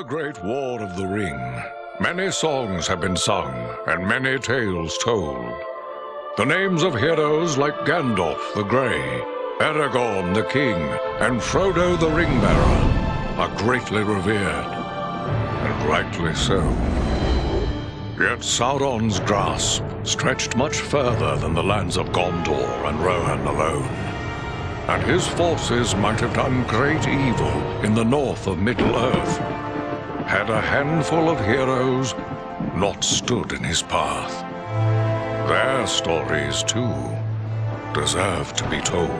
the Great War of the Ring, many songs have been sung and many tales told. The names of heroes like Gandalf the Grey, Aragorn the King, and Frodo the Ring-Bearer are greatly revered, and rightly so. Yet Sauron's grasp stretched much further than the lands of Gondor and Rohan alone, and his forces might have done great evil in the north of Middle-earth, had a handful of heroes not stood in his path. Their stories, too, deserve to be told.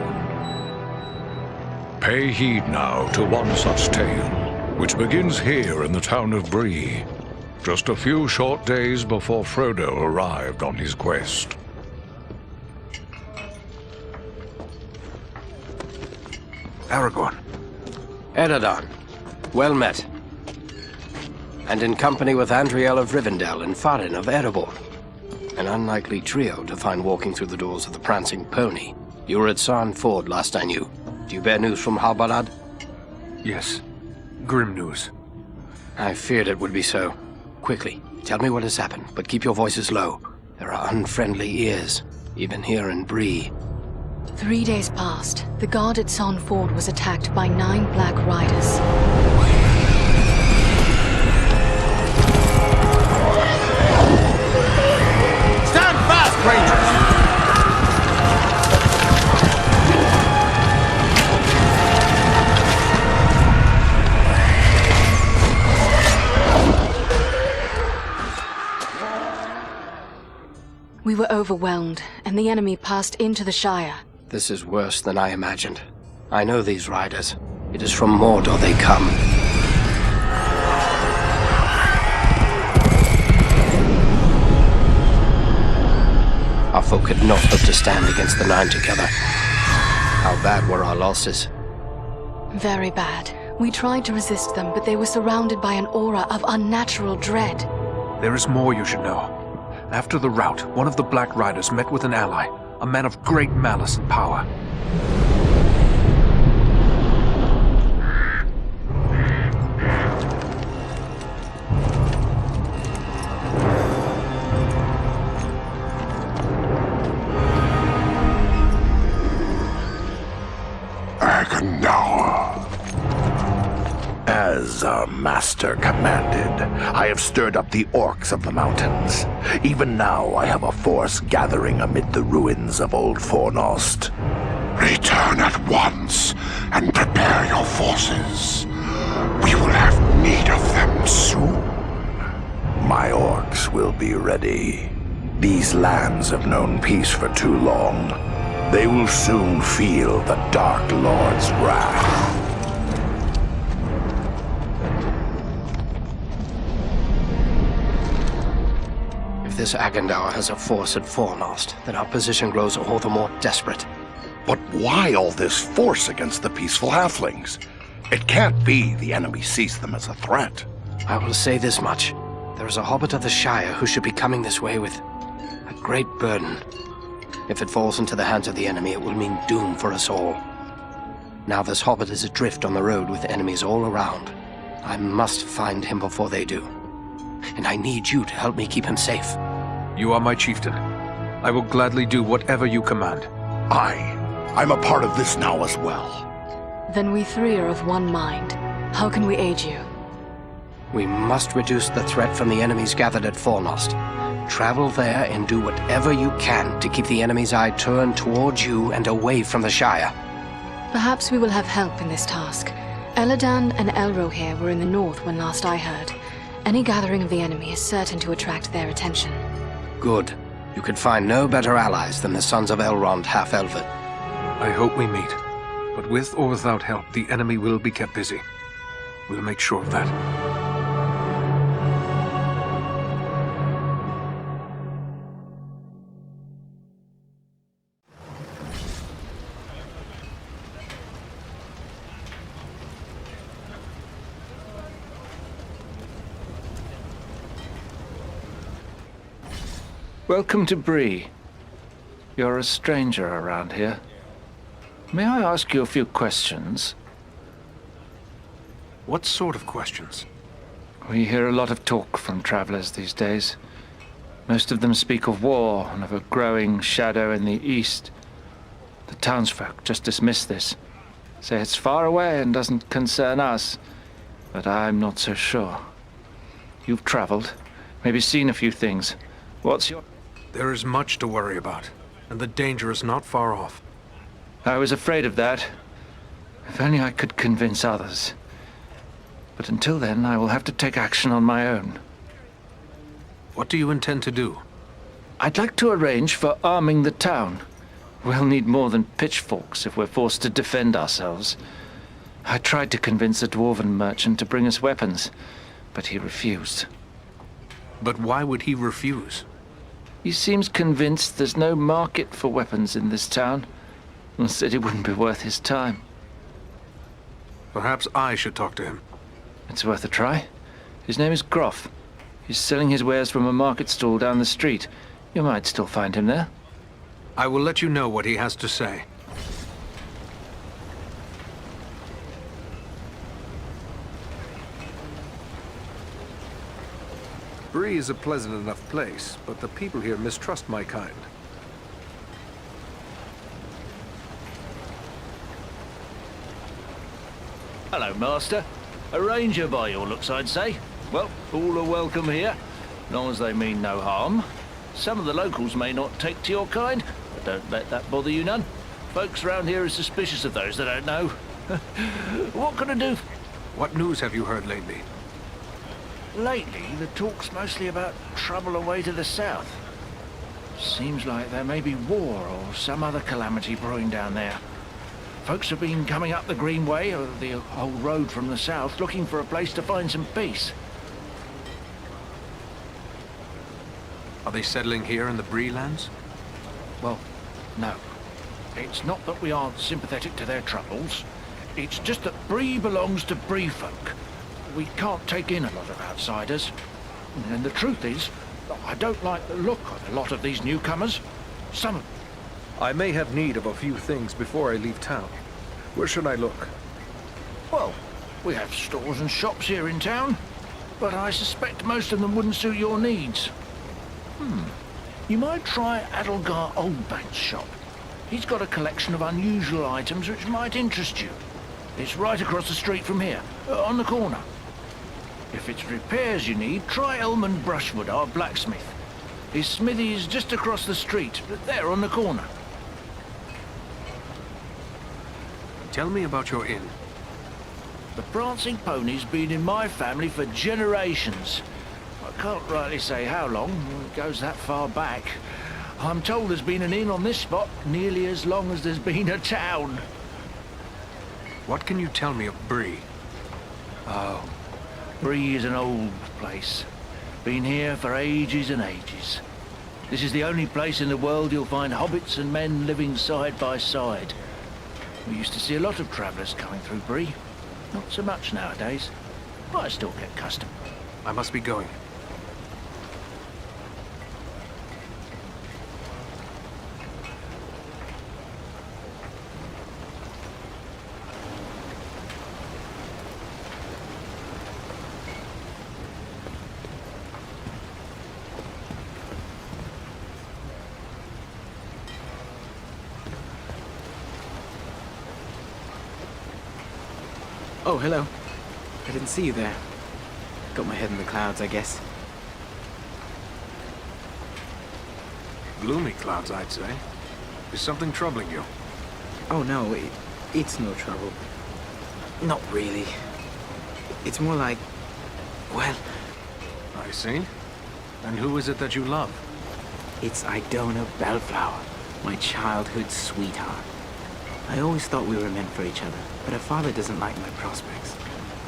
Pay heed now to one such tale, which begins here in the town of Bree, just a few short days before Frodo arrived on his quest. Aragorn. Eрадан, well met. And in company with Andriэль of Rivendell and Farin of Erebor. An unlikely trio to find walking through the doors of the Prancing Pony. You were at Sarn Ford last I knew. Do you bear news from Halbarad? Yes. Grim news. I feared it would be so. Quickly, tell me what has happened, but keep your voices low. There are unfriendly ears, even here in Bree. 3 days passed. The guard at Sarn Ford was attacked by 9 black riders. Stand fast, Rangers! We were overwhelmed, and the enemy passed into the Shire. This is worse than I imagined. I know these riders. It is from Mordor they come. Our folk could not hope to stand against the 9 together. How bad were our losses? Very bad. We tried to resist them, but they were surrounded by an aura of unnatural dread. There is more you should know. After the rout, one of the Black Riders met with an ally, a man of great malice and power. As our master commanded, I have stirred up the orcs of the mountains. Even now I have a force gathering amid the ruins of Old Fornost. Return at once and prepare your forces. We will have need of them soon. My orcs will be ready. These lands have known peace for too long. They will soon feel the Dark Lord's wrath. If this Agandaur has a force at Fornost, then our position grows all the more desperate. But why all this force against the peaceful halflings? It can't be the enemy sees them as a threat. I will say this much. There is a hobbit of the Shire who should be coming this way with a great burden. If it falls into the hands of the enemy, it will mean doom for us all. Now this hobbit is adrift on the road with enemies all around. I must find him before they do. And I need you to help me keep him safe. You are my chieftain. I will gladly do whatever you command. I'm a part of this now as well. Then we 3 are of one mind. How can we aid you? We must reduce the threat from the enemies gathered at Fornost. Travel there and do whatever you can to keep the enemy's eye turned towards you and away from the Shire. Perhaps we will have help in this task. Elladan and Elrohir were in the north when last I heard. Any gathering of the enemy is certain to attract their attention. Good. You could find no better allies than the sons of Elrond half-elven. I hope we meet. But with or without help, the enemy will be kept busy. We'll make sure of that. Welcome to Bree. You're a stranger around here. May I ask you a few questions? What sort of questions? We hear a lot of talk from travelers these days. Most of them speak of war and of a growing shadow in the east. The townsfolk just dismiss this. Say it's far away and doesn't concern us. But I'm not so sure. You've traveled, maybe seen a few things. What's your... There is much to worry about, and the danger is not far off. I was afraid of that. If only I could convince others. But until then, I will have to take action on my own. What do you intend to do? I'd like to arrange for arming the town. We'll need more than pitchforks if we're forced to defend ourselves. I tried to convince a dwarven merchant to bring us weapons, but he refused. But why would he refuse? He seems convinced there's no market for weapons in this town, and said it wouldn't be worth his time. Perhaps I should talk to him. It's worth a try. His name is Groff. He's selling his wares from a market stall down the street. You might still find him there. I will let you know what he has to say. Bree is a pleasant enough place, but the people here mistrust my kind. Hello, Master. A ranger by your looks, I'd say. Well, all are welcome here, long as they mean no harm. Some of the locals may not take to your kind, but don't let that bother you none. Folks round here are suspicious of those that don't know. What can I do? What news have you heard lately? Lately, the talk's mostly about trouble away to the south. Seems like there may be war or some other calamity brewing down there. Folks have been coming up the Greenway, or the old road from the south, looking for a place to find some peace. Are they settling here in the Bree lands? Well, no. It's not that we aren't sympathetic to their troubles. It's just that Bree belongs to Bree folk. We can't take in a lot of outsiders. And the truth is, I don't like the look of a lot of these newcomers. Some of... I may have need of a few things before I leave town. Where should I look? Well, we have stores and shops here in town, but I suspect most of them wouldn't suit your needs. You might try Adelgar Oldbank's shop. He's got a collection of unusual items which might interest you. It's right across the street from here, on the corner. If it's repairs you need, try Elmond Brushwood, our blacksmith. His smithy is just across the street, there on the corner. Tell me about your inn. The Prancing Pony's been in my family for generations. I can't rightly say how long, it goes that far back. I'm told there's been an inn on this spot nearly as long as there's been a town. What can you tell me of Bree? Oh, Bree is an old place. Been here for ages and ages. This is the only place in the world you'll find hobbits and men living side by side. We used to see a lot of travellers coming through Bree. Not so much nowadays, but I still get custom. I must be going. Oh, hello. I didn't see you there. Got my head in the clouds, I guess. Gloomy clouds, I'd say. Is something troubling you? Oh, no, it's no trouble. Not really. It's more like... well... I see. And who is it that you love? It's Idona Bellflower, my childhood sweetheart. I always thought we were meant for each other, but her father doesn't like my prospects.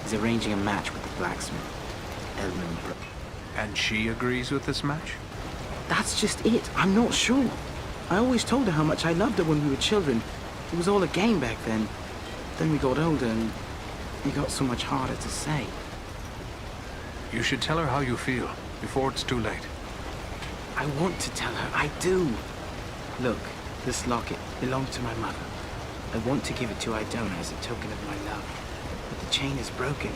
He's arranging a match with the blacksmith, Elman. And she agrees with this match? That's just it. I'm not sure. I always told her how much I loved her when we were children. It was all a game back then. Then we got older and it got so much harder to say. You should tell her how you feel, before it's too late. I want to tell her. I do. Look, this locket belonged to my mother. I want to give it to Idona as a token of my love. But the chain is broken.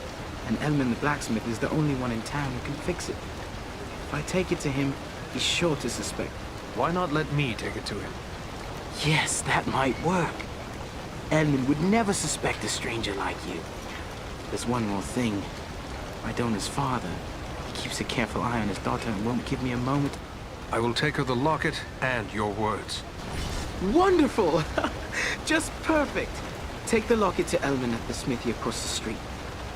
and Elman the blacksmith is the only one in town who can fix it. If I take it to him, he's sure to suspect. Why not let me take it to him? Yes, that might work. Elman would never suspect a stranger like you. There's one more thing. Idona's father, he keeps a careful eye on his daughter and won't give me a moment. I will take her the locket and your words. Wonderful! Just perfect. Take the locket to Elman at the smithy across the street.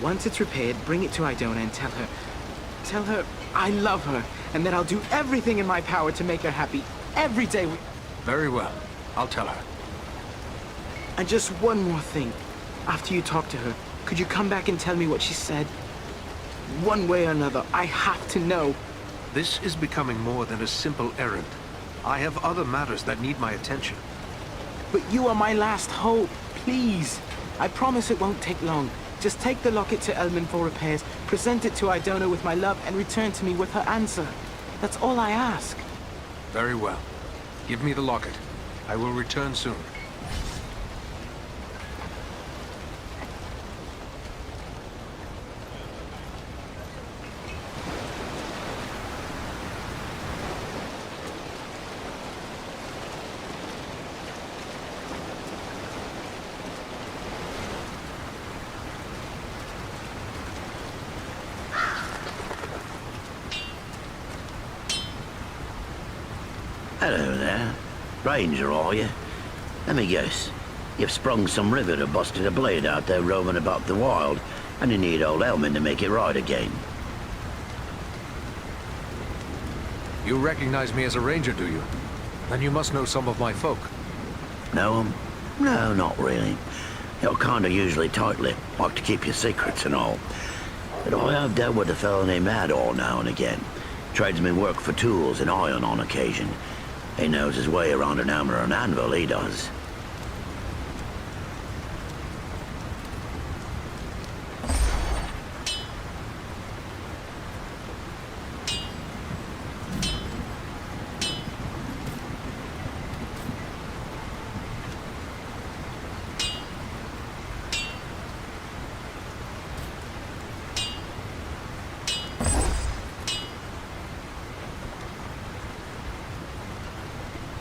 Once it's repaired, bring it to Idona and tell her I love her and that I'll do everything in my power to make her happy every day. Very well. I'll tell her. And just one more thing. After you talk to her, could you come back and tell me what she said? One way or another, I have to know. This is becoming more than a simple errand. I have other matters that need my attention. But you are my last hope. Please. I promise it won't take long. Just take the locket to Elman for repairs, present it to Idona with my love, and return to me with her answer. That's all I ask. Very well. Give me the locket. I will return soon. Hello there. Ranger, are you? Let me guess. You've sprung some rivet or busted a blade out there roaming about the wild, and you need old Elman to make it right again. You recognize me as a ranger, do you? Then you must know some of my folk. Know 'em? No, not really. You're kinda usually tight-lipped, like to keep your secrets and all. But I have dealt with a fellow named Ador now and again. Trades me work for tools and iron on occasion. He knows his way around an hammer and anvil, he does.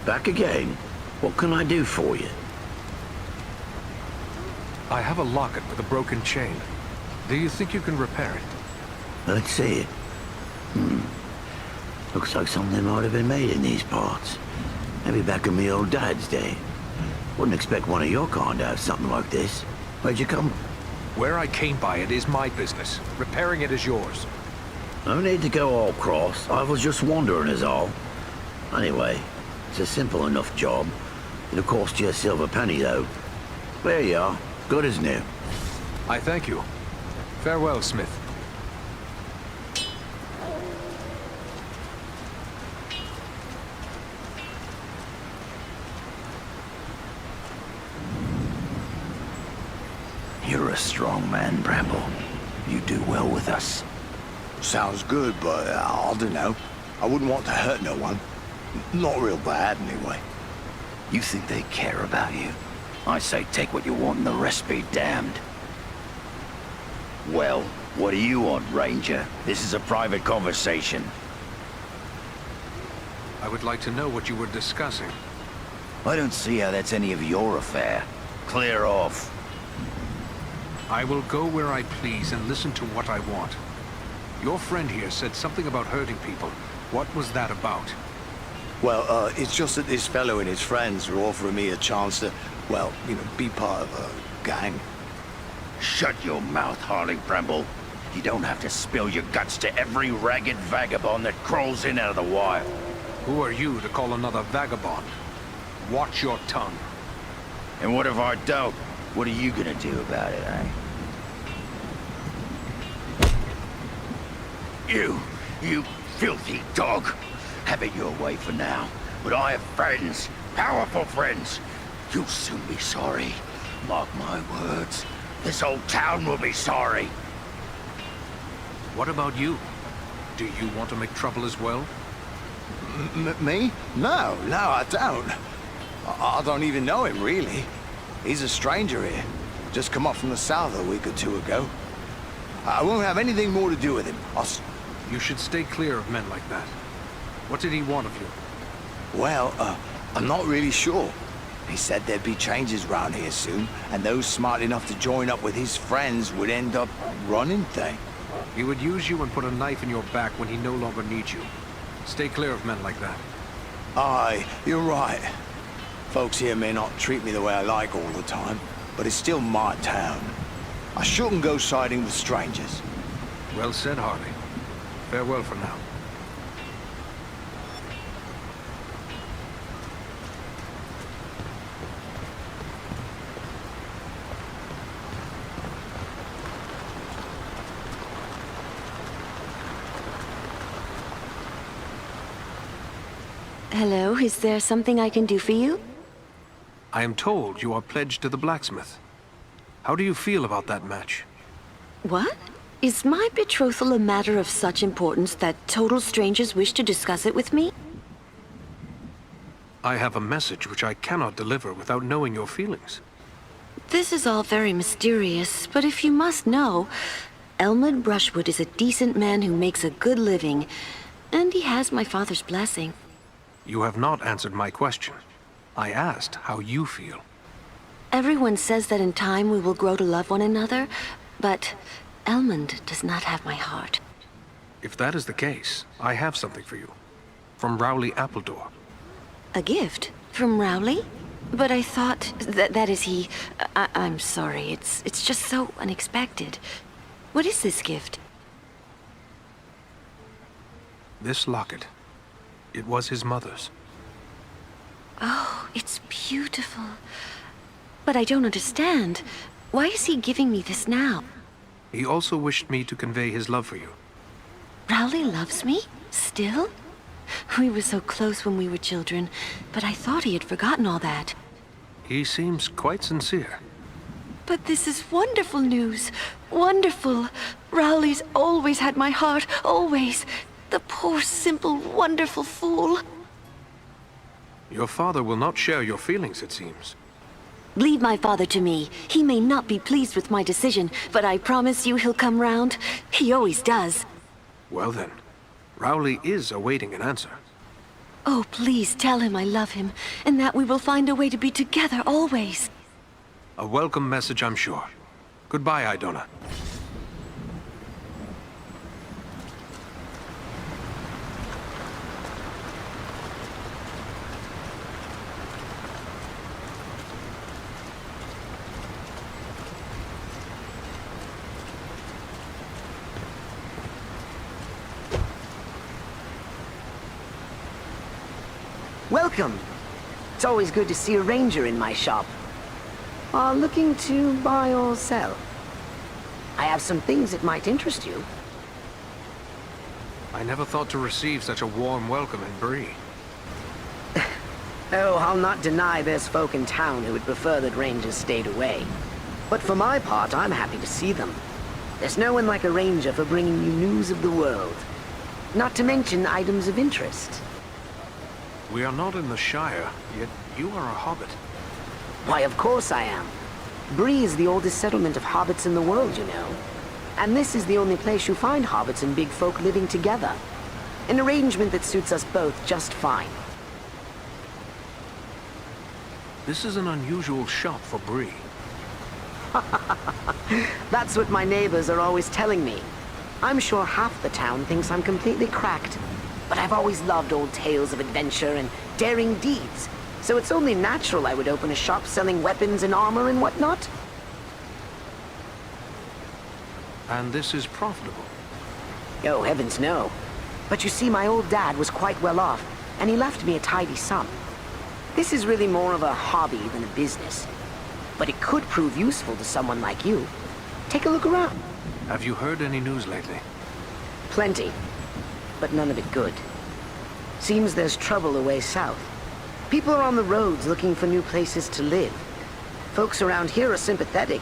Back again? What can I do for you? I have a locket with a broken chain. Do you think you can repair it? Let's see it. Looks like something might have been made in these parts. Maybe back in me old dad's day. Wouldn't expect one of your kind to have something like this. Where'd you come? Where I came by it is my business. Repairing it is yours. No need to go all cross. I was just wondering is all. Anyway, it's a simple enough job. It'll cost you a silver penny, though. There you are. Good as new. I thank you. Farewell, Smith. You're a strong man, Bramble. You do well with us. Sounds good, but I don't know. I wouldn't want to hurt no one. Not real bad, anyway. You think they care about you? I say take what you want and the rest be damned. Well, what do you want, Ranger? This is a private conversation. I would like to know what you were discussing. I don't see how that's any of your affair. Clear off. I will go where I please and listen to what I want. Your friend here said something about hurting people. What was that about? Well, it's just that this fellow and his friends are offering me a chance to, well, you know, be part of a gang. Shut your mouth, Harley Bramble. You don't have to spill your guts to every ragged vagabond that crawls in out of the wild. Who are you to call another vagabond? Watch your tongue. And what if I don't? What are you gonna do about it, eh? You filthy dog. Have it your way for now. But I have friends, powerful friends. You'll soon be sorry. Mark my words. This whole town will be sorry. What about you? Do you want to make trouble as well? Me? No, I don't. I don't even know him, really. He's a stranger here. Just come up from the south a week or two ago. I won't have anything more to do with him. You should stay clear of men like that. What did he want of you? Well, I'm not really sure. He said there'd be changes round here soon, and those smart enough to join up with his friends would end up running things. He would use you and put a knife in your back when he no longer needs you. Stay clear of men like that. Aye, you're right. Folks here may not treat me the way I like all the time, but it's still my town. I shouldn't go siding with strangers. Well said, Harley. Farewell for now. Hello, is there something I can do for you? I am told you are pledged to the blacksmith. How do you feel about that match? What? Is my betrothal a matter of such importance that total strangers wish to discuss it with me? I have a message which I cannot deliver without knowing your feelings. This is all very mysterious, but if you must know, Elmwood Brushwood is a decent man who makes a good living, and he has my father's blessing. You have not answered my question. I asked how you feel. Everyone says that in time we will grow to love one another, but Elmond does not have my heart. If that is the case, I have something for you. From Rowley Appledore. A gift? From Rowley? But I thought that is he... I'm sorry, it's just so unexpected. What is this gift? This locket. It was his mother's. Oh, it's beautiful. But I don't understand. Why is he giving me this now? He also wished me to convey his love for you. Rowley loves me? Still? We were so close when we were children, but I thought he had forgotten all that. He seems quite sincere. But this is wonderful news. Wonderful. Rowley's always had my heart, always. The poor, simple, wonderful fool. Your father will not share your feelings, it seems. Leave my father to me. He may not be pleased with my decision, but I promise you he'll come round. He always does. Well then, Rowley is awaiting an answer. Oh, please tell him I love him, and that we will find a way to be together always. A welcome message, I'm sure. Goodbye, Idona. Welcome. It's always good to see a ranger in my shop. Looking to buy or sell? I have some things that might interest you. I never thought to receive such a warm welcome in Bree. Oh, I'll not deny there's folk in town who would prefer that rangers stayed away. But for my part, I'm happy to see them. There's no one like a ranger for bringing you news of the world. Not to mention items of interest. We are not in the Shire, yet you are a hobbit. Why, of course I am. Bree is the oldest settlement of hobbits in the world, you know. And this is the only place you find hobbits and big folk living together. An arrangement that suits us both just fine. This is an unusual shop for Bree. That's what my neighbors are always telling me. I'm sure half the town thinks I'm completely cracked. But I've always loved old tales of adventure and daring deeds, so it's only natural I would open a shop selling weapons and armor and whatnot. And this is profitable? Oh, heavens no. But you see, my old dad was quite well off, and he left me a tidy sum. This is really more of a hobby than a business. But it could prove useful to someone like you. Take a look around. Have you heard any news lately? Plenty. But none of it good. Seems there's trouble away south. People are on the roads looking for new places to live. Folks around here are sympathetic,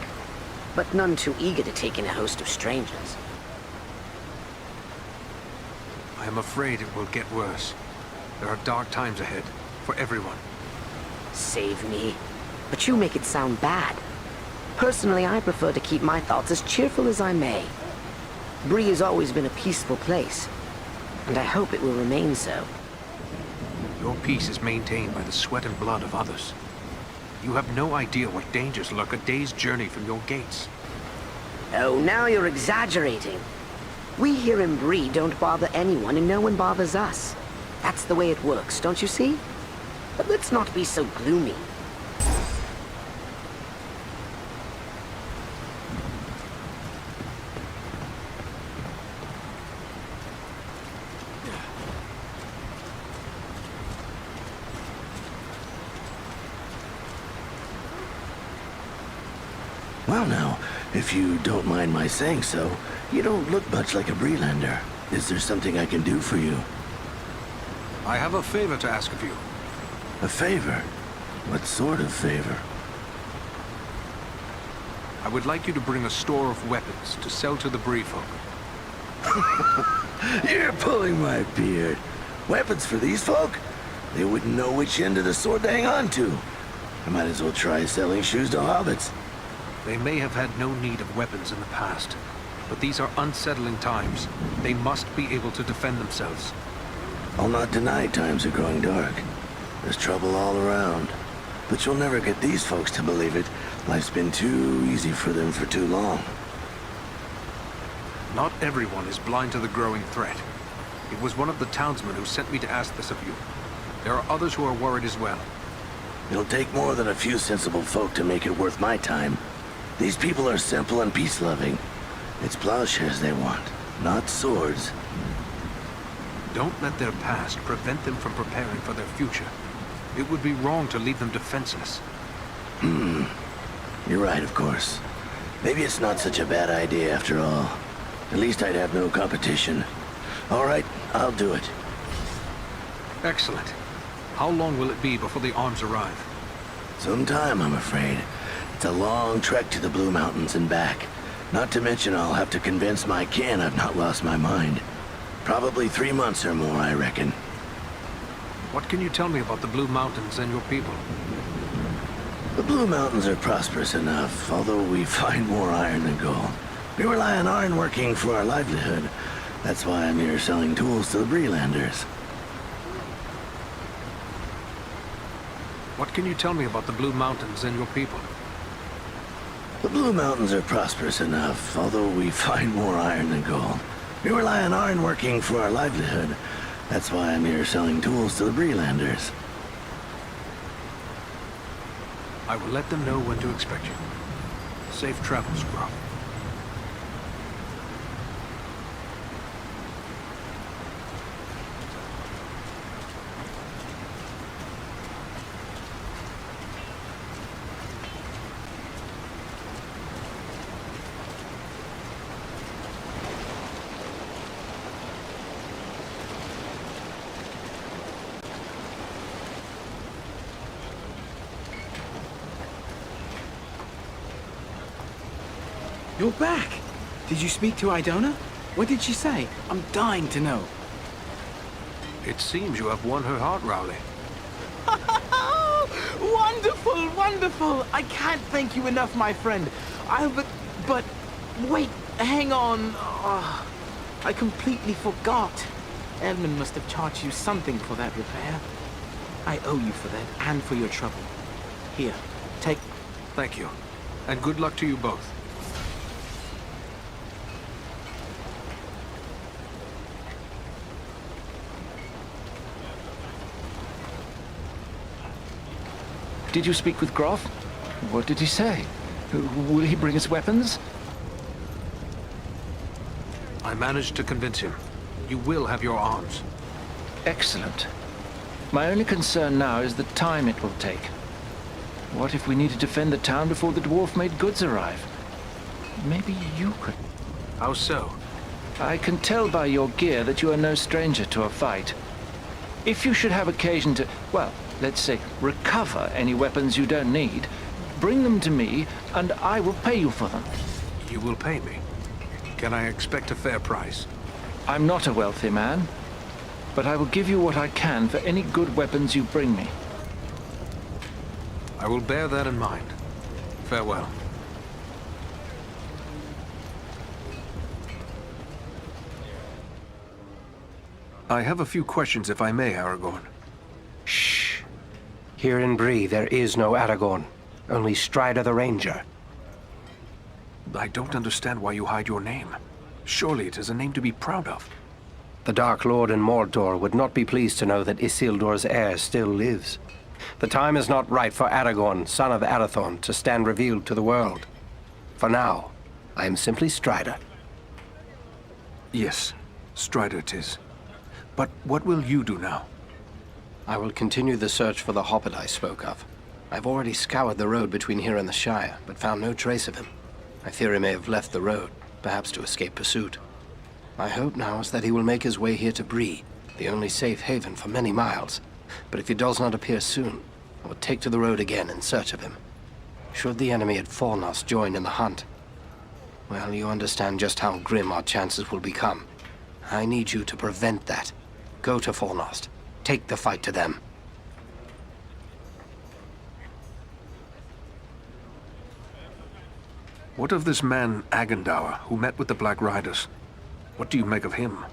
but none too eager to take in a host of strangers. I am afraid it will get worse. There are dark times ahead, for everyone. Save me. But you make it sound bad. Personally, I prefer to keep my thoughts as cheerful as I may. Bree has always been a peaceful place, and I hope it will remain so. Your peace is maintained by the sweat and blood of others. You have no idea what dangers lurk a day's journey from your gates. Oh, now you're exaggerating. We here in Bree don't bother anyone, and no one bothers us. That's the way it works, don't you see? But let's not be so gloomy. Well now, if you don't mind my saying so, you don't look much like a Breelander. Is there something I can do for you? I have a favor to ask of you. A favor? What sort of favor? I would like you to bring a store of weapons to sell to the Bree folk. You're pulling my beard. Weapons for these folk? They wouldn't know which end of the sword to hang on to. I might as well try selling shoes to hobbits. They may have had no need of weapons in the past, but these are unsettling times. They must be able to defend themselves. I'll not deny times are growing dark. There's trouble all around. But you'll never get these folks to believe it. Life's been too easy for them for too long. Not everyone is blind to the growing threat. It was one of the townsmen who sent me to ask this of you. There are others who are worried as well. It'll take more than a few sensible folk to make it worth my time. These people are simple and peace-loving. It's plowshares they want, not swords. Don't let their past prevent them from preparing for their future. It would be wrong to leave them defenseless. You're right, of course. Maybe it's not such a bad idea after all. At least I'd have no competition. All right, I'll do it. Excellent. How long will it be before the arms arrive? Some time, I'm afraid. It's a long trek to the Blue Mountains and back. Not to mention I'll have to convince my kin I've not lost my mind. Probably 3 months or more, I reckon. What can you tell me about the Blue Mountains and your people? The Blue Mountains are prosperous enough, although we find more iron than gold. We rely on iron working for our livelihood. That's why I'm here selling tools to the Breelanders. What can you tell me about the Blue Mountains and your people? The Blue Mountains are prosperous enough, although we find more iron than gold. We rely on iron working for our livelihood. That's why I'm here selling tools to the Breelanders. I will let them know when to expect you. Safe travels, bro. You're back! Did you speak to Idona? What did she say? I'm dying to know. It seems you have won her heart, Rowley. Wonderful, wonderful! I can't thank you enough, my friend. But wait, hang on. Oh, I completely forgot. Edmund must have charged you something for that repair. I owe you for that, and for your trouble. Here, take... Thank you. And good luck to you both. Did you speak with Groff? What did he say? Will he bring us weapons? I managed to convince him. You will have your arms. Excellent. My only concern now is the time it will take. What if we need to defend the town before the dwarf-made goods arrive? Maybe you could... How so? I can tell by your gear that you are no stranger to a fight. If you should have occasion to, well, let's say, recover any weapons you don't need, bring them to me, and I will pay you for them. You will pay me? Can I expect a fair price? I'm not a wealthy man, but I will give you what I can for any good weapons you bring me. I will bear that in mind. Farewell. I have a few questions, if I may, Aragorn. Shh. Here in Bree, there is no Aragorn. Only Strider the Ranger. I don't understand why you hide your name. Surely it is a name to be proud of. The Dark Lord in Mordor would not be pleased to know that Isildur's heir still lives. The time is not right for Aragorn, son of Arathorn, to stand revealed to the world. For now, I am simply Strider. Yes, Strider it is. But what will you do now? I will continue the search for the hobbit I spoke of. I've already scoured the road between here and the Shire, but found no trace of him. I fear he may have left the road, perhaps to escape pursuit. My hope now is that he will make his way here to Bree, the only safe haven for many miles. But if he does not appear soon, I will take to the road again in search of him. Should the enemy at Fornost join in the hunt, well, you understand just how grim our chances will become. I need you to prevent that. Go to Fornost. Take the fight to them. What of this man, Agendour, who met with the Black Riders? What do you make of him?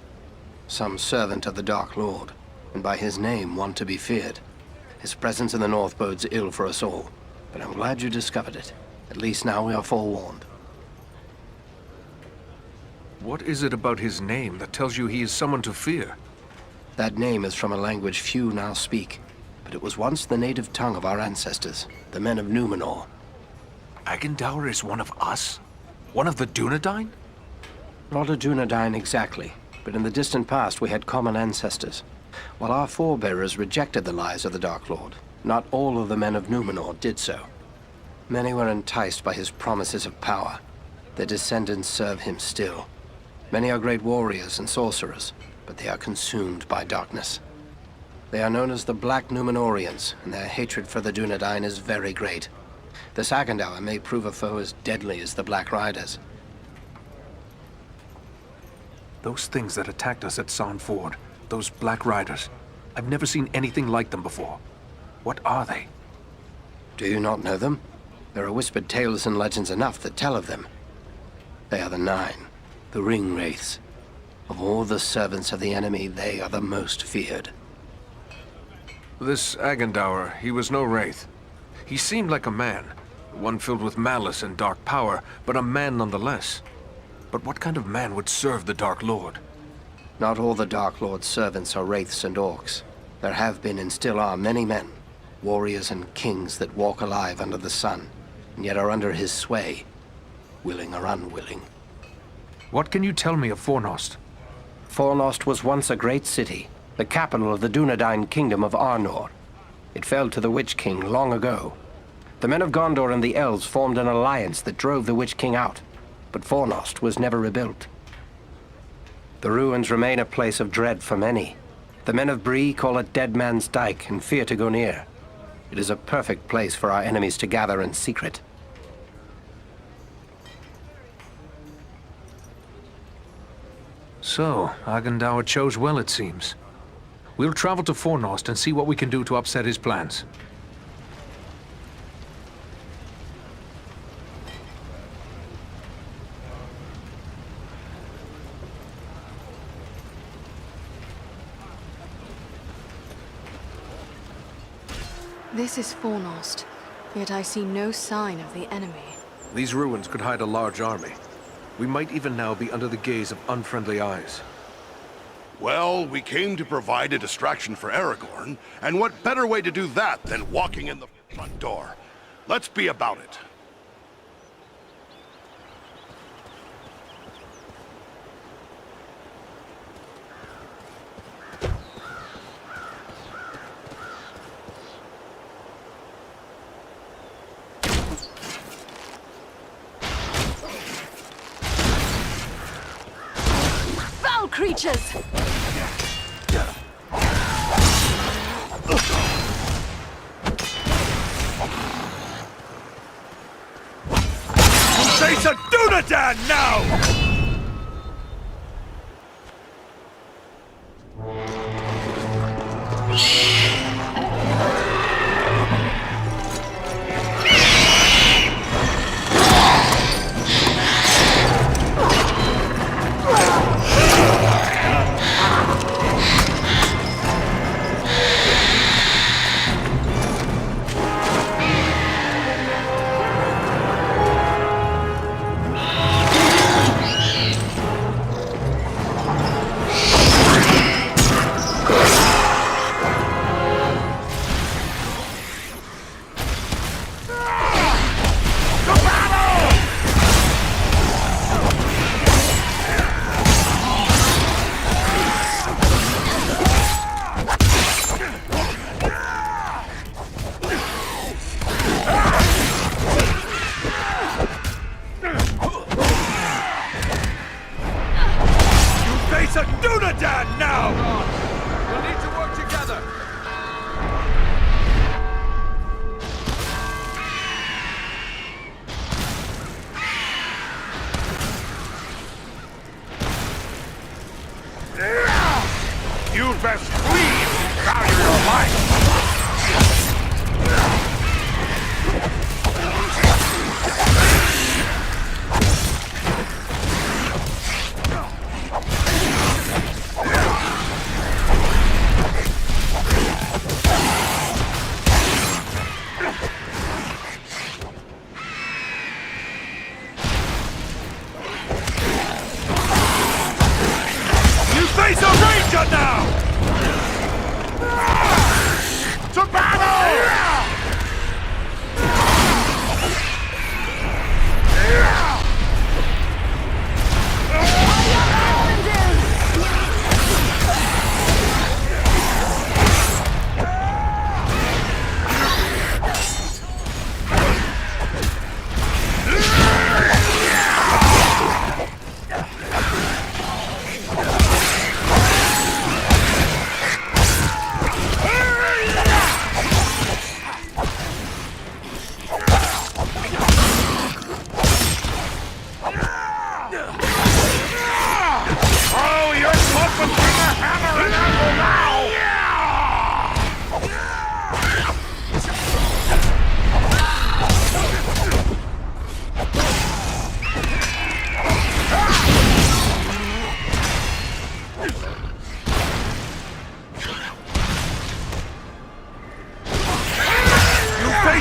Some servant of the Dark Lord, and by his name one to be feared. His presence in the north bodes ill for us all, but I'm glad you discovered it. At least now we are forewarned. What is it about his name that tells you he is someone to fear? That name is from a language few now speak, but it was once the native tongue of our ancestors, the men of Numenor. Agendour is one of us? One of the Dunedain? Not a Dunedain exactly, but in the distant past we had common ancestors. While our forebearers rejected the lies of the Dark Lord, not all of the men of Numenor did so. Many were enticed by his promises of power. Their descendants serve him still. Many are great warriors and sorcerers, but they are consumed by darkness. They are known as the Black Numenorians, and their hatred for the Dunedain is very great. This Agendour may prove a foe as deadly as the Black Riders. Those things that attacked us at Son Ford, those Black Riders, I've never seen anything like them before. What are they? Do you not know them? There are whispered tales and legends enough that tell of them. They are the Nine, the Ring Wraiths. Of all the servants of the enemy, they are the most feared. This Agendour, he was no wraith. He seemed like a man, one filled with malice and dark power, but a man nonetheless. But what kind of man would serve the Dark Lord? Not all the Dark Lord's servants are wraiths and orcs. There have been and still are many men, warriors and kings that walk alive under the sun, and yet are under his sway, willing or unwilling. What can you tell me of Fornost? Fornost was once a great city, the capital of the Dunedain kingdom of Arnor. It fell to the Witch King long ago. The men of Gondor and the elves formed an alliance that drove the Witch King out, but Fornost was never rebuilt. The ruins remain a place of dread for many. The men of Bree call it Dead Man's Dyke and fear to go near. It is a perfect place for our enemies to gather in secret. So, Agendour chose well, it seems. We'll travel to Fornost and see what we can do to upset his plans. This is Fornost, yet I see no sign of the enemy. These ruins could hide a large army. We might even now be under the gaze of unfriendly eyes. Well, we came to provide a distraction for Aragorn, and what better way to do that than walking in the front door? Let's be about it. Foul creatures! Face a dunadan now!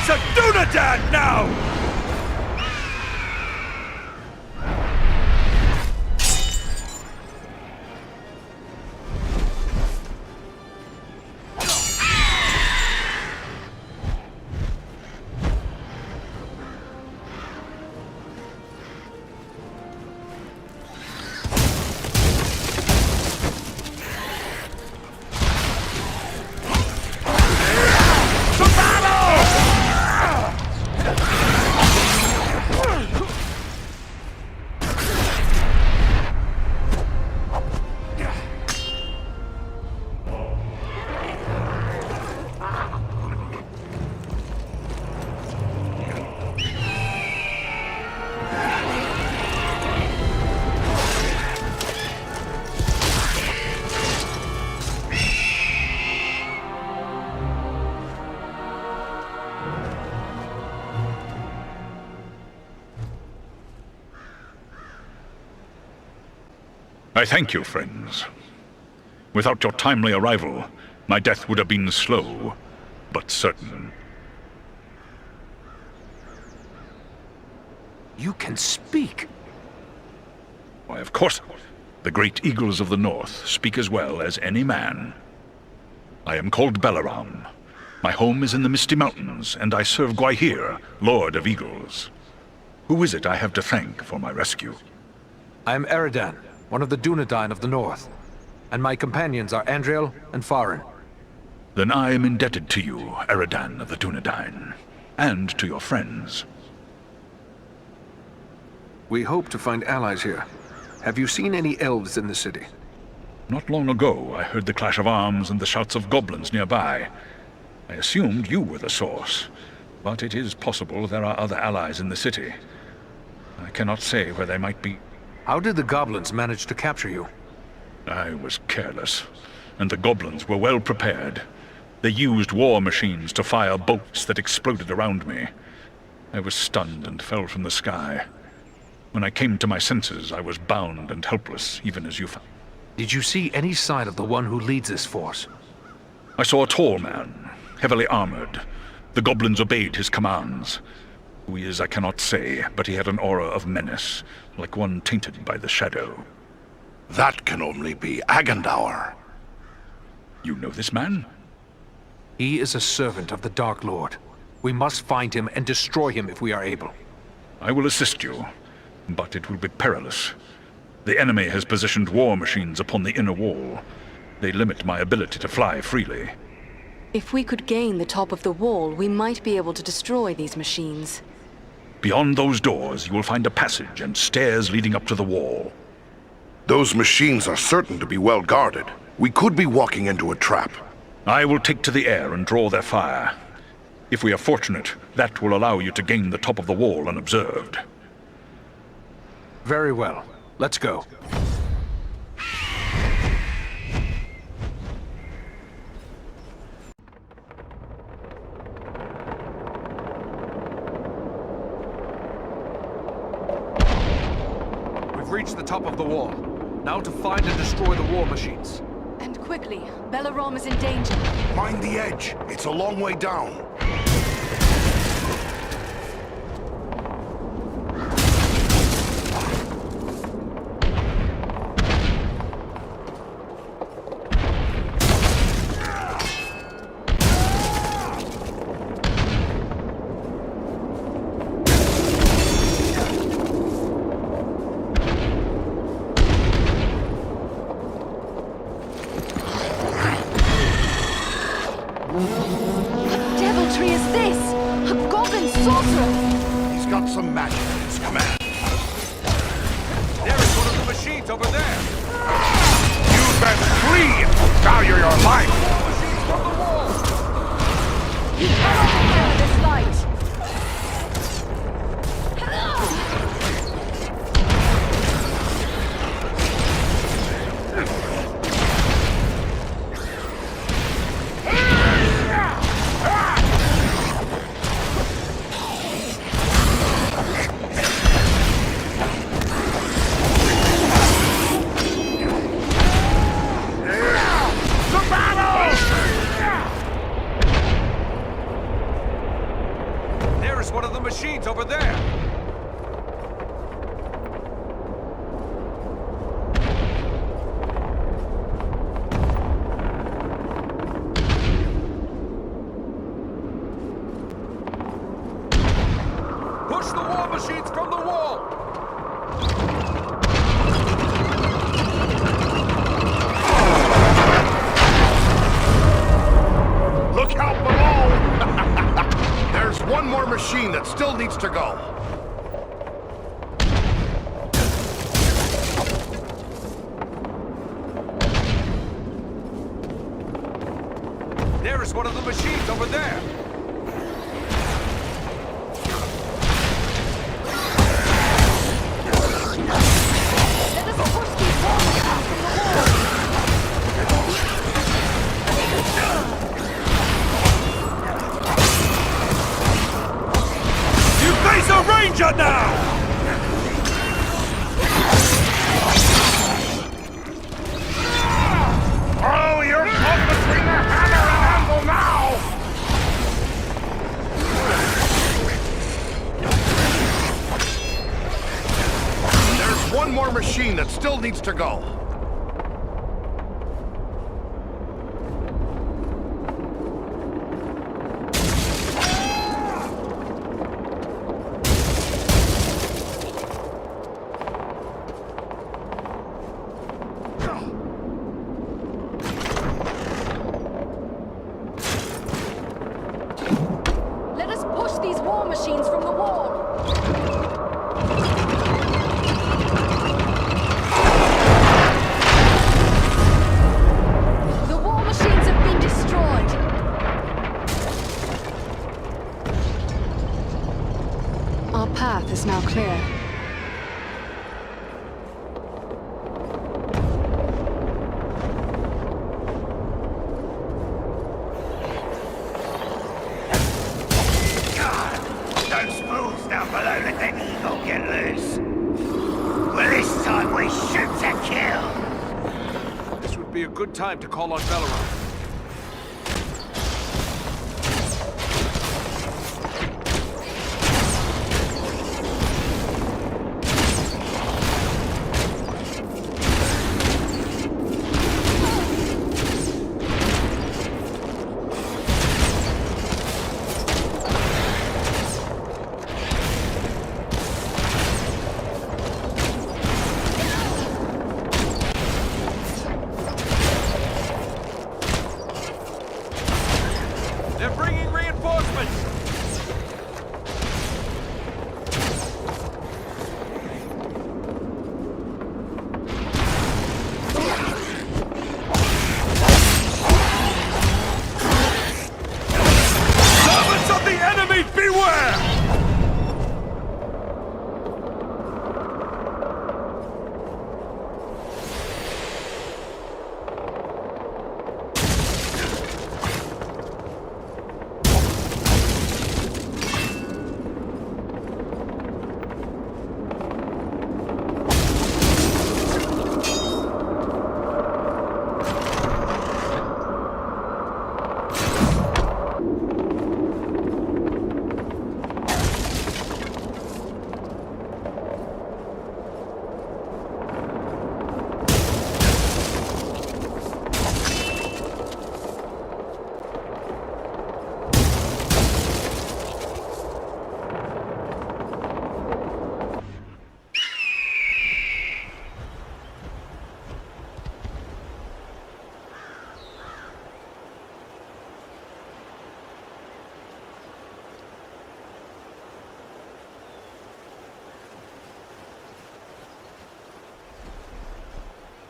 It's a dunadan now! I thank you, friends. Without your timely arrival, my death would have been slow, but certain. You can speak? Why, of course. The great eagles of the north speak as well as any man. I am called Balaram. My home is in the Misty Mountains, and I serve Gwaihir, Lord of Eagles. Who is it I have to thank for my rescue? I am Eradan, one of the dunadan of the north. And my companions are Andriэль and Fariin. Then I am indebted to you, Eradan of the Dunedain, and to your friends. We hope to find allies here. Have you seen any elves in the city? Not long ago, I heard the clash of arms and the shouts of goblins nearby. I assumed you were the source, but it is possible there are other allies in the city. I cannot say where they might be. How did the goblins manage to capture you? I was careless, and the goblins were well prepared. They used war machines to fire bolts that exploded around me. I was stunned and fell from the sky. When I came to my senses, I was bound and helpless, even as you found. Did you see any sign of the one who leads this force? I saw a tall man, heavily armored. The goblins obeyed his commands. Who he is, I cannot say, but he had an aura of menace, like one tainted by the shadow. That can only be Agandaur. You know this man? He is a servant of the Dark Lord. We must find him and destroy him if we are able. I will assist you, but it will be perilous. The enemy has positioned war machines upon the inner wall. They limit my ability to fly freely. If we could gain the top of the wall, we might be able to destroy these machines. Beyond those doors, you will find a passage and stairs leading up to the wall. Those machines are certain to be well guarded. We could be walking into a trap. I will take to the air and draw their fire. If we are fortunate, that will allow you to gain the top of the wall unobserved. Very well. Let's go. We've reached the top of the wall. Now to find and destroy the war machines. And quickly. Balaram is in danger. Mind the edge. It's a long way down. is one of the machines over there! Push the war machines from the wall! Look out below! There's one more machine that still needs to go. There is one of the machines over there! Now! Oh, you're caught between the hammer and anvil now! There's one more machine that still needs to go. Is now clear. Those fools down below let that eagle get loose. Well, this time we shoot to kill. This would be a good time to call on Belleroth.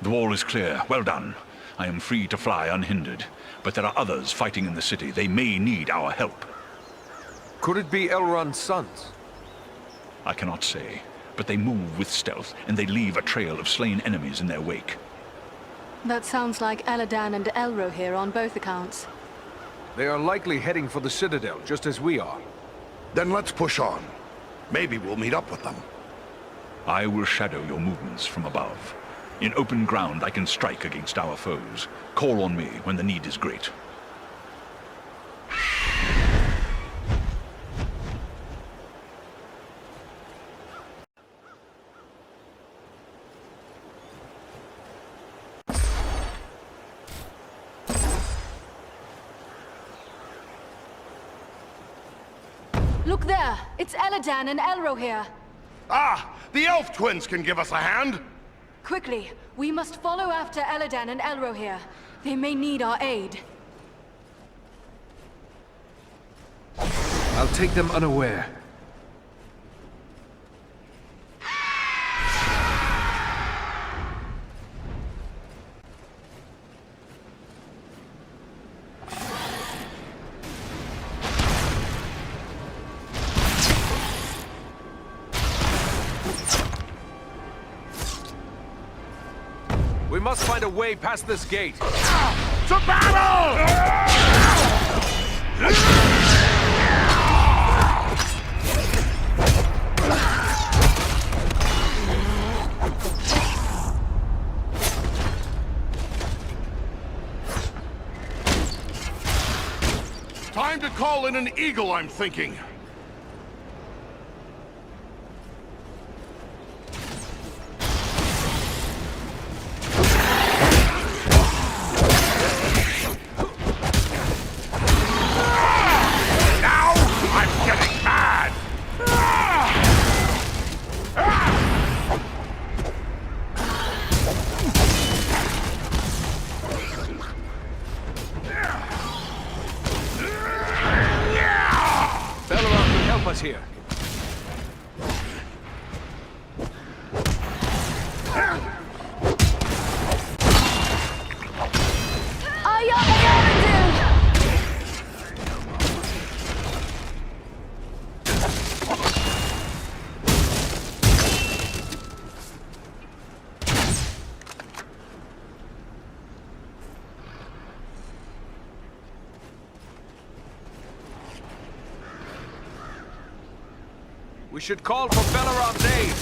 The wall is clear. Well done. I am free to fly unhindered. But there are others fighting in the city. They may need our help. Could it be Elrond's sons? I cannot say. But they move with stealth, and they leave a trail of slain enemies in their wake. That sounds like Elladan and Elro here on both accounts. They are likely heading for the Citadel, just as we are. Then let's push on. Maybe we'll meet up with them. I will shadow your movements from above. In open ground, I can strike against our foes. Call on me when the need is great. Look there! It's Elladan and Elro here. Ah! The elf twins can give us a hand! Quickly, we must follow after Elladan and Elro here. They may need our aid. I'll take them unaware. We must find a way past this gate. To battle! Time to call in an eagle, I'm thinking. Here. We should call for Belaram's aid.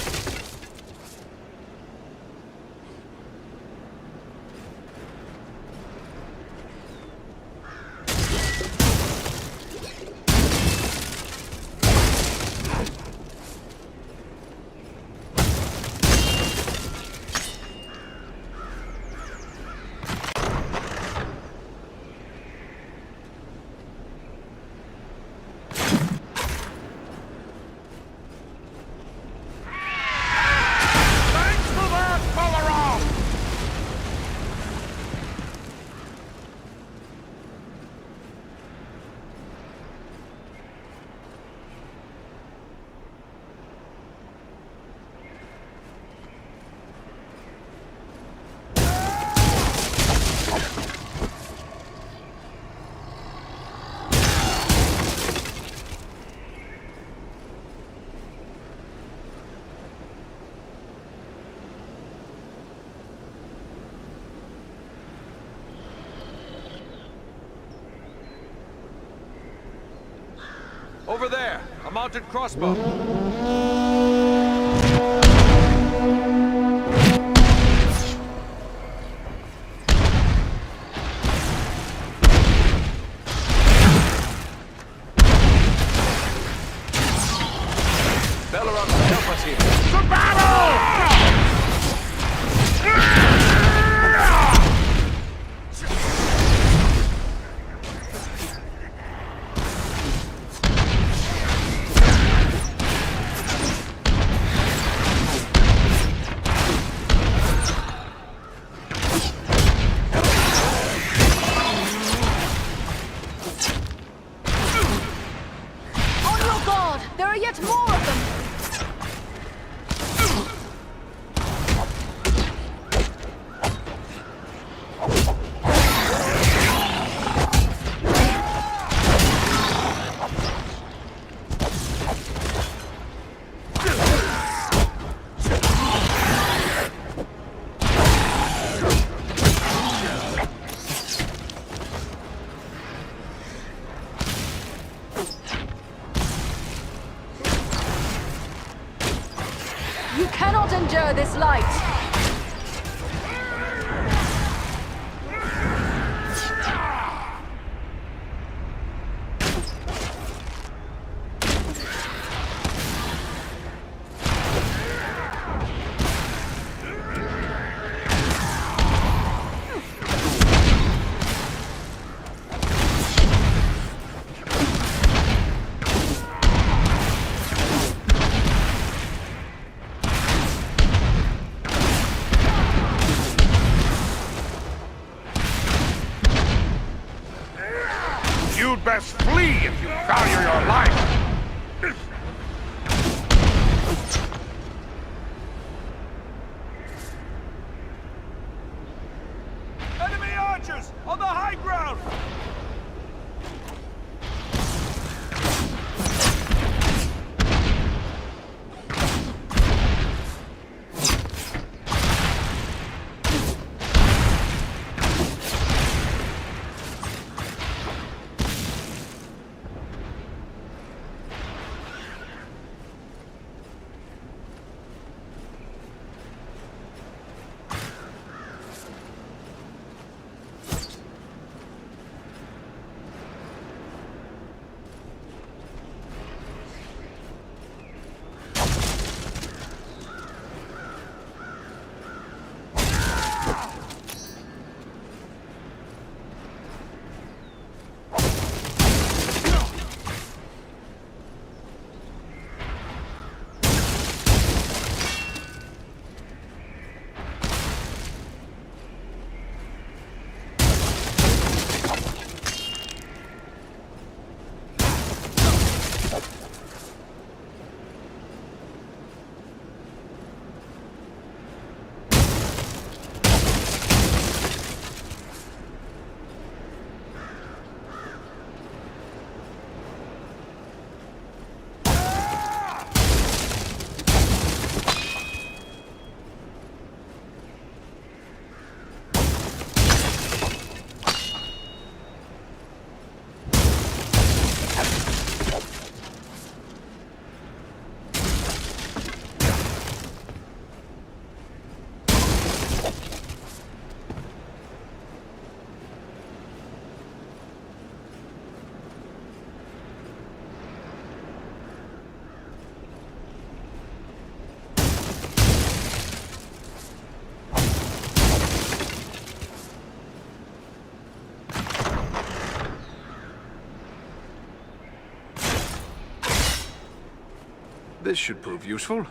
Over there, a mounted crossbow. Belaram can help us here. To battle! You cannot endure this light! Flee if you value your life! Enemy archers on the high ground! This should prove useful.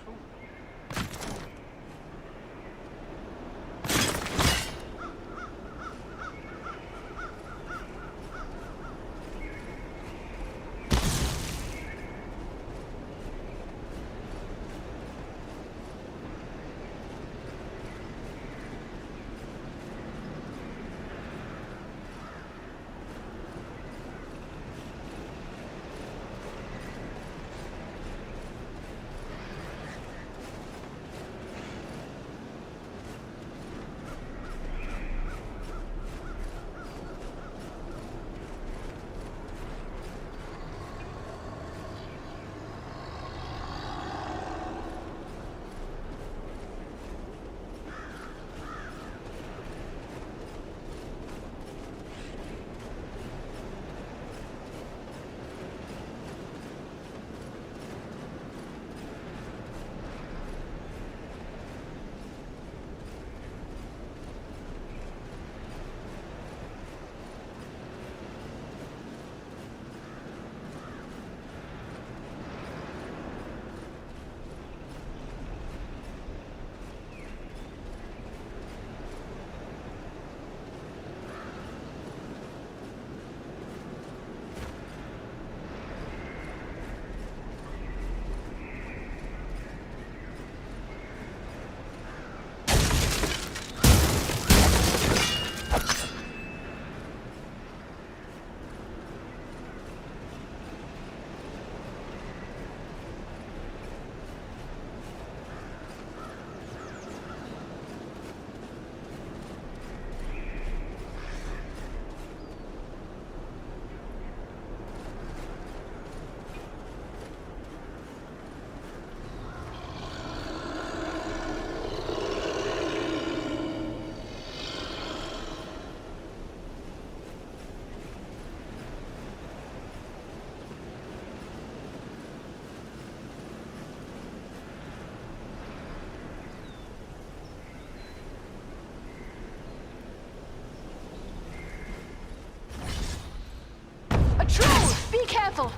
Be careful!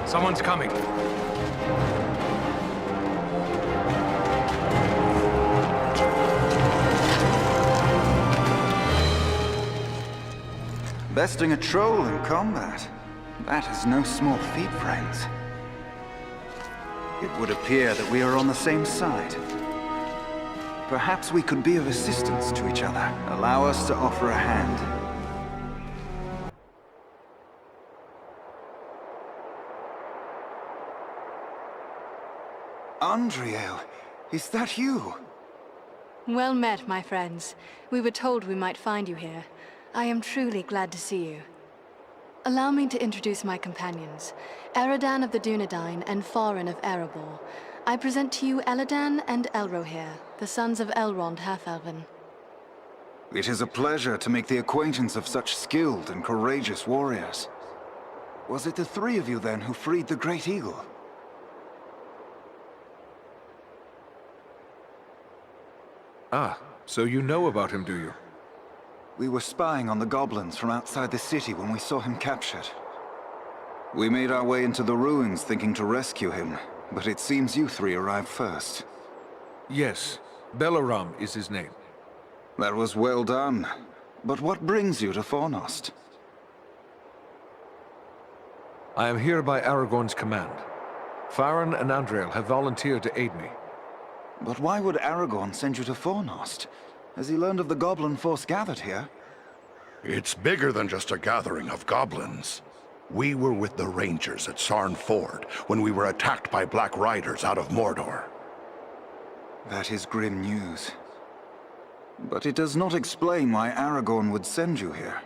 Someone's coming. Besting a troll in combat. That is no small feat, friends. It would appear that we are on the same side. Perhaps we could be of assistance to each other. Allow us to offer a hand. Andriэль, is that you? Well met, my friends. We were told we might find you here. I am truly glad to see you. Allow me to introduce my companions, Eradan of the Dunadan and Farin of Erebor. I present to you Eladan and Elrohir, the sons of Elrond Half-Elven. It is a pleasure to make the acquaintance of such skilled and courageous warriors. Was it the three of you then who freed the Great Eagle? Ah, so you know about him, do you? We were spying on the goblins from outside the city when we saw him captured. We made our way into the ruins thinking to rescue him, but it seems you three arrived first. Yes, Belaram is his name. That was well done. But what brings you to Fornost? I am here by Aragorn's command. Farin and Andriэль have volunteered to aid me. But why would Aragorn send you to Fornost? Has he learned of the goblin force gathered here? It's bigger than just a gathering of goblins. We were with the Rangers at Sarn Ford when we were attacked by Black Riders out of Mordor. That is grim news. But it does not explain why Aragorn would send you here.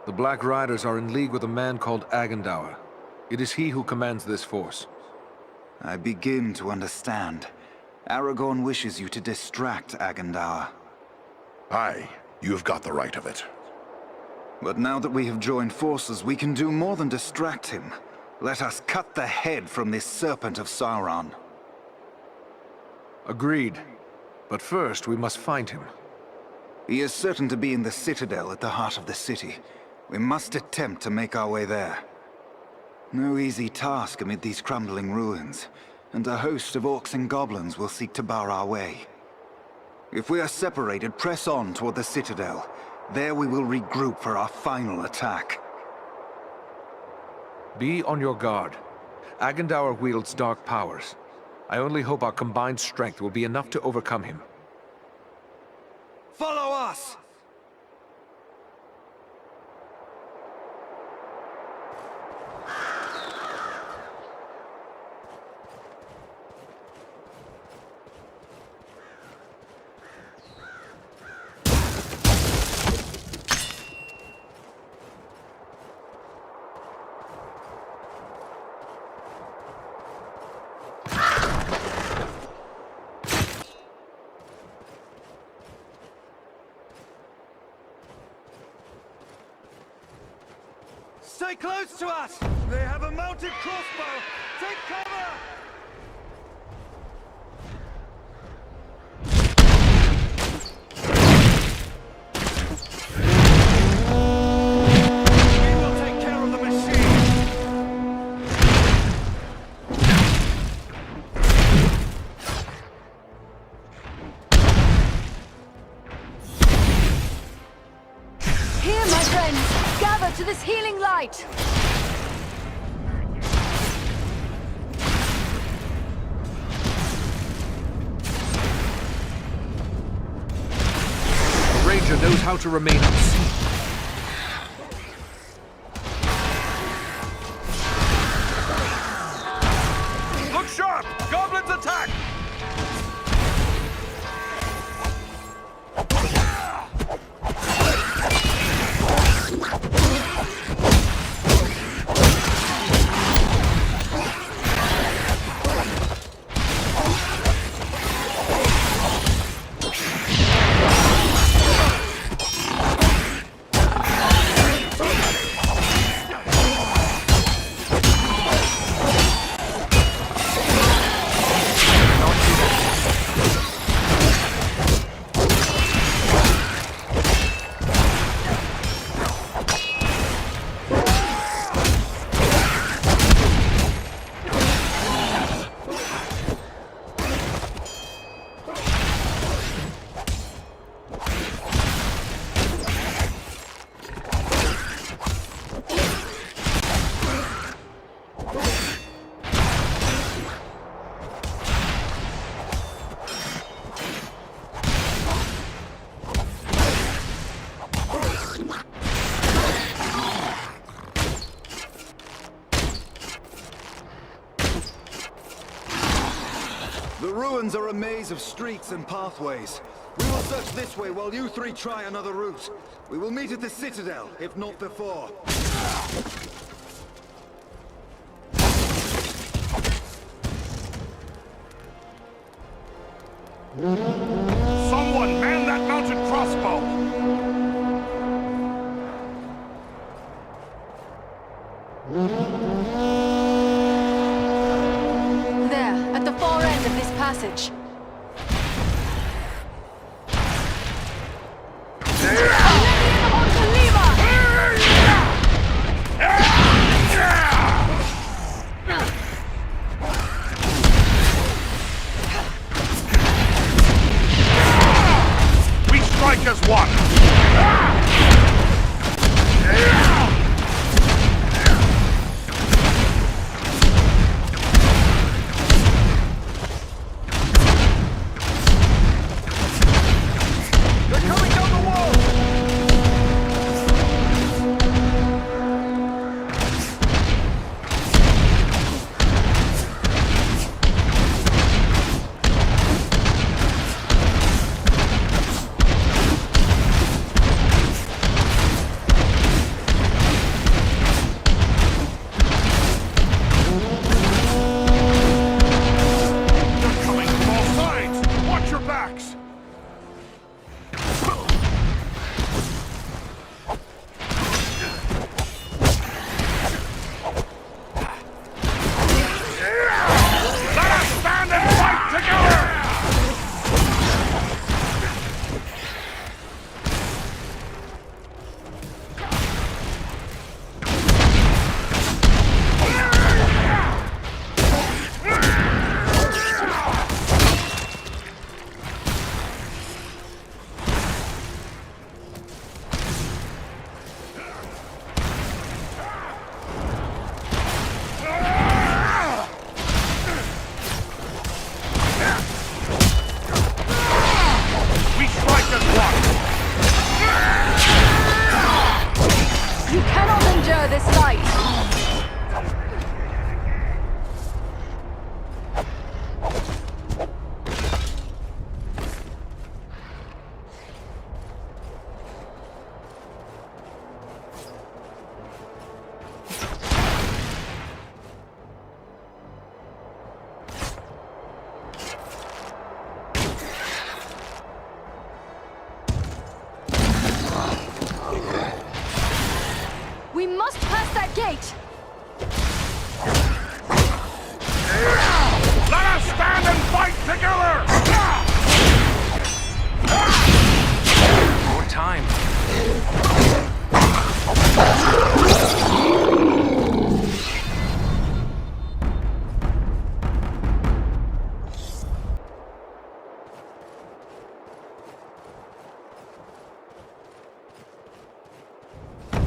The Black Riders are in league with a man called Agendaur. It is he who commands this force. I begin to understand. Aragorn wishes you to distract Agendaur. Aye, you've got the right of it. But now that we have joined forces, we can do more than distract him. Let us cut the head from this serpent of Sauron. Agreed. But first, we must find him. He is certain to be in the citadel at the heart of the city. We must attempt to make our way there. No easy task amid these crumbling ruins, and a host of orcs and goblins will seek to bar our way. If we are separated, press on toward the citadel. There we will regroup for our final attack. Be on your guard. Agendaur wields dark powers. I only hope our combined strength will be enough to overcome him. Follow us! Stay close to us! They have a mounted crossbow! Take cover! We will take care of the machine! Here, my friends! Gather to this healing light! The Ranger knows how to remain unseen. Look sharp! Goblins attack! The ruins are a maze of streets and pathways. We will search this way while you three try another route. We will meet at the Citadel, if not before. Someone man that mounted crossbow! There, at the far end of this passage. We strike as one!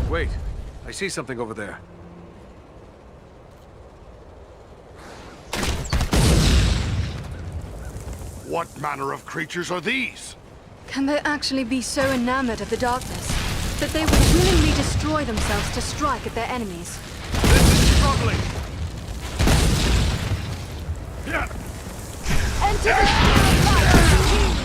Wait, I see something over there. What manner of creatures are these? Can they actually be so enamored of the darkness that they would willingly destroy themselves to strike at their enemies? This is struggling! Enter the sphere of light!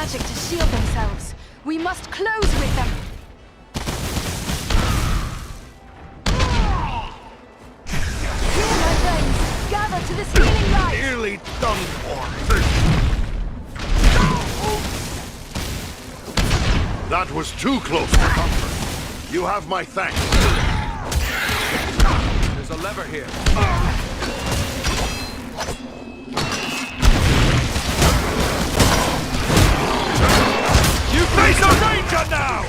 magic to shield themselves. We must close with them. Here, my friends, gather to this healing light. Nearly done for. That was too close for comfort. You have my thanks. There's a lever here. You face a ranger now!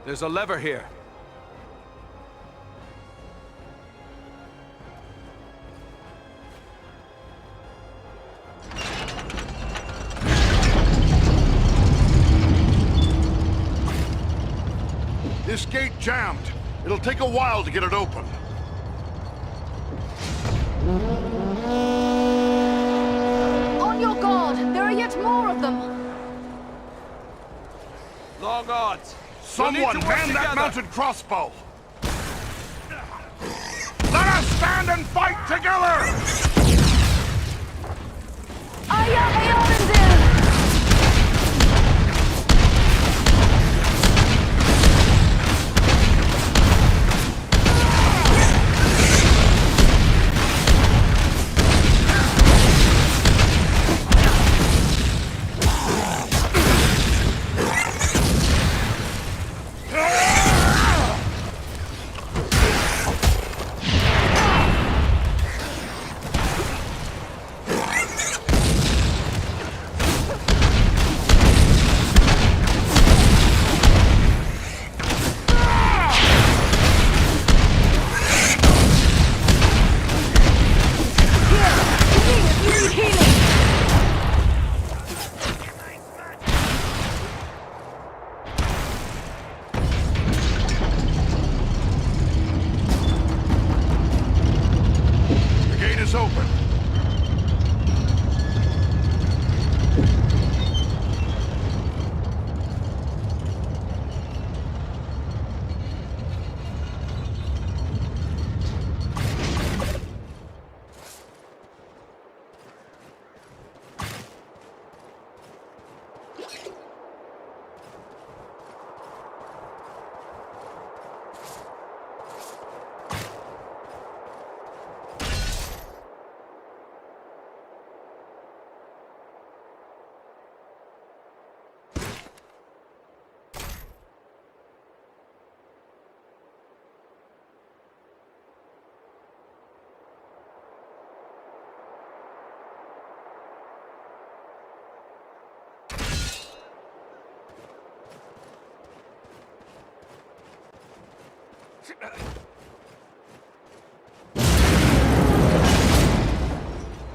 There's a lever here. This gate jammed. It'll take a while to get it open. On your guard! There are yet more of them! Long odds. Someone man that mounted crossbow! Let us stand and fight together!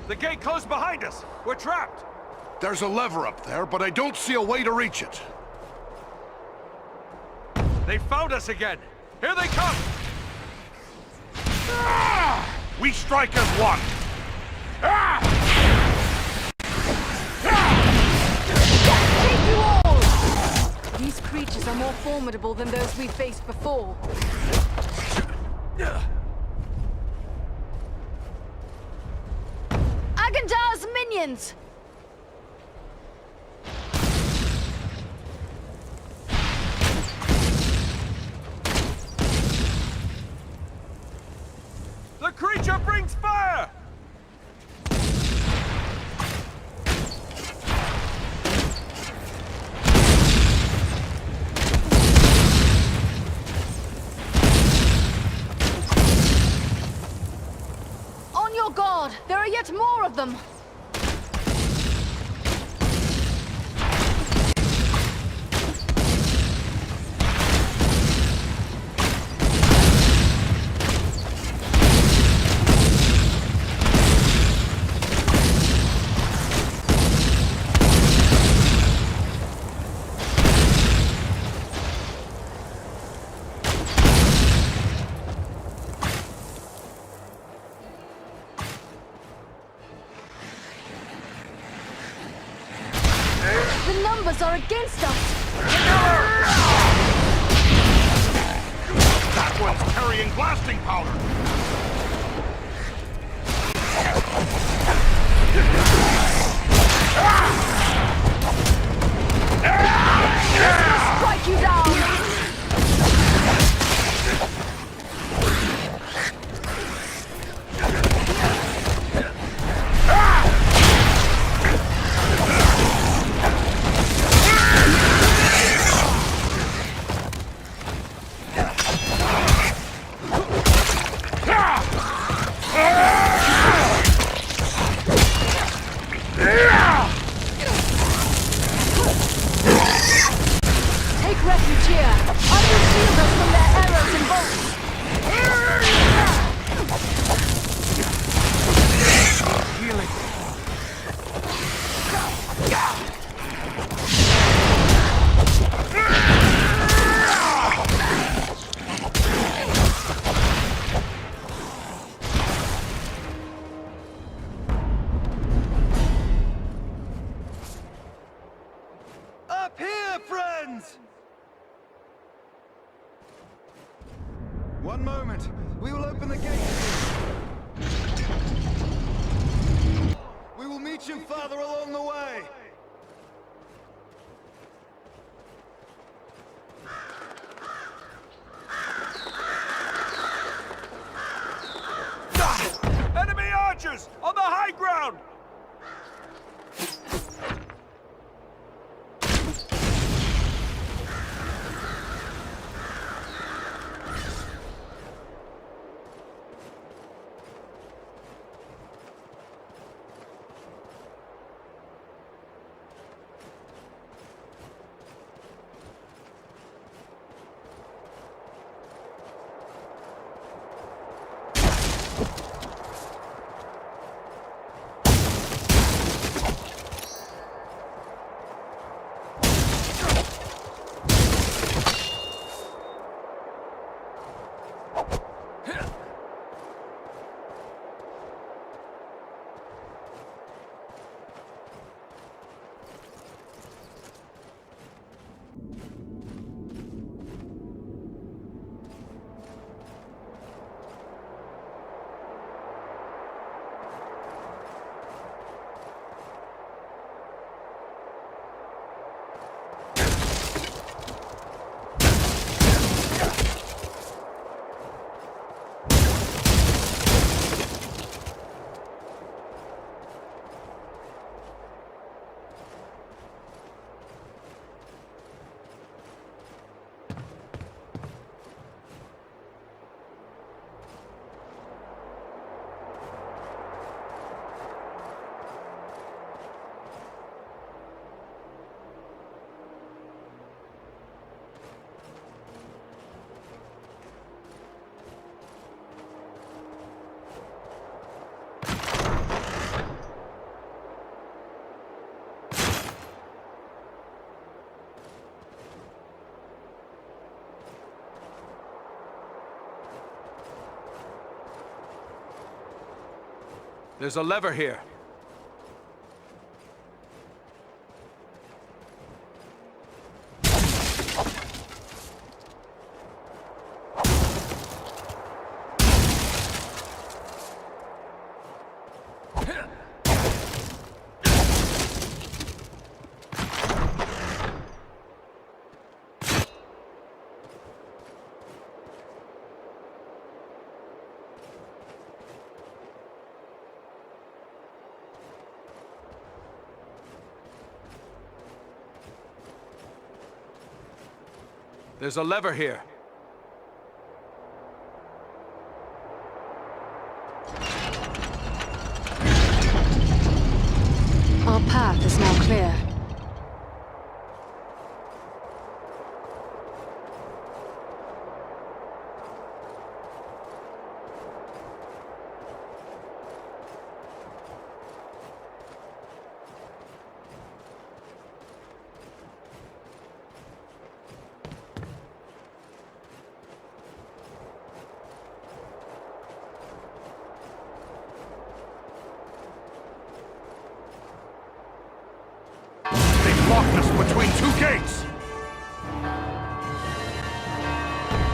The gate closed behind us. We're trapped. There's a lever up there, but I don't see a way to reach it. They found us again. Here they come. Ah! We strike as one. Ah! Take you all! These creatures are more formidable than those we faced before. Agandar's minions! The creature brings fire! Get more of them! Are against us! That one's carrying blasting powder! Strike you down! One moment. We will open the gate. We will meet you farther along the way. Enemy archers! On the high ground! There's a lever here. There's a lever here. Our path is now clear. Locked us between two gates!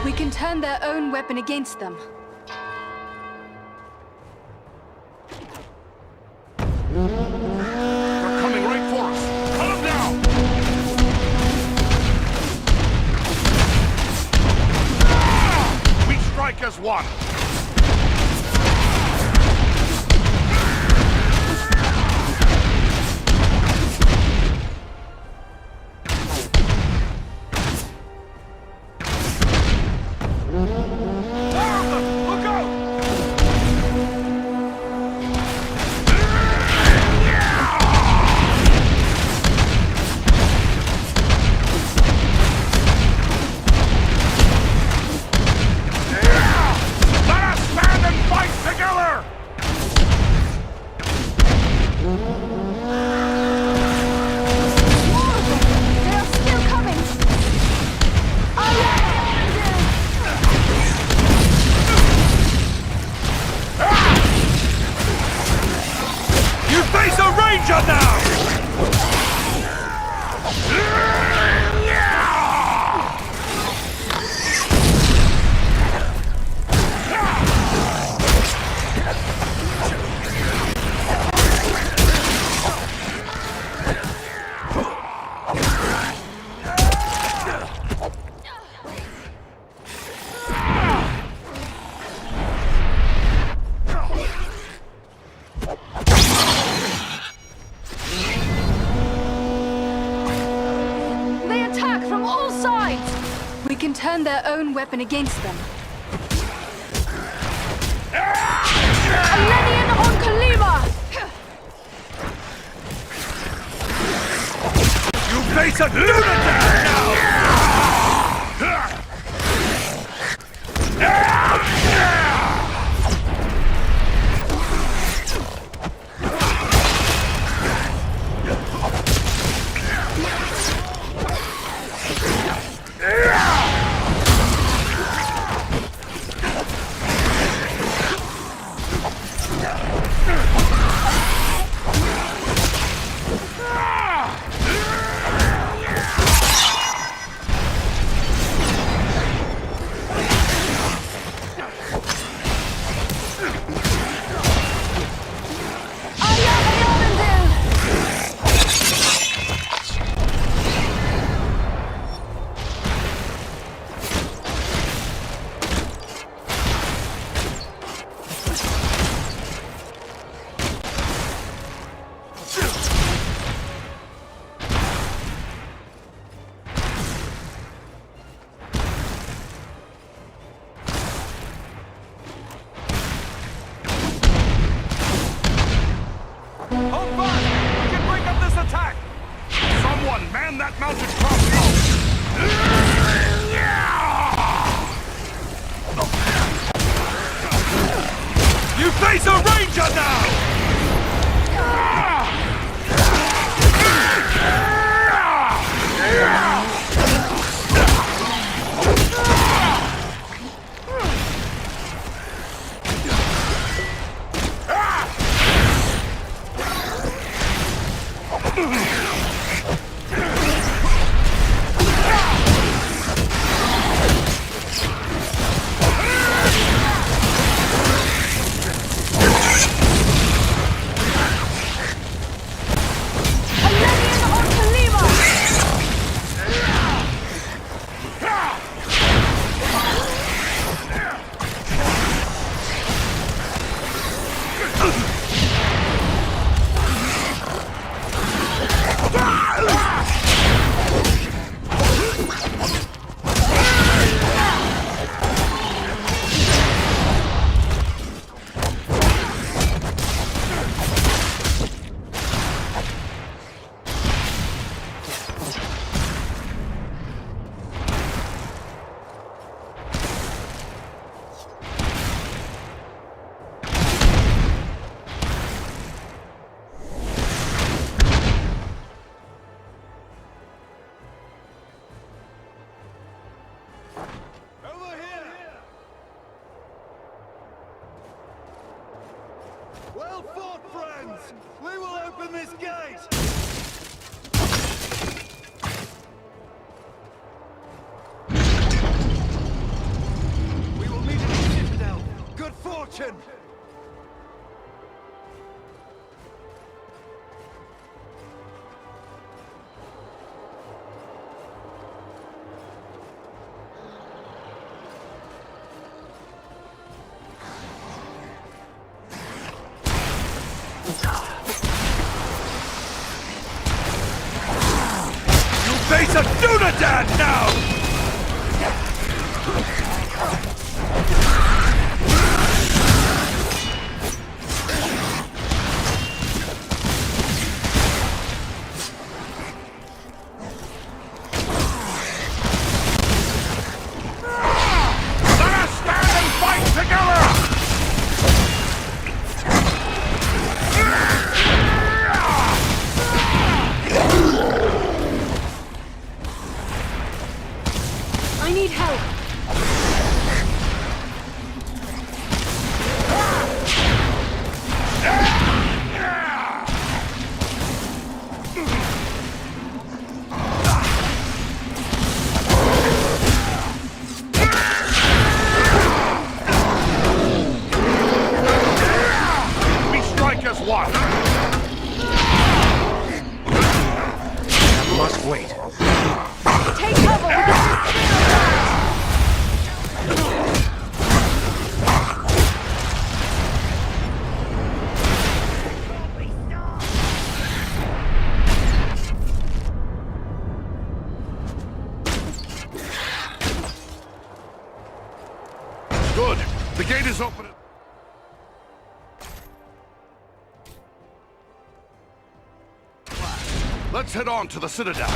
We can turn their own weapon against them. They're coming right for us! Cut them down! We strike as one! Turn their own weapon against them. Alenian on Kalima! You face a dunadan now! Open this gate! We will meet at the Citadel. Good fortune! Face a dunadan now! Let us stand and fight together! I need help. We strike as one! Must wait. Take cover with the Good. The gate is open. Let's head on to the Citadel.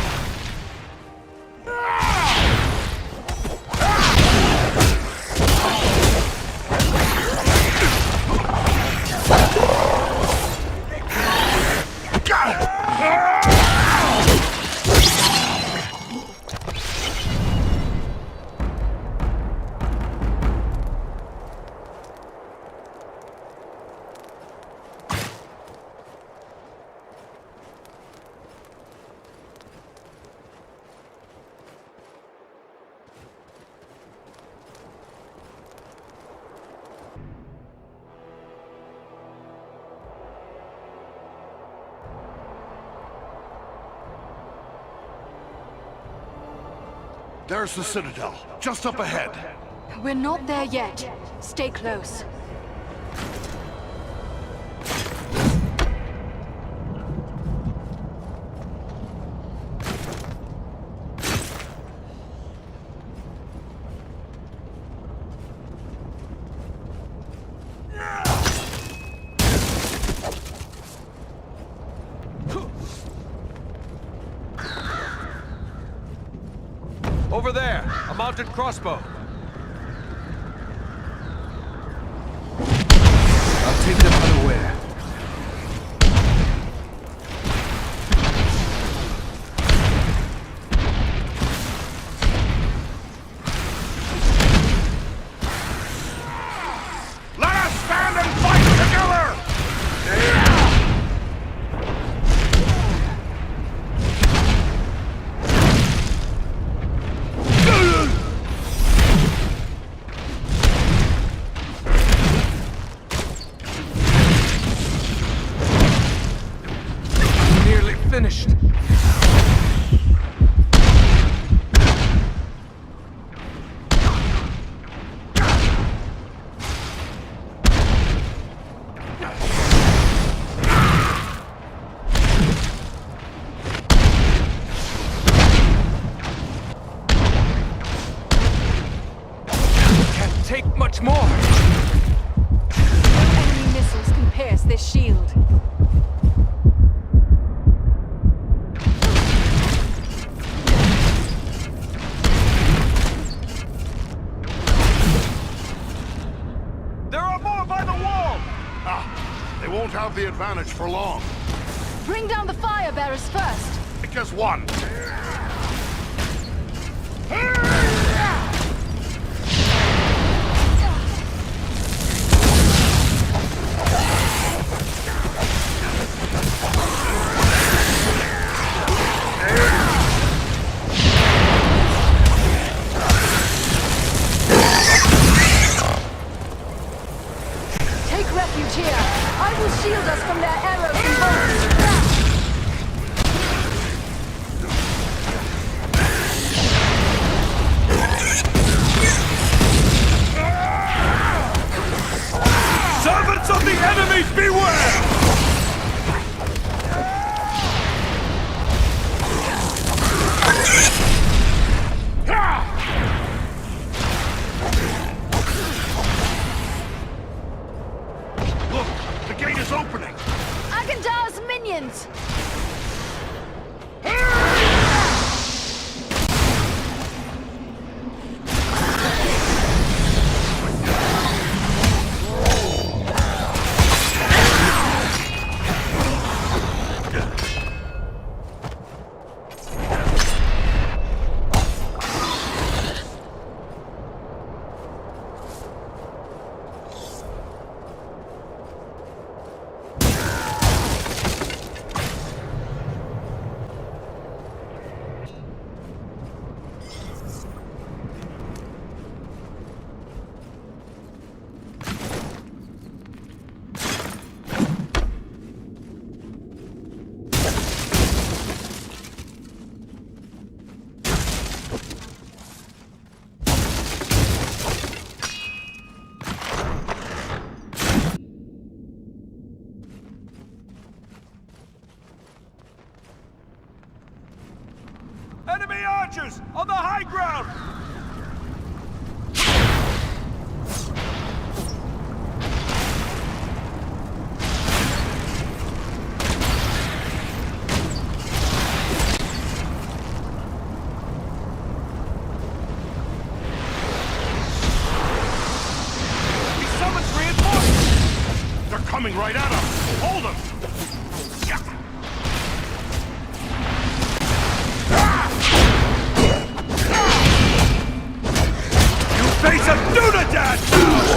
There's the Citadel, just up ahead. We're not there yet. Stay close. Over there, a mounted crossbow. I'll take them unaware. Let us stand and fight together! Nearly finished. Can't take much more. Enemy missiles can pierce this shield. There are more by the wall! Ah, they won't have the advantage for long. Bring down the fire bearers first. Take as one. archers on the high ground! Coming right at us! Hold them! You face a dunadan now!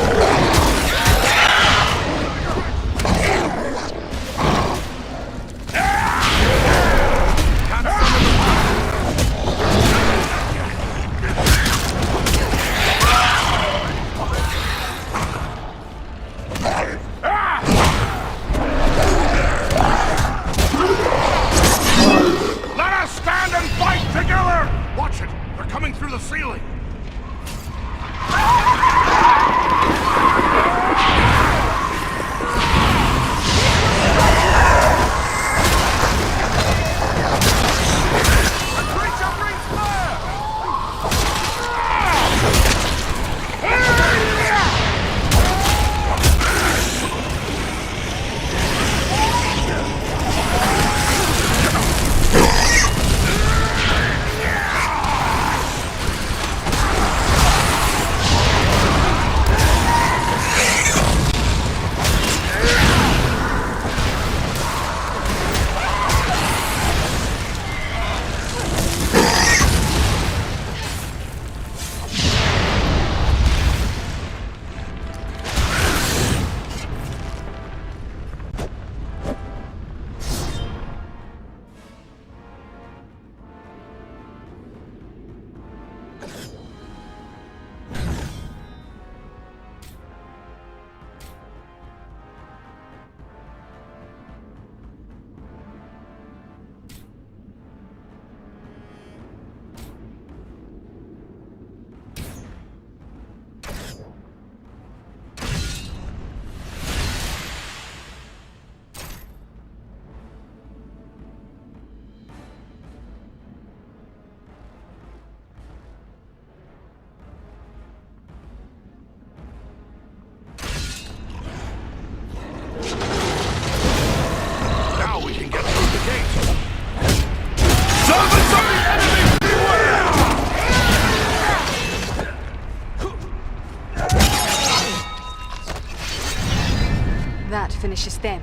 That finishes them.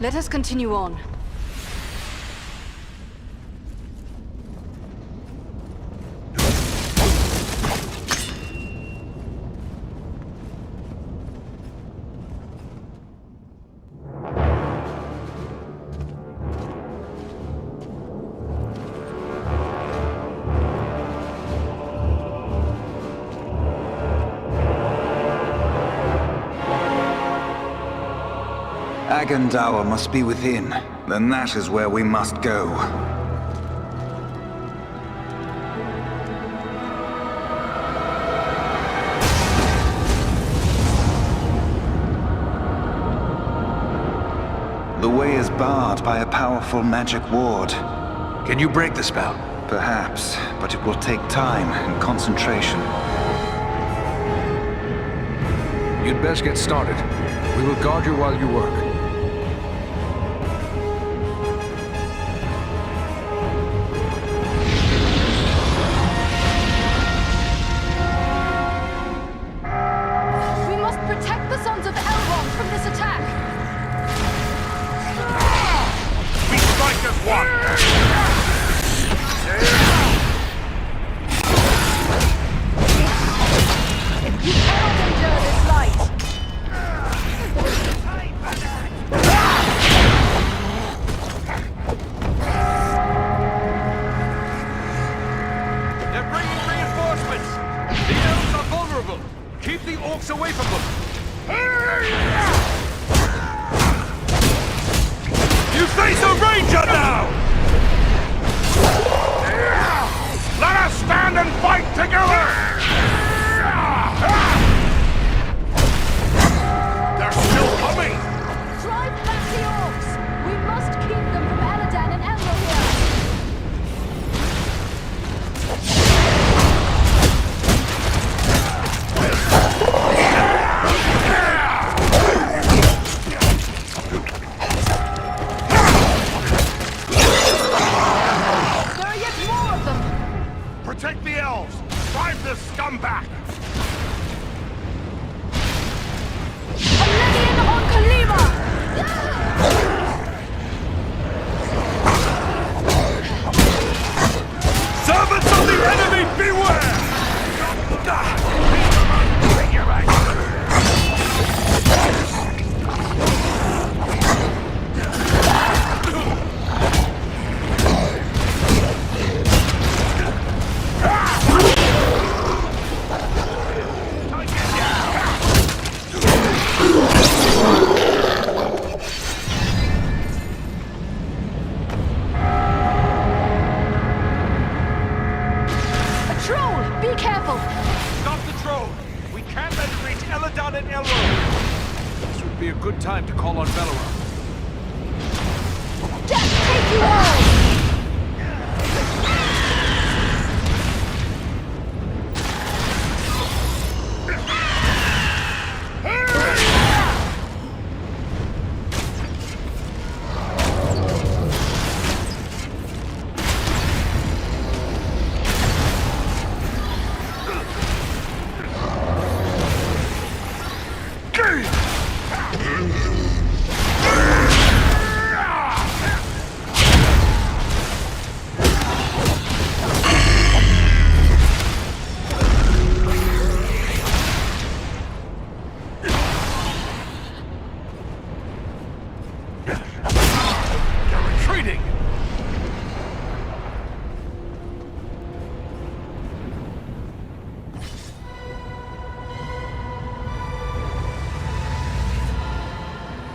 Let us continue on. Agandawa must be within. Then that is where we must go. The way is barred by a powerful magic ward. Can you break the spell? Perhaps, but it will take time and concentration. You'd best get started. We will guard you while you work. We must protect the sons of Elrond from this attack. We strike as one! You cannot endure this light. They're bringing reinforcements! The elves are vulnerable! Keep the orcs away from them! You face a ranger now! Let us stand and fight together! They're still coming! Drive back the orcs! We must keep them from Eradan and Elrohir! scumbag! Servants of the enemy, beware! Be a good time to call on Belleroth. Death take you all!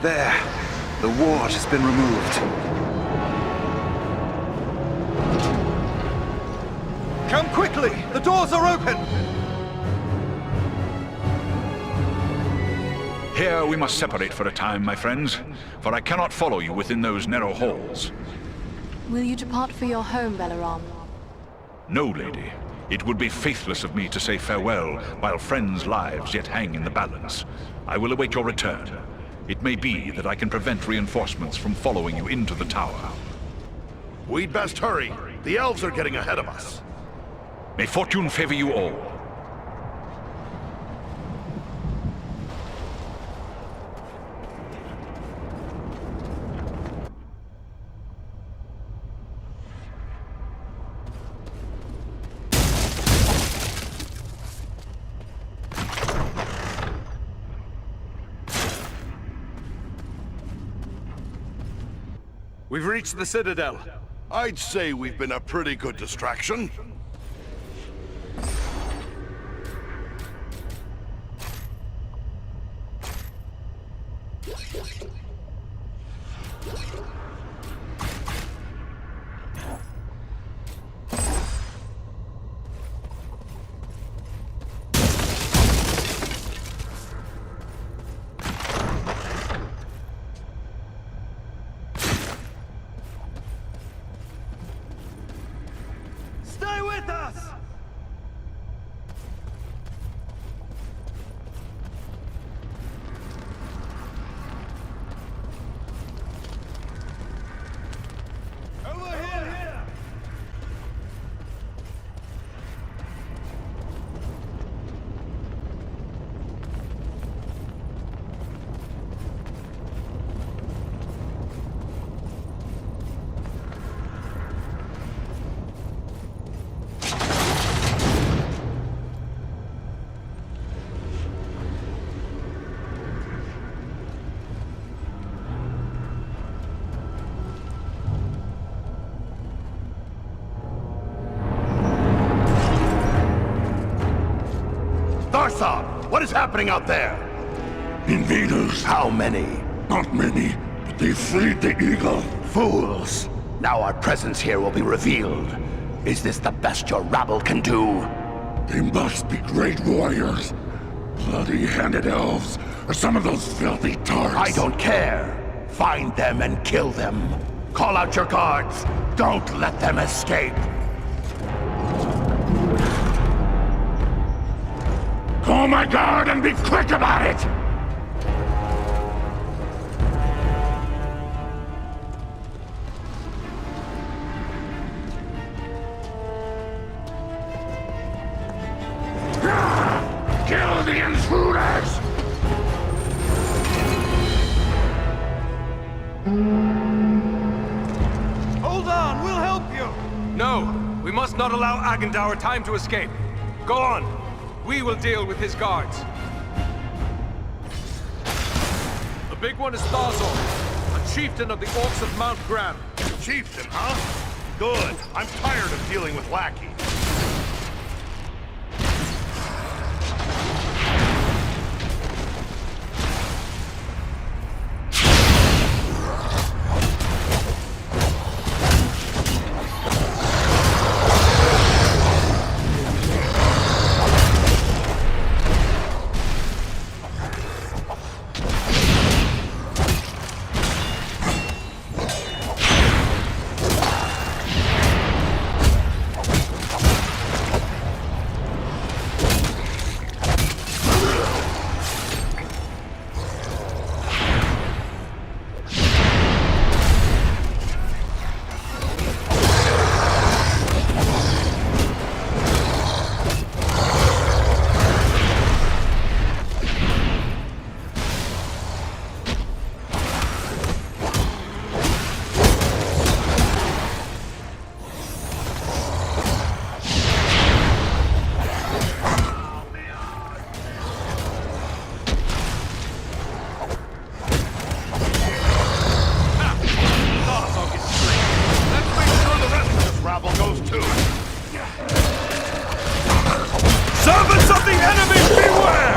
There. The ward has been removed. Come quickly! The doors are open! Here we must separate for a time, my friends, for I cannot follow you within those narrow halls. Will you depart for your home, Belleroth? No, lady. It would be faithless of me to say farewell while friends' lives yet hang in the balance. I will await your return. It may be that I can prevent reinforcements from following you into the tower. We'd best hurry. The elves are getting ahead of us. May fortune favor you all. We've reached the Citadel. I'd say we've been a pretty good distraction. Stay with us! Over here! What is happening out there? Invaders. How many? Not many, but they freed the eagle. Fools! Now our presence here will be revealed. Is this the best your rabble can do? They must be great warriors. Bloody-handed elves, or some of those filthy tarts. I don't care. Find them and kill them. Call out your guards. Don't let them escape. Call my guard and be quick about it! the intruders! Hold on, we'll help you! No! We must not allow Agendaur time to escape. Go on! We will deal with his guards. The big one is Thazor, a chieftain of the Orcs of Mount Gram. Chieftain, huh? Good. I'm tired of dealing with lackeys. Servants of the enemy, beware!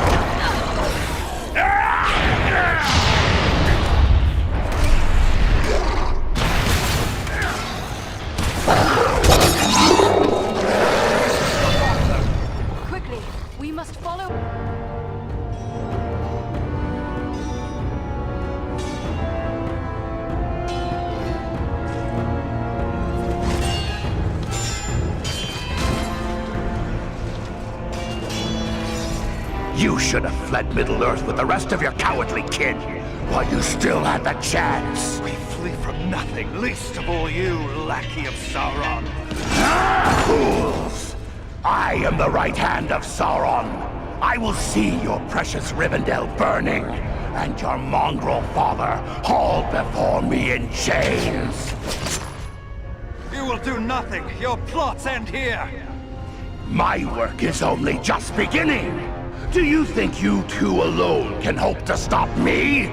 Quickly, we must follow. You should have fled Middle-earth with the rest of your cowardly kin, while you still had the chance. We flee from nothing, least of all you, lackey of Sauron. Fools! I am the right hand of Sauron. I will see your precious Rivendell burning, and your mongrel father hauled before me in chains. You will do nothing. Your plots end here. My work is only just beginning. Do you think you two alone can hope to stop me?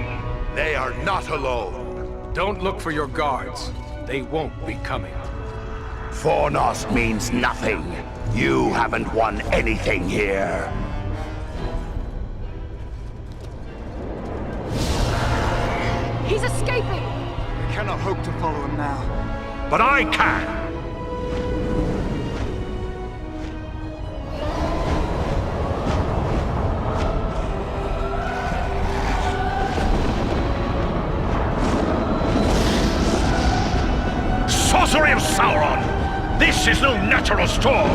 They are not alone. Don't look for your guards. They won't be coming. Fornost means nothing. You haven't won anything here. He's escaping! We cannot hope to follow him now. But I can! Sorcery of Sauron! This is no natural storm!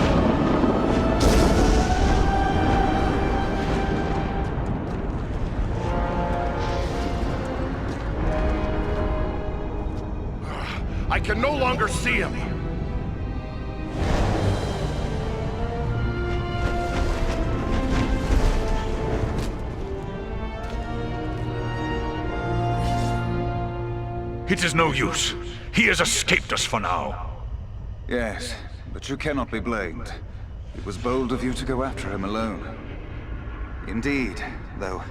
I can no longer see him. It is no use. He has escaped us for now. Yes, but you cannot be blamed. It was bold of you to go after him alone. Indeed, though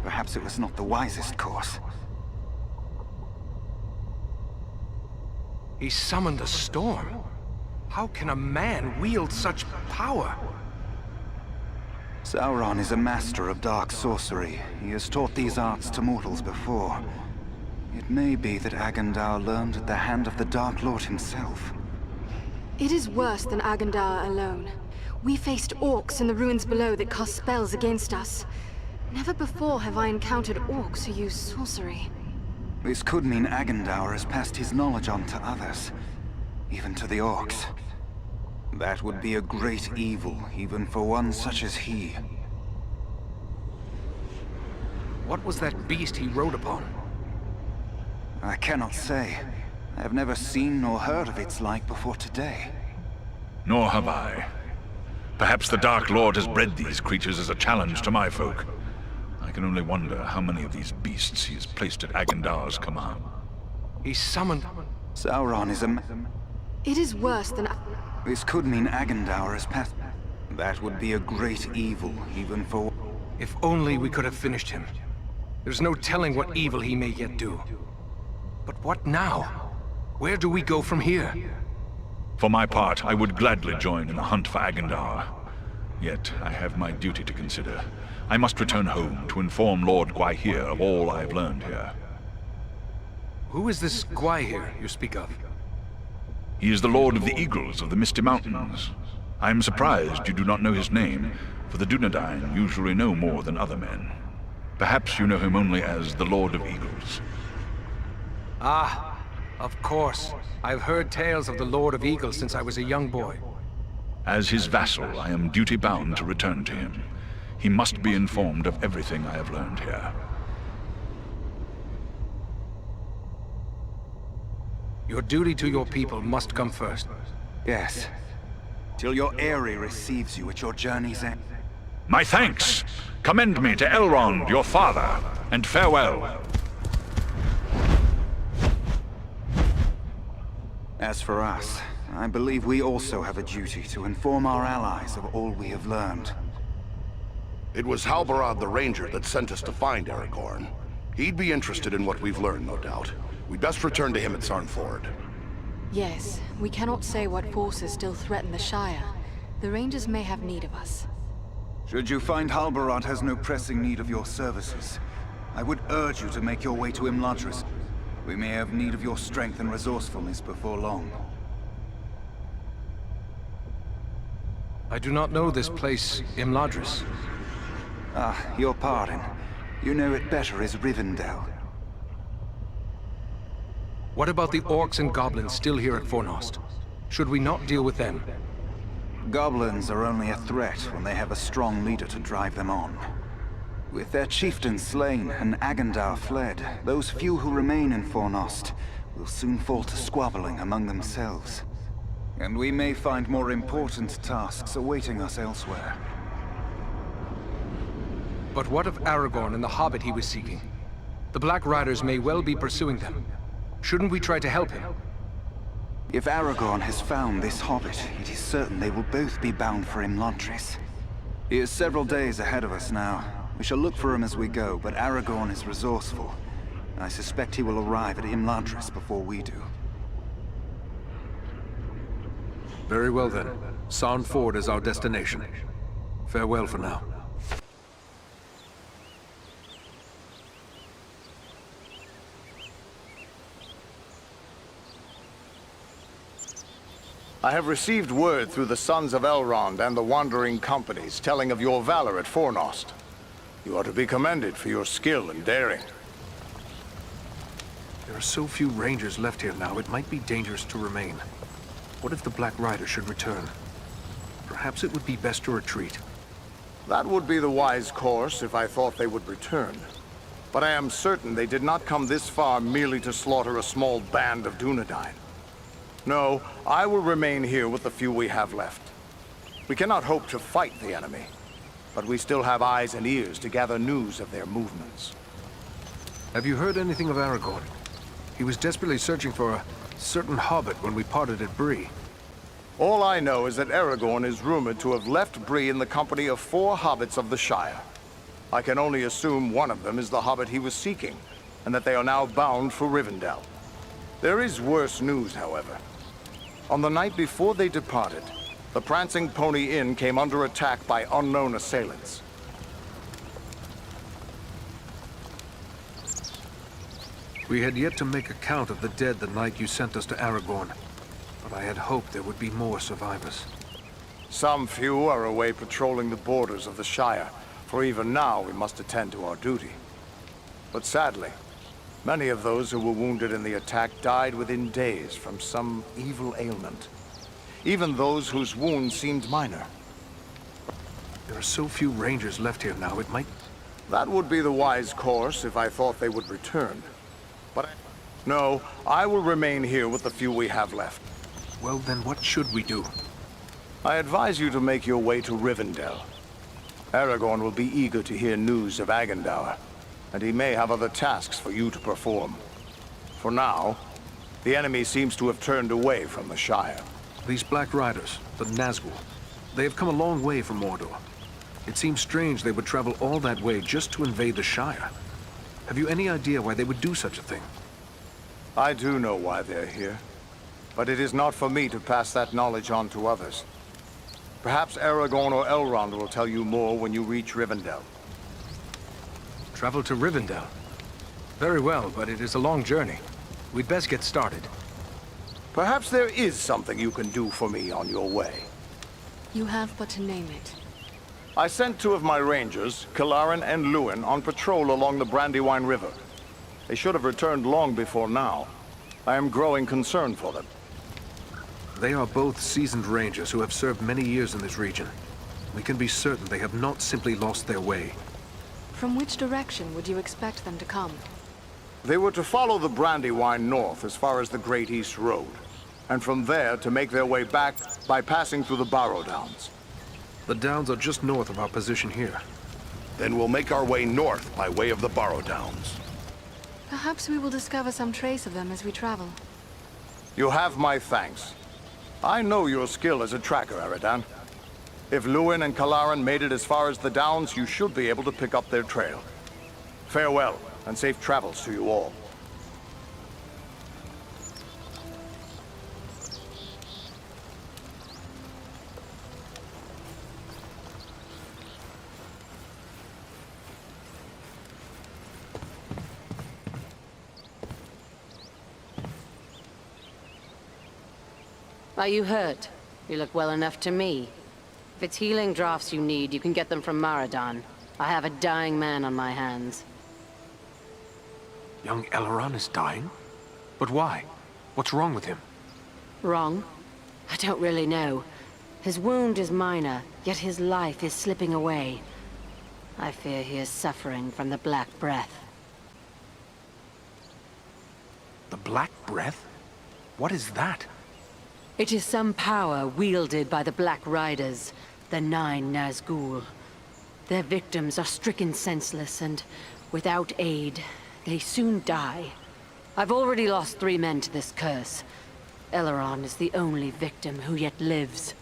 perhaps it was not the wisest course. He summoned a storm. How can a man wield such power? Sauron is a master of dark sorcery. He has taught these arts to mortals before. It may be that Agendaur learned at the hand of the Dark Lord himself. It is worse than Agendaur alone. We faced orcs in the ruins below that cast spells against us. Never before have I encountered orcs who use sorcery. This could mean Agendaur has passed his knowledge on to others, even to the orcs. That would be a great evil, even for one such as he. What was that beast he rode upon? I cannot say. I have never seen nor heard of its like before today. Nor have I. Perhaps the Dark Lord has bred these creatures as a challenge to my folk. I can only wonder how many of these beasts he has placed at Agendar's command. He summoned... Sauron is a... It is worse than... This could mean Agendaur has passed. That would be a great evil, even for... If only we could have finished him. There's no telling what evil he may yet do. But what now? Where do we go from here? For my part, I would gladly join in the hunt for Agendaur. Yet, I have my duty to consider. I must return home to inform Lord Gwaihir of all I have learned here. Who is this Gwaihir you speak of? He is the Lord of the Eagles of the Misty Mountains. I am surprised you do not know his name, for the Dunedain usually know more than other men. Perhaps you know him only as the Lord of Eagles. Ah, of course. I've heard tales of the Lord of Eagles since I was a young boy. As his vassal, I am duty-bound to return to him. He must be informed of everything I have learned here. Your duty to your people must come first. Yes. Till your Eyrie receives you at your journey's end. My thanks! Commend me to Elrond, your father, and farewell. As for us, I believe we also have a duty to inform our allies of all we have learned. It was Halbarad the Ranger that sent us to find Aragorn. He'd be interested in what we've learned, no doubt. We'd best return to him at Sarnford. Yes, we cannot say what forces still threaten the Shire. The Rangers may have need of us. Should you find Halbarad has no pressing need of your services, I would urge you to make your way to Imladris. We may have need of your strength and resourcefulness before long. I do not know this place, Imladris. Ah, your pardon. You know it better as Rivendell. What about the orcs and goblins still here at Fornost? Should we not deal with them? Goblins are only a threat when they have a strong leader to drive them on. With their chieftain slain and Agendaur fled, those few who remain in Fornost will soon fall to squabbling among themselves. And we may find more important tasks awaiting us elsewhere. But what of Aragorn and the hobbit he was seeking? The Black Riders may well be pursuing them. Shouldn't we try to help him? If Aragorn has found this hobbit, it is certain they will both be bound for Imladris. He is several days ahead of us now. We shall look for him as we go, but Aragorn is resourceful. I suspect he will arrive at Imladris before we do. Very well then. Sarnford is our destination. Farewell for now. I have received word through the Sons of Elrond and the Wandering Companies telling of your valor at Fornost. You are to be commended for your skill and daring. There are so few rangers left here now, it might be dangerous to remain. What if the Black Rider should return? Perhaps it would be best to retreat. That would be the wise course if I thought they would return. But I am certain they did not come this far merely to slaughter a small band of Dunedain. No, I will remain here with the few we have left. We cannot hope to fight the enemy, but we still have eyes and ears to gather news of their movements. Have you heard anything of Aragorn? He was desperately searching for a certain hobbit when we parted at Bree. All I know is that Aragorn is rumored to have left Bree in the company of 4 hobbits of the Shire. I can only assume one of them is the hobbit he was seeking, and that they are now bound for Rivendell. There is worse news, however. On the night before they departed, the Prancing Pony Inn came under attack by unknown assailants. We had yet to make a count of the dead the night you sent us to Aragorn, but I had hoped there would be more survivors. Some few are away patrolling the borders of the Shire, for even now we must attend to our duty. But sadly, many of those who were wounded in the attack died within days from some evil ailment. Even those whose wounds seemed minor. There are so few rangers left here now, it might... That would be the wise course if I thought they would return. But no, I will remain here with the few we have left. Well then, what should we do? I advise you to make your way to Rivendell. Aragorn will be eager to hear news of Agendour, and he may have other tasks for you to perform. For now, the enemy seems to have turned away from the Shire. These Black Riders, the Nazgul, they have come a long way from Mordor. It seems strange they would travel all that way just to invade the Shire. Have you any idea why they would do such a thing? I do know why they're here, but it is not for me to pass that knowledge on to others. Perhaps Aragorn or Elrond will tell you more when you reach Rivendell. Travel to Rivendell? Very well, but it is a long journey. We'd best get started. Perhaps there is something you can do for me on your way. You have but to name it. I sent 2 of my rangers, Kalarin and Luin, on patrol along the Brandywine River. They should have returned long before now. I am growing concerned for them. They are both seasoned rangers who have served many years in this region. We can be certain they have not simply lost their way. From which direction would you expect them to come? They were to follow the Brandywine north as far as the Great East Road, and from there to make their way back by passing through the Barrow Downs. The Downs are just north of our position here. Then we'll make our way north by way of the Barrow Downs. Perhaps we will discover some trace of them as we travel. You have my thanks. I know your skill as a tracker, Eradan. If Luin and Kalarin made it as far as the Downs, you should be able to pick up their trail. Farewell, and safe travels to you all. Are you hurt? You look well enough to me. If it's healing draughts you need, you can get them from Maradan. I have a dying man on my hands. Young Elrond is dying? But why? What's wrong with him? Wrong? I don't really know. His wound is minor, yet his life is slipping away. I fear he is suffering from the Black Breath. The Black Breath? What is that? It is some power wielded by the Black Riders, the 9 Nazgul. Their victims are stricken senseless, and without aid, they soon die. I've already lost 3 men to this curse. Elrond is the only victim who yet lives.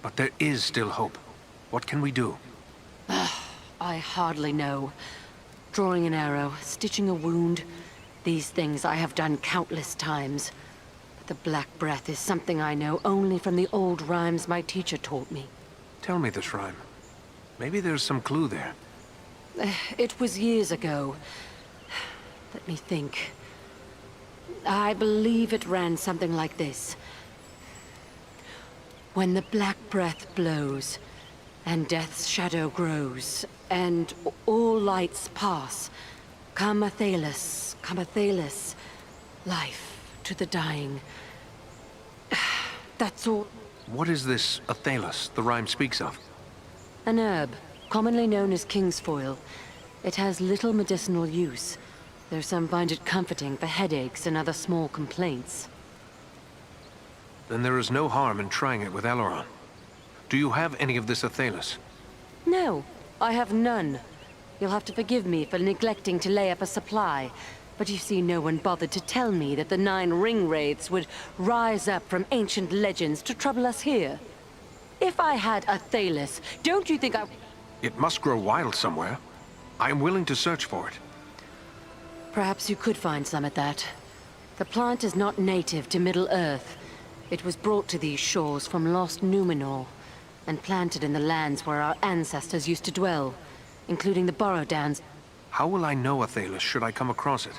But there is still hope. What can we do? I hardly know. Drawing an arrow, stitching a wound. These things I have done countless times. The Black Breath is something I know only from the old rhymes my teacher taught me. Tell me this rhyme. Maybe there's some clue there. It was years ago. Let me think. I believe it ran something like this. When the Black Breath blows, and death's shadow grows, and all lights pass, come Athelas, life to the dying. That's all. What is this Athelas the rhyme speaks of? An herb, commonly known as kingsfoil. It has little medicinal use, though some find it comforting for headaches and other small complaints. Then there is no harm in trying it with Elrond. Do you have any of this Athelas? No, I have none. You'll have to forgive me for neglecting to lay up a supply. But you see, no one bothered to tell me that the 9 ring wraiths would rise up from ancient legends to trouble us here. If I had Athelas, don't you think I... It must grow wild somewhere. I am willing to search for it. Perhaps you could find some at that. The plant is not native to Middle-earth. It was brought to these shores from lost Numenor, and planted in the lands where our ancestors used to dwell, including the Barrow Downs. How will I know Athelas should I come across it?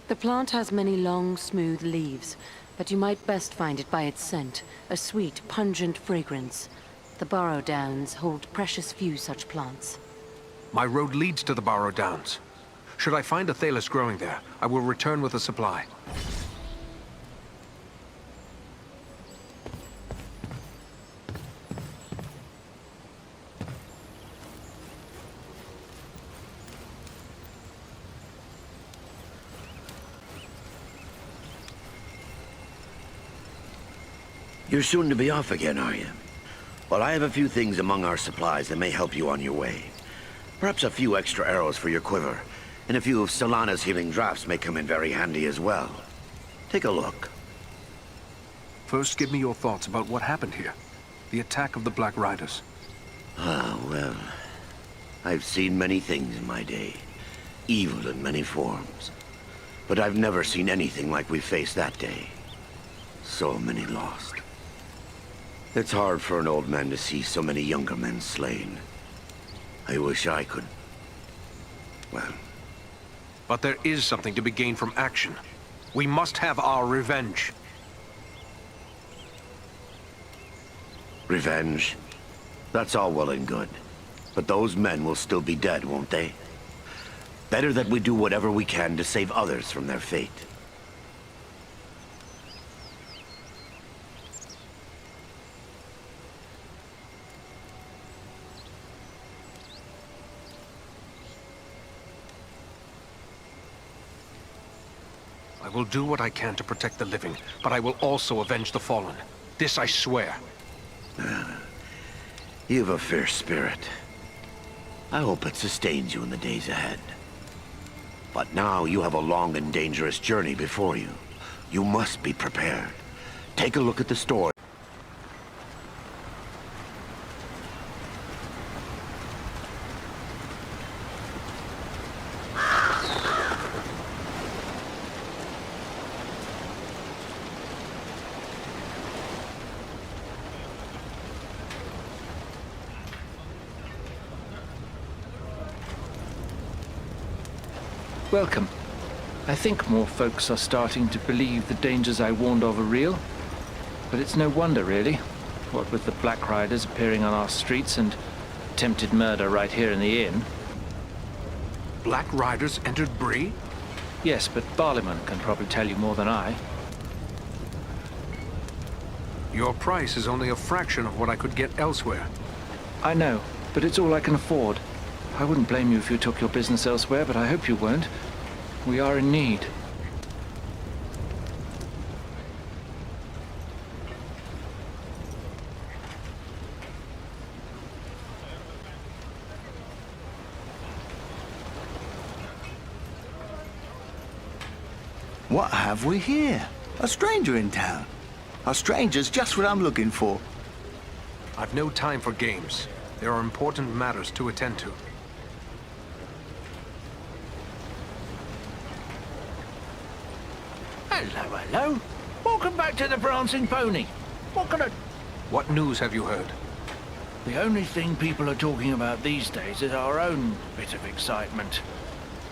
The plant has many long, smooth leaves, but you might best find it by its scent, a sweet, pungent fragrance. The Barrow Downs hold precious few such plants. My road leads to the Barrow Downs. Should I find Athelas growing there, I will return with a supply. You're soon to be off again, are you? Well, I have a few things among our supplies that may help you on your way. Perhaps a few extra arrows for your quiver, and a few of Solana's healing drafts may come in very handy as well. Take a look. First, give me your thoughts about what happened here. The attack of the Black Riders. Ah, well, I've seen many things in my day. Evil in many forms. But I've never seen anything like we faced that day. So many lost. It's hard for an old man to see so many younger men slain. I wish I could... well... But there is something to be gained from action. We must have our revenge. Revenge? That's all well and good. But those men will still be dead, won't they? Better that we do whatever we can to save others from their fate. I will do what I can to protect the living, but I will also avenge the fallen. This I swear. You have a fierce spirit. I hope it sustains you in the days ahead. But now you have a long and dangerous journey before you. You must be prepared. Take a look at the store. Welcome. I think more folks are starting to believe the dangers I warned of are real. But it's no wonder, really. What with the Black Riders appearing on our streets and attempted murder right here in the inn. Black Riders entered Bree? Yes, but Barliman can probably tell you more than I. Your price is only a fraction of what I could get elsewhere. I know, but it's all I can afford. I wouldn't blame you if you took your business elsewhere, but I hope you won't. We are in need. What have we here? A stranger in town. A stranger's just what I'm looking for. I've no time for games. There are important matters to attend to. Hello, hello. Welcome back to the Prancing Pony. What can I... What news have you heard? The only thing people are talking about these days is our own bit of excitement.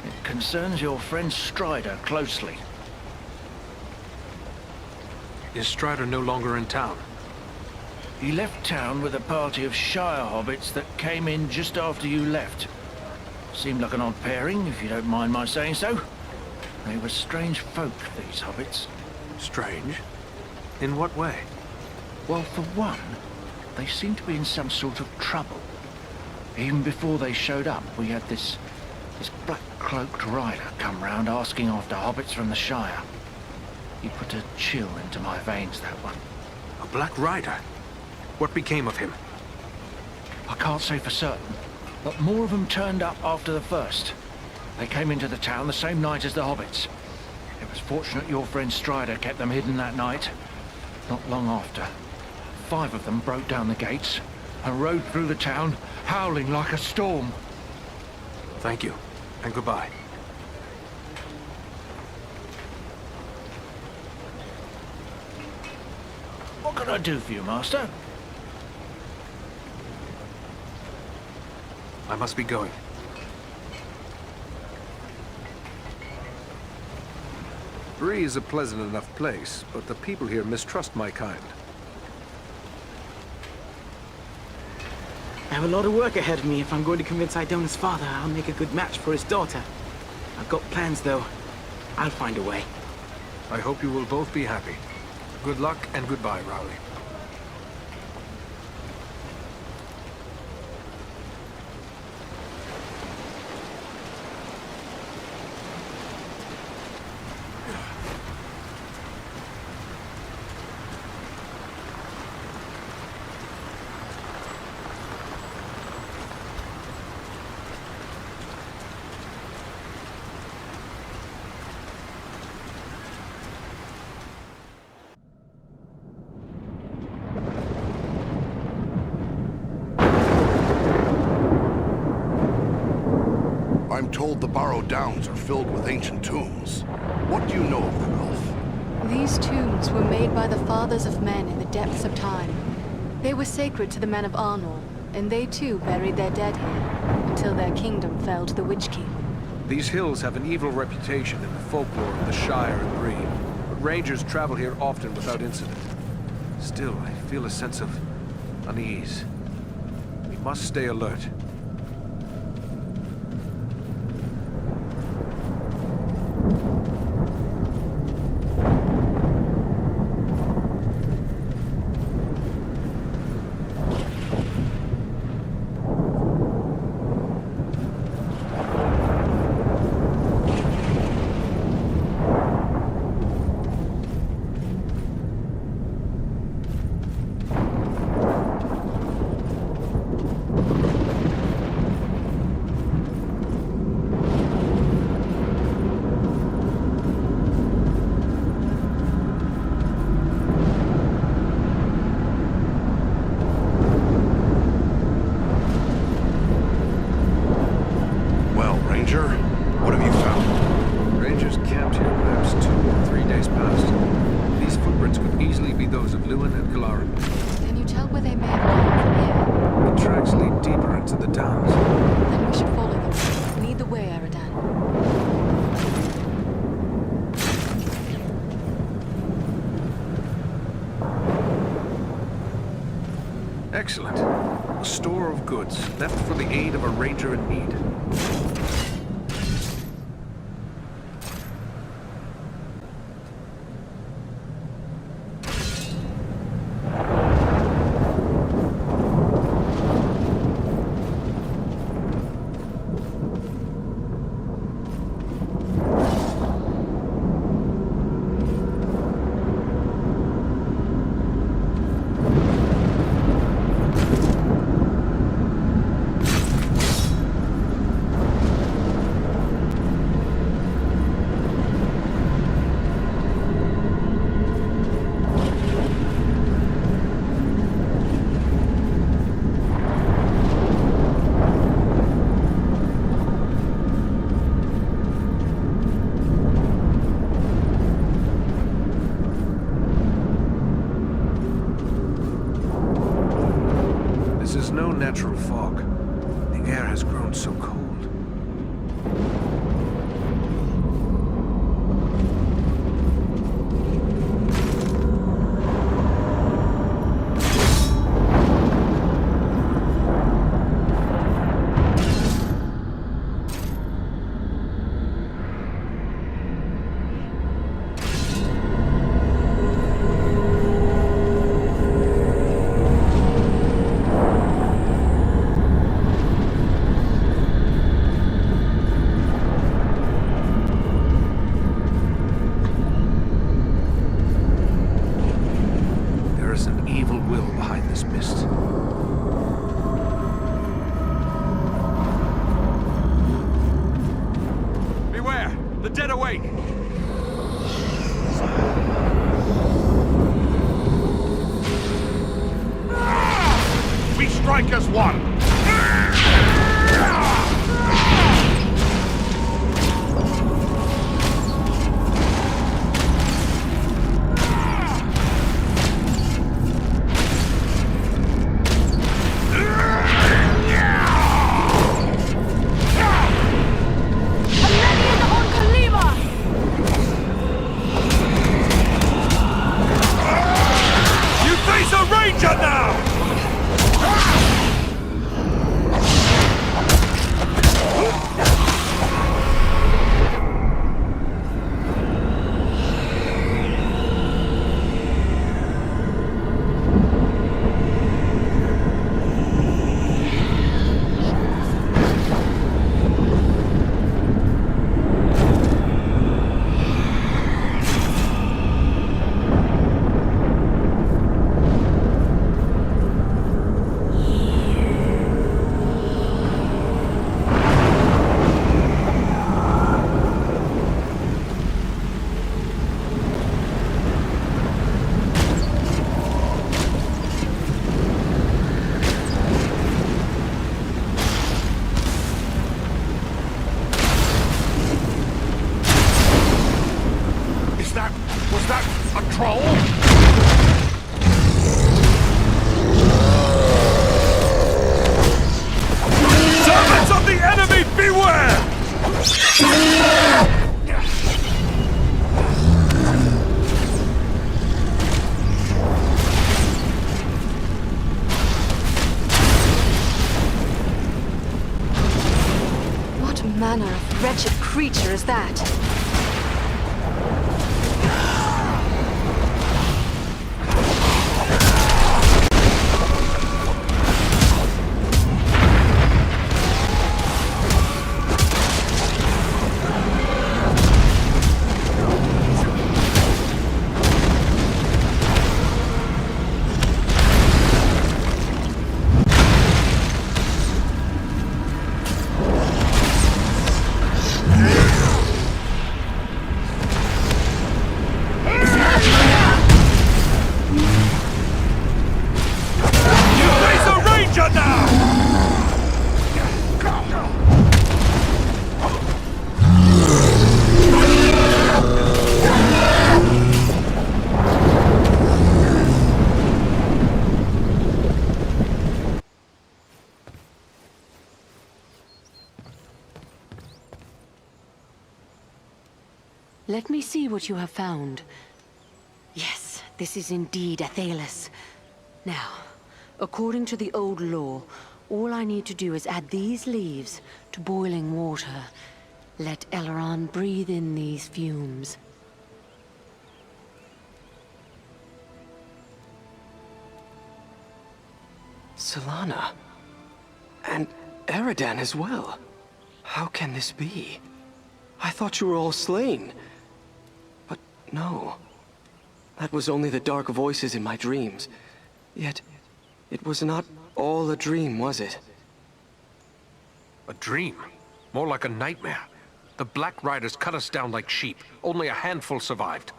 It concerns your friend Strider closely. Is Strider no longer in town? He left town with a party of Shire hobbits that came in just after you left. Seemed like an odd pairing, if you don't mind my saying so. They were strange folk, these hobbits. Strange? In what way? Well, for one, they seemed to be in some sort of trouble. Even before they showed up, we had this black-cloaked rider come round asking after hobbits from the Shire. He put a chill into my veins, that one. A Black Rider? What became of him? I can't say for certain, but more of them turned up after the first. They came into the town the same night as the hobbits. It was fortunate your friend Strider kept them hidden that night. Not long after, 5 of them broke down the gates and rode through the town, howling like a storm. Thank you, and goodbye. What can I do for you, Master? I must be going. Bree is a pleasant enough place, but the people here mistrust my kind. I have a lot of work ahead of me if I'm going to convince Idona's father I'll make a good match for his daughter. I've got plans, though. I'll find a way. I hope you will both be happy. Good luck and goodbye, Rowley. I'm told the Barrow Downs are filled with ancient tombs. What do you know of them, Elf? These tombs were made by the fathers of men in the depths of time. They were sacred to the men of Arnor, and they too buried their dead here, until their kingdom fell to the Witch King. These hills have an evil reputation in the folklore of the Shire and Bree, but rangers travel here often without incident. Still, I feel a sense of unease. We must stay alert. What have you found? Rangers camped here perhaps 2 or 3 days past. These footprints could easily be those of Lewin and Galarin. Can you tell where they may have come from here? The tracks lead deeper into the downs. Then we should follow them. Lead the way, Eradan. Excellent. A store of goods, left for the aid of a ranger in need. No natural fog. The air has grown so cold. Strike as one! What manner of wretched creature is that? Let me see what you have found. Yes, this is indeed Athelis. Now, according to the old law, all I need to do is add these leaves to boiling water. Let Elarran breathe in these fumes. Solana. And Eradan as well. How can this be? I thought you were all slain. But no. That was only the dark voices in my dreams. Yet, it was not all a dream, was it? A dream? More like a nightmare. The Black Riders cut us down like sheep. Only a handful survived.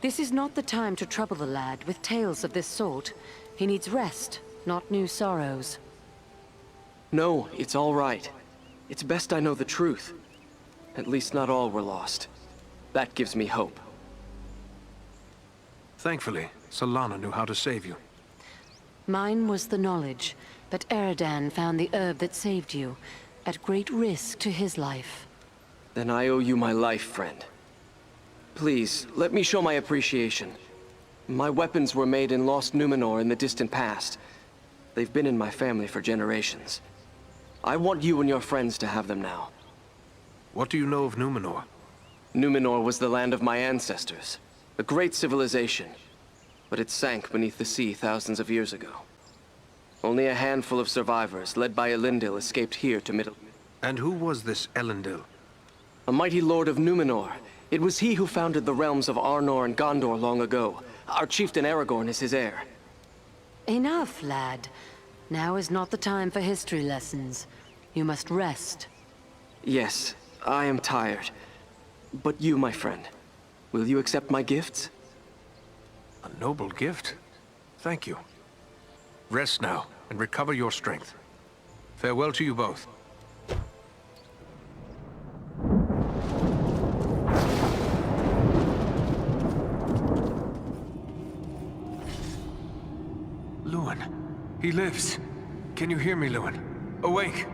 This is not the time to trouble the lad with tales of this sort. He needs rest, not new sorrows. No, it's all right. It's best I know the truth. At least not all were lost. That gives me hope. Thankfully, Solana knew how to save you. Mine was the knowledge that Eradan found the herb that saved you, at great risk to his life. Then I owe you my life, friend. Please, let me show my appreciation. My weapons were made in Lost Numenor in the distant past. They've been in my family for generations. I want you and your friends to have them now. What do you know of Numenor? Numenor was the land of my ancestors. A great civilization. But it sank beneath the sea thousands of years ago. Only a handful of survivors, led by Elendil, escaped here to Middle... And who was this Elendil? A mighty lord of Numenor. It was he who founded the realms of Arnor and Gondor long ago. Our chieftain Aragorn is his heir. Enough, lad. Now is not the time for history lessons. You must rest. Yes, I am tired. But you, my friend, will you accept my gifts? A noble gift. Thank you. Rest now, and recover your strength. Farewell to you both. Luin, he lives. Can you hear me, Luin? Awake!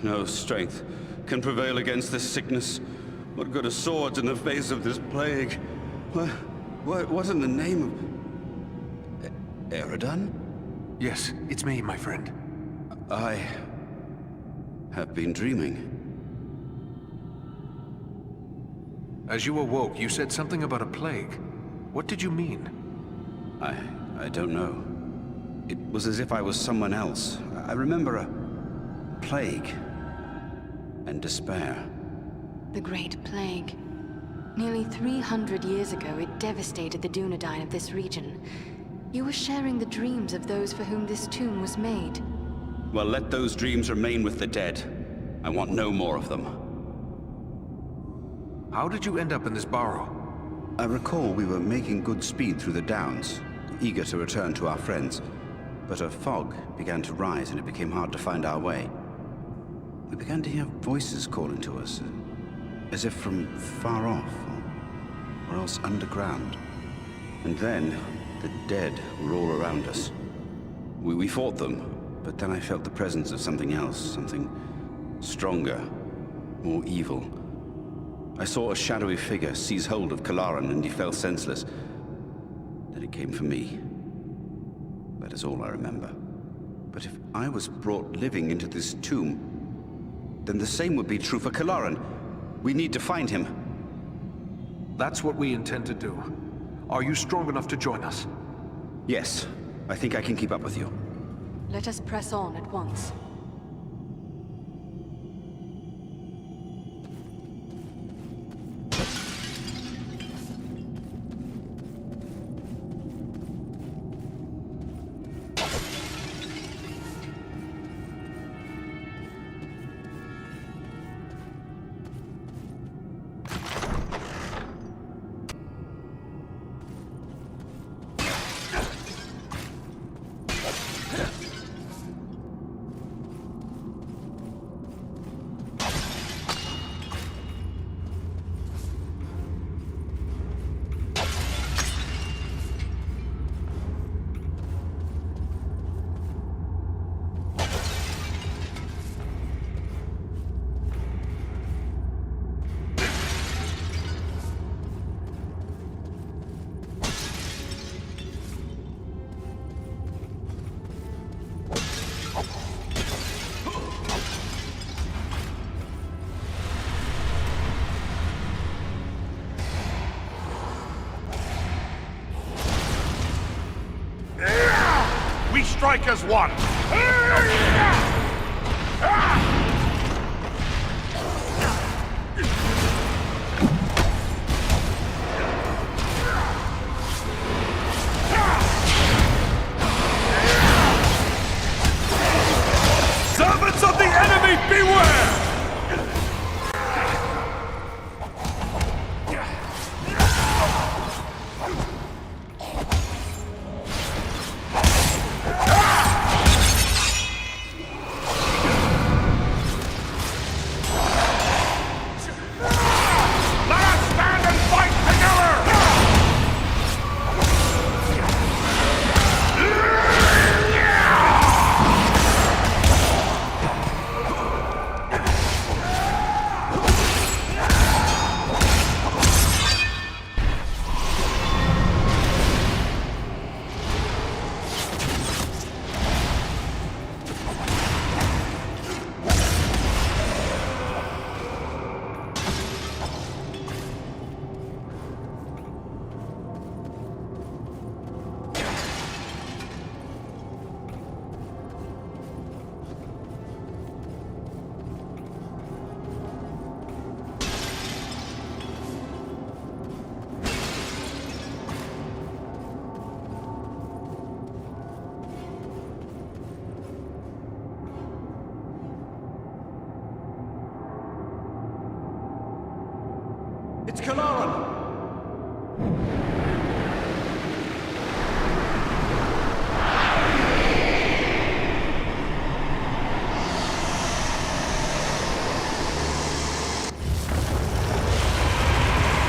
No strength can prevail against this sickness. What good are swords in the face of this plague? What in the name of... Eradan? Yes, it's me, my friend. I have been dreaming. As you awoke, you said something about a plague. What did you mean? I don't know. It was as if I was someone else. I remember a plague and despair. The Great Plague. Nearly 300 years ago, it devastated the dunadan of this region. You were sharing the dreams of those for whom this tomb was made. Well, let those dreams remain with the dead. I want no more of them. How did you end up in this burrow? I recall we were making good speed through the downs, eager to return to our friends. But a fog began to rise and it became hard to find our way. We began to hear voices calling to us, as if from far off, or else underground. And then, the dead were all around us. We fought them, but then I felt the presence of something else, something stronger, more evil. I saw a shadowy figure seize hold of Kalaran and he fell senseless. Then it came for me. That is all I remember. But if I was brought living into this tomb, then the same would be true for Kalaran. We need to find him. That's what we intend to do. Are you strong enough to join us? Yes, I think I can keep up with you. Let us press on at once. We strike as one! Servants of the enemy, beware! It's Kalaran!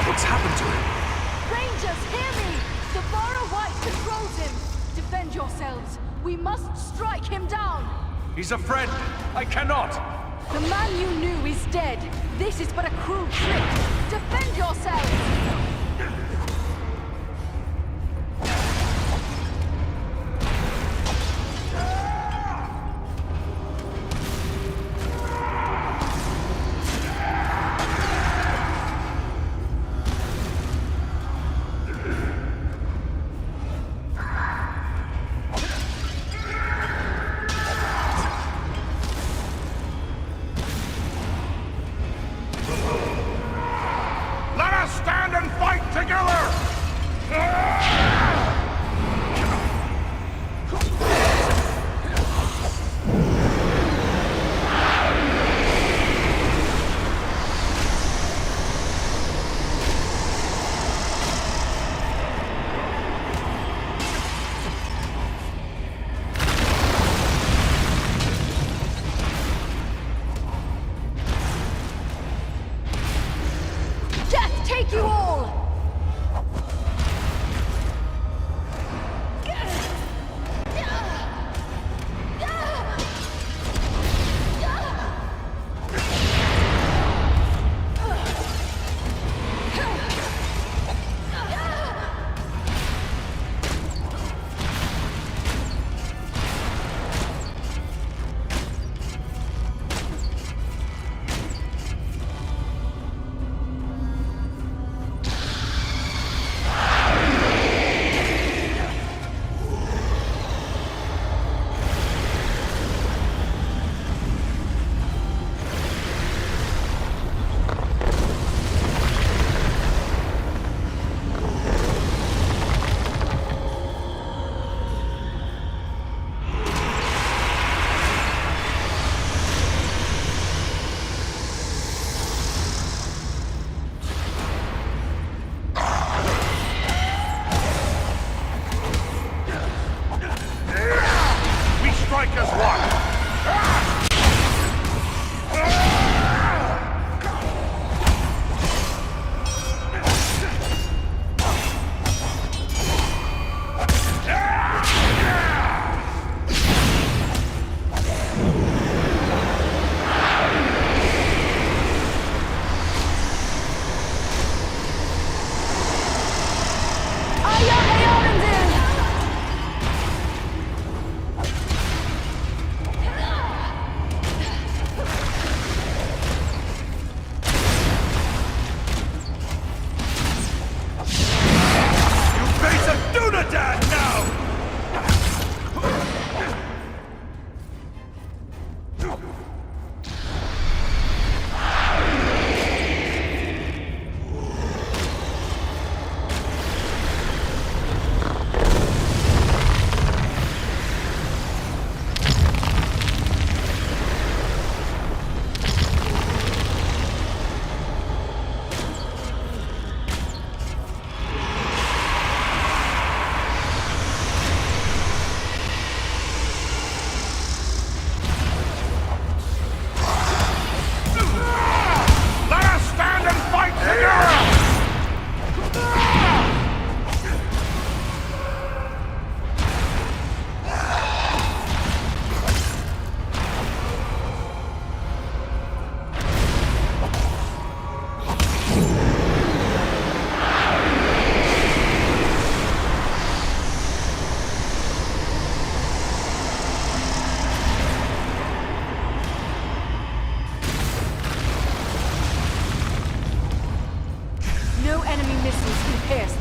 What's happened to him? Rangers, hear me! The Bara White controls him! Defend yourselves! We must strike him down! He's a friend! I cannot! The man you knew is dead! This is but a cruel trick! Defend yourselves! Let us stand and fight!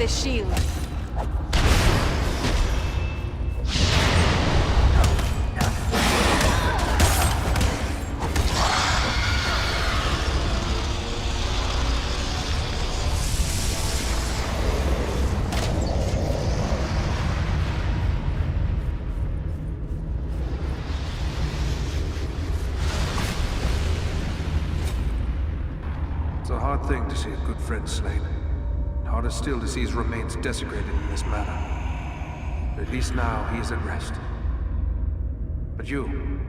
this shield. It's a hard thing to see a good friend slain. Harder still to see his remains desecrated in this manner. But at least now he is at rest. But you,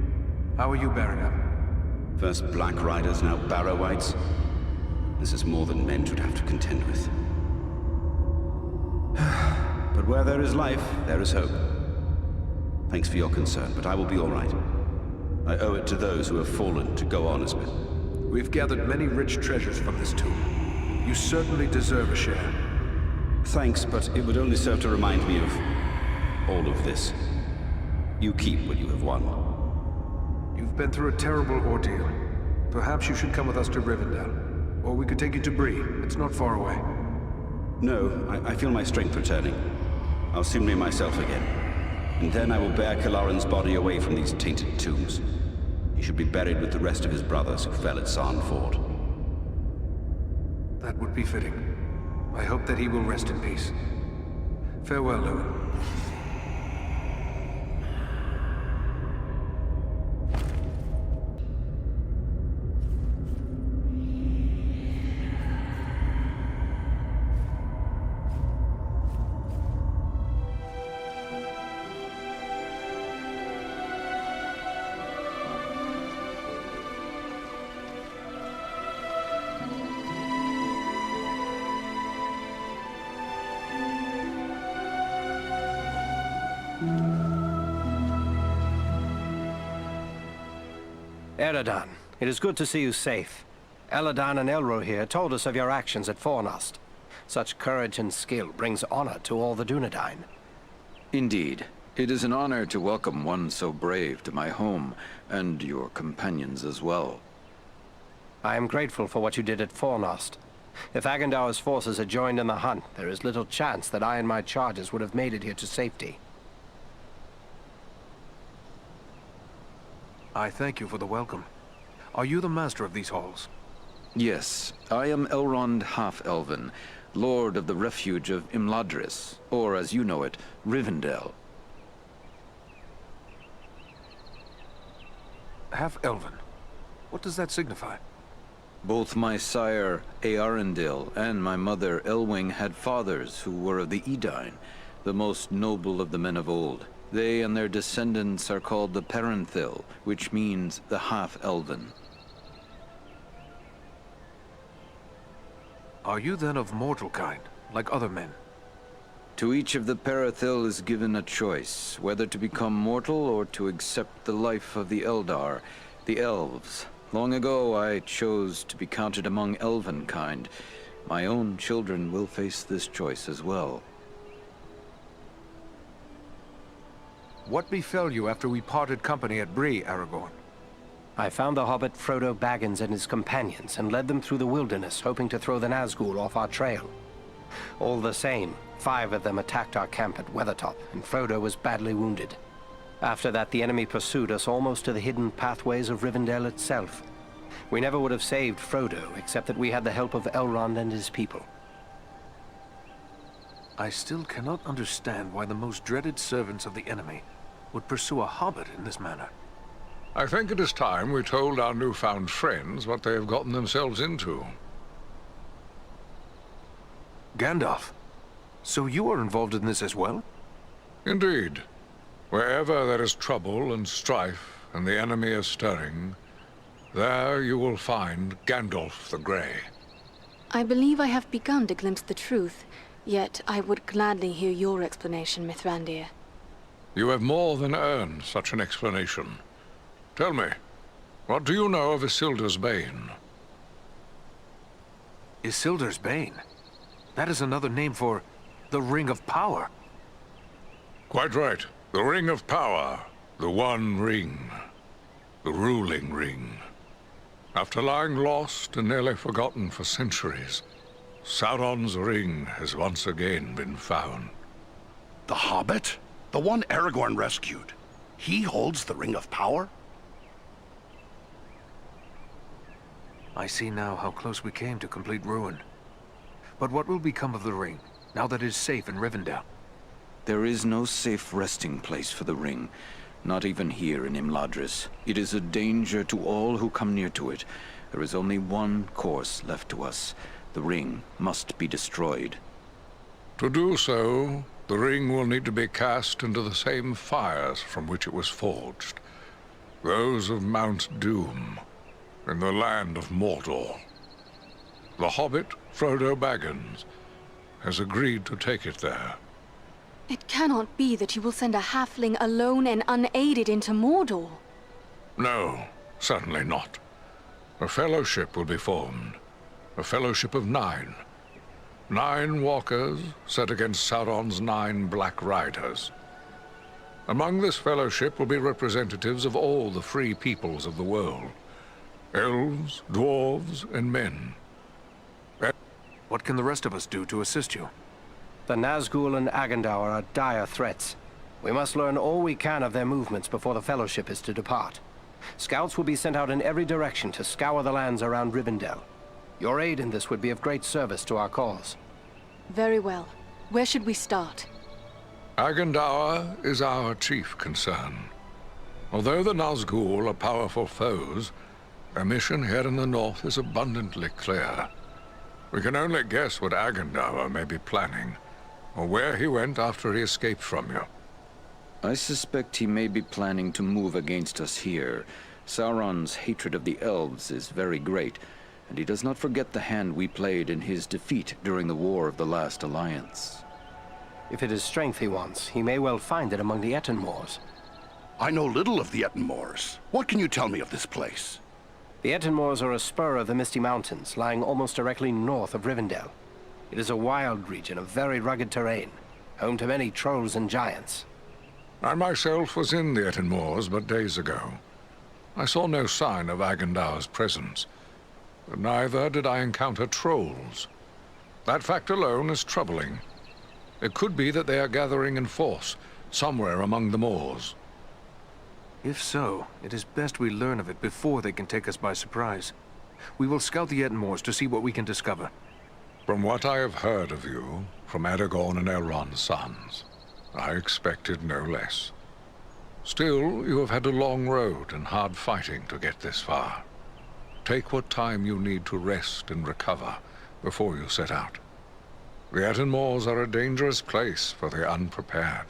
how are you bearing up? First Black Riders, now Barrow-wights. This is more than men should have to contend with. But where there is life, there is hope. Thanks for your concern, but I will be all right. I owe it to those who have fallen to go on as men. We've gathered many rich treasures from this tomb. You certainly deserve a share. Thanks, but it would only serve to remind me of all of this. You keep what you have won. You've been through a terrible ordeal. Perhaps you should come with us to Rivendell. Or we could take you to Bree. It's not far away. No, I feel my strength returning. I'll soon be myself again. And then I will bear Kalaran's body away from these tainted tombs. He should be buried with the rest of his brothers who fell at Sarn Ford. That would be fitting. I hope that he will rest in peace. Farewell, Lewin. Eradan, it is good to see you safe. Eladan and Elro here told us of your actions at Fornost. Such courage and skill brings honor to all the Dunedain. Indeed. It is an honor to welcome one so brave to my home, and your companions as well. I am grateful for what you did at Fornost. If Agandaur's forces had joined in the hunt, there is little chance that I and my charges would have made it here to safety. I thank you for the welcome. Are you the master of these halls? Yes, I am Elrond Half-Elven, Lord of the Refuge of Imladris, or as you know it, Rivendell. Half-Elven? What does that signify? Both my sire, Earendil, and my mother, Elwing, had fathers who were of the Edain, the most noble of the men of old. They and their descendants are called the Parenthil, which means the half-elven. Are you then of mortal kind, like other men? To each of the Parenthil is given a choice, whether to become mortal or to accept the life of the Eldar, the elves. Long ago I chose to be counted among elven kind. My own children will face this choice as well. What befell you after we parted company at Bree, Aragorn? I found the hobbit Frodo Baggins and his companions and led them through the wilderness, hoping to throw the Nazgul off our trail. All the same, 5 of them attacked our camp at Weathertop, and Frodo was badly wounded. After that, the enemy pursued us almost to the hidden pathways of Rivendell itself. We never would have saved Frodo, except that we had the help of Elrond and his people. I still cannot understand why the most dreaded servants of the enemy would pursue a hobbit in this manner. I think it is time we told our newfound friends what they have gotten themselves into. Gandalf, so you are involved in this as well? Indeed. Wherever there is trouble and strife, and the enemy is stirring, there you will find Gandalf the Grey. I believe I have begun to glimpse the truth, yet I would gladly hear your explanation, Mithrandir. You have more than earned such an explanation. Tell me, what do you know of Isildur's Bane? Isildur's Bane? That is another name for the Ring of Power. Quite right. The Ring of Power. The One Ring. The ruling ring. After lying lost and nearly forgotten for centuries, Sauron's ring has once again been found. The Hobbit? The one Aragorn rescued. He holds the Ring of Power? I see now how close we came to complete ruin. But what will become of the ring, now that it is safe in Rivendell? There is no safe resting place for the ring, not even here in Imladris. It is a danger to all who come near to it. There is only one course left to us. The ring must be destroyed. To do so, the ring will need to be cast into the same fires from which it was forged. Those of Mount Doom, in the land of Mordor. The Hobbit, Frodo Baggins, has agreed to take it there. It cannot be that you will send a halfling alone and unaided into Mordor. No, certainly not. A fellowship will be formed. A fellowship of 9. 9 walkers set against Sauron's 9 Black Riders. Among this fellowship will be representatives of all the free peoples of the world. Elves, dwarves, and men. What can the rest of us do to assist you? The Nazgul and Agandaur are dire threats. We must learn all we can of their movements before the Fellowship is to depart. Scouts will be sent out in every direction to scour the lands around Rivendell. Your aid in this would be of great service to our cause. Very well. Where should we start? Agandaur is our chief concern. Although the Nazgul are powerful foes, their mission here in the north is abundantly clear. We can only guess what Agandaur may be planning, or where he went after he escaped from you. I suspect he may be planning to move against us here. Sauron's hatred of the elves is very great, and he does not forget the hand we played in his defeat during the War of the Last Alliance. If it is strength he wants, he may well find it among the Ettenmoors. I know little of the Ettenmoors. What can you tell me of this place? The Ettenmoors are a spur of the Misty Mountains, lying almost directly north of Rivendell. It is a wild region of very rugged terrain, home to many trolls and giants. I myself was in the Ettenmoors but days ago. I saw no sign of Agandaur's presence, but neither did I encounter trolls. That fact alone is troubling. It could be that they are gathering in force, somewhere among the moors. If so, it is best we learn of it before they can take us by surprise. We will scout the Ettenmoors to see what we can discover. From what I have heard of you, from Aragorn and Elrond's sons, I expected no less. Still, you have had a long road and hard fighting to get this far. Take what time you need to rest and recover before you set out. The Ettenmoors are a dangerous place for the unprepared.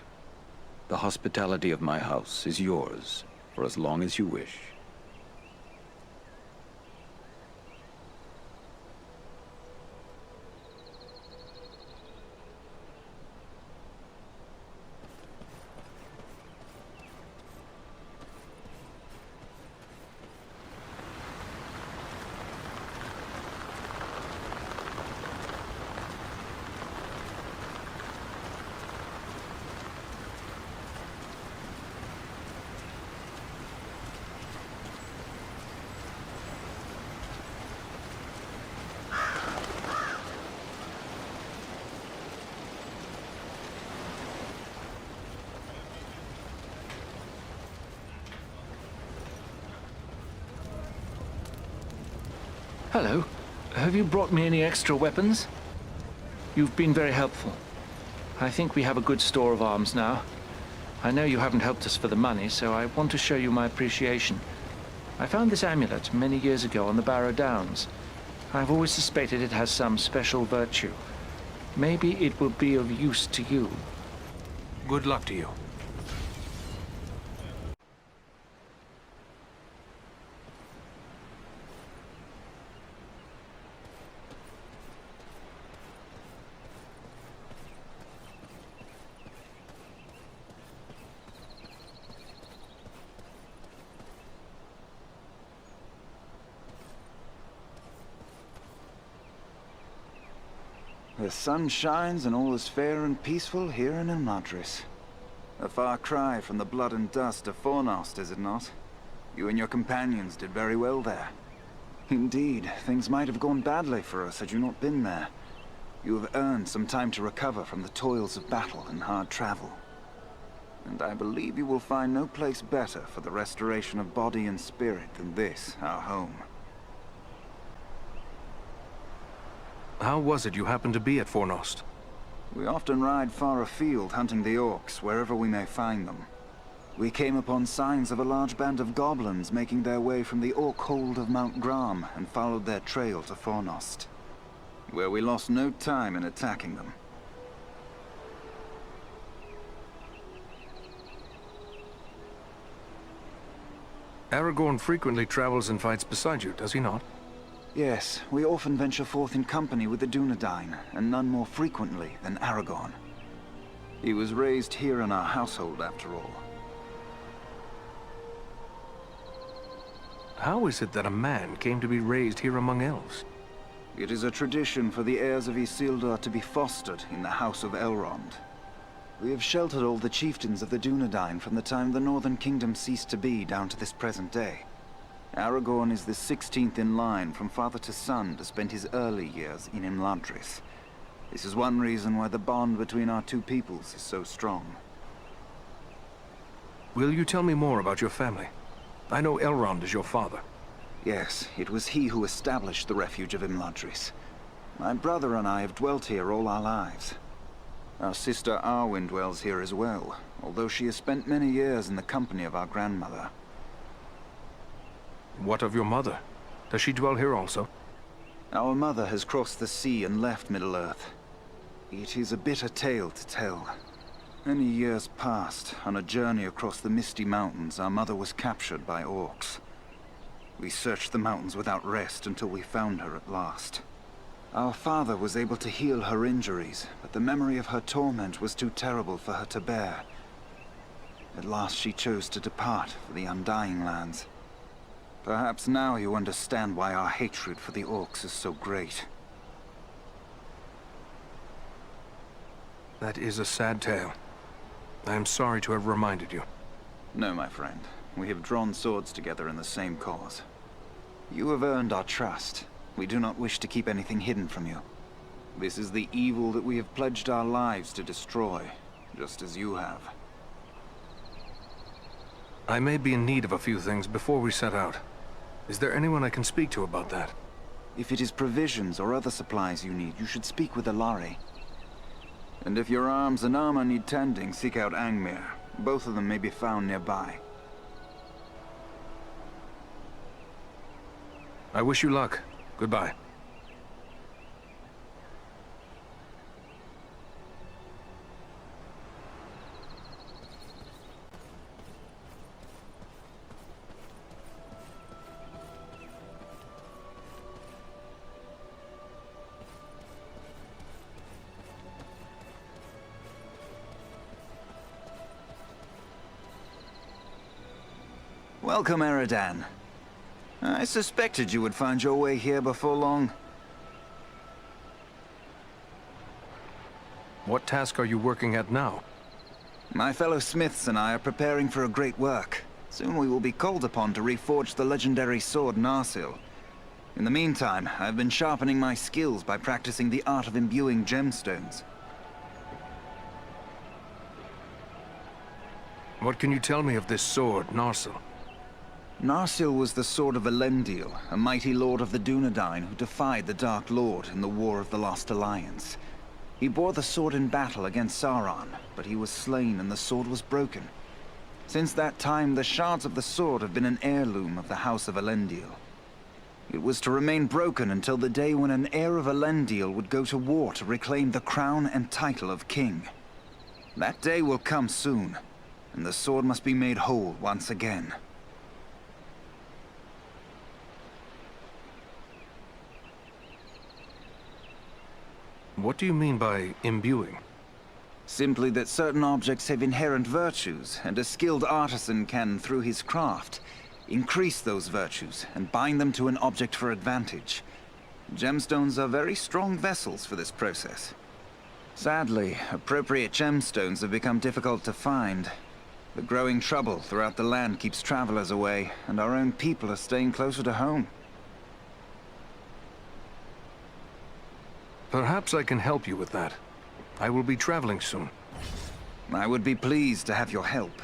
The hospitality of my house is yours, for as long as you wish. Hello. Have you brought me any extra weapons? You've been very helpful. I think we have a good store of arms now. I know you haven't helped us for the money, so I want to show you my appreciation. I found this amulet many years ago on the Barrow Downs. I've always suspected it has some special virtue. Maybe it will be of use to you. Good luck to you. The sun shines and all is fair and peaceful here in Imladris. A far cry from the blood and dust of Fornost, is it not? You and your companions did very well there. Indeed, things might have gone badly for us had you not been there. You have earned some time to recover from the toils of battle and hard travel. And I believe you will find no place better for the restoration of body and spirit than this, our home. How was it you happened to be at Fornost? We often ride far afield hunting the orcs, wherever we may find them. We came upon signs of a large band of goblins making their way from the orc hold of Mount Gram and followed their trail to Fornost, where we lost no time in attacking them. Aragorn frequently travels and fights beside you, does he not? Yes, we often venture forth in company with the Dunedain, and none more frequently than Aragorn. He was raised here in our household, after all. How is it that a man came to be raised here among elves? It is a tradition for the heirs of Isildur to be fostered in the House of Elrond. We have sheltered all the chieftains of the Dunedain from the time the Northern Kingdom ceased to be down to this present day. Aragorn is the 16th in line from father to son to spend his early years in Imladris. This is one reason why the bond between our two peoples is so strong. Will you tell me more about your family? I know Elrond is your father. Yes, it was he who established the refuge of Imladris. My brother and I have dwelt here all our lives. Our sister Arwen dwells here as well, although she has spent many years in the company of our grandmother. What of your mother? Does she dwell here also? Our mother has crossed the sea and left Middle-earth. It is a bitter tale to tell. Many years past, on a journey across the Misty Mountains, our mother was captured by orcs. We searched the mountains without rest until we found her at last. Our father was able to heal her injuries, but the memory of her torment was too terrible for her to bear. At last she chose to depart for the Undying Lands. Perhaps now you understand why our hatred for the orcs is so great. That is a sad tale. I am sorry to have reminded you. No, my friend. We have drawn swords together in the same cause. You have earned our trust. We do not wish to keep anything hidden from you. This is the evil that we have pledged our lives to destroy, just as you have. I may be in need of a few things before we set out. Is there anyone I can speak to about that? If it is provisions or other supplies you need, you should speak with Alari. And if your arms and armor need tending, seek out Angmir. Both of them may be found nearby. I wish you luck. Goodbye. Welcome, Eradan. I suspected you would find your way here before long. What task are you working at now? My fellow smiths and I are preparing for a great work. Soon we will be called upon to reforge the legendary sword Narsil. In the meantime, I've been sharpening my skills by practicing the art of imbuing gemstones. What can you tell me of this sword, Narsil? Narsil was the sword of Elendil, a mighty lord of the Dunedain who defied the Dark Lord in the War of the Lost Alliance. He bore the sword in battle against Sauron, but he was slain and the sword was broken. Since that time, the shards of the sword have been an heirloom of the House of Elendil. It was to remain broken until the day when an heir of Elendil would go to war to reclaim the crown and title of king. That day will come soon, and the sword must be made whole once again. What do you mean by imbuing? Simply that certain objects have inherent virtues, and a skilled artisan can, through his craft, increase those virtues and bind them to an object for advantage. Gemstones are very strong vessels for this process. Sadly, appropriate gemstones have become difficult to find. The growing trouble throughout the land keeps travelers away, and our own people are staying closer to home. Perhaps I can help you with that. I will be traveling soon. I would be pleased to have your help.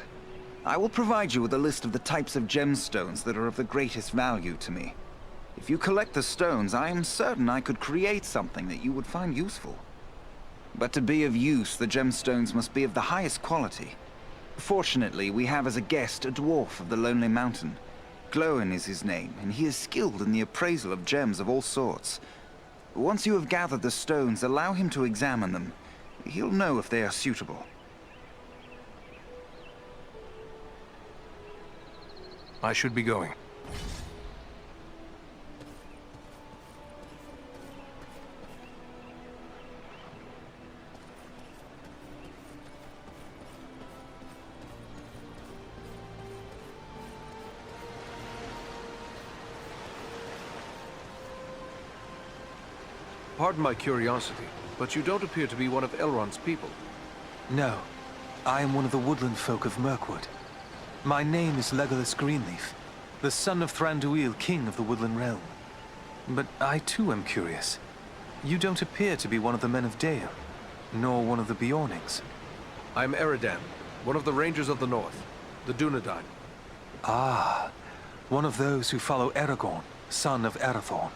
I will provide you with a list of the types of gemstones that are of the greatest value to me. If you collect the stones, I am certain I could create something that you would find useful. But to be of use, the gemstones must be of the highest quality. Fortunately, we have as a guest a dwarf of the Lonely Mountain. Glóin is his name, and he is skilled in the appraisal of gems of all sorts. Once you have gathered the stones, allow him to examine them. He'll know if they are suitable. I should be going. Pardon my curiosity, but you don't appear to be one of Elrond's people. No. I am one of the woodland folk of Mirkwood. My name is Legolas Greenleaf, the son of Thranduil, king of the Woodland Realm. But I too am curious. You don't appear to be one of the men of Dale, nor one of the Beornings. I'm Eradan, one of the Rangers of the North, the Dunadan. Ah, one of those who follow Aragorn, son of Arathorn.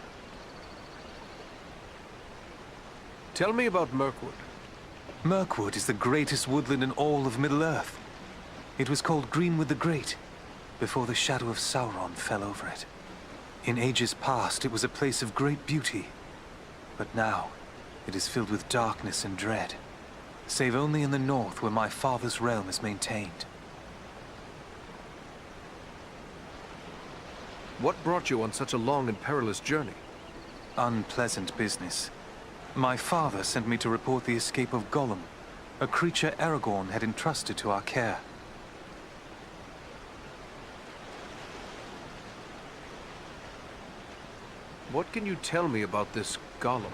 Tell me about Mirkwood. Mirkwood is the greatest woodland in all of Middle-earth. It was called Greenwood the Great, before the shadow of Sauron fell over it. In ages past, it was a place of great beauty. But now, it is filled with darkness and dread, save only in the north where my father's realm is maintained. What brought you on such a long and perilous journey? Unpleasant business. My father sent me to report the escape of Gollum, a creature Aragorn had entrusted to our care. What can you tell me about this Gollum?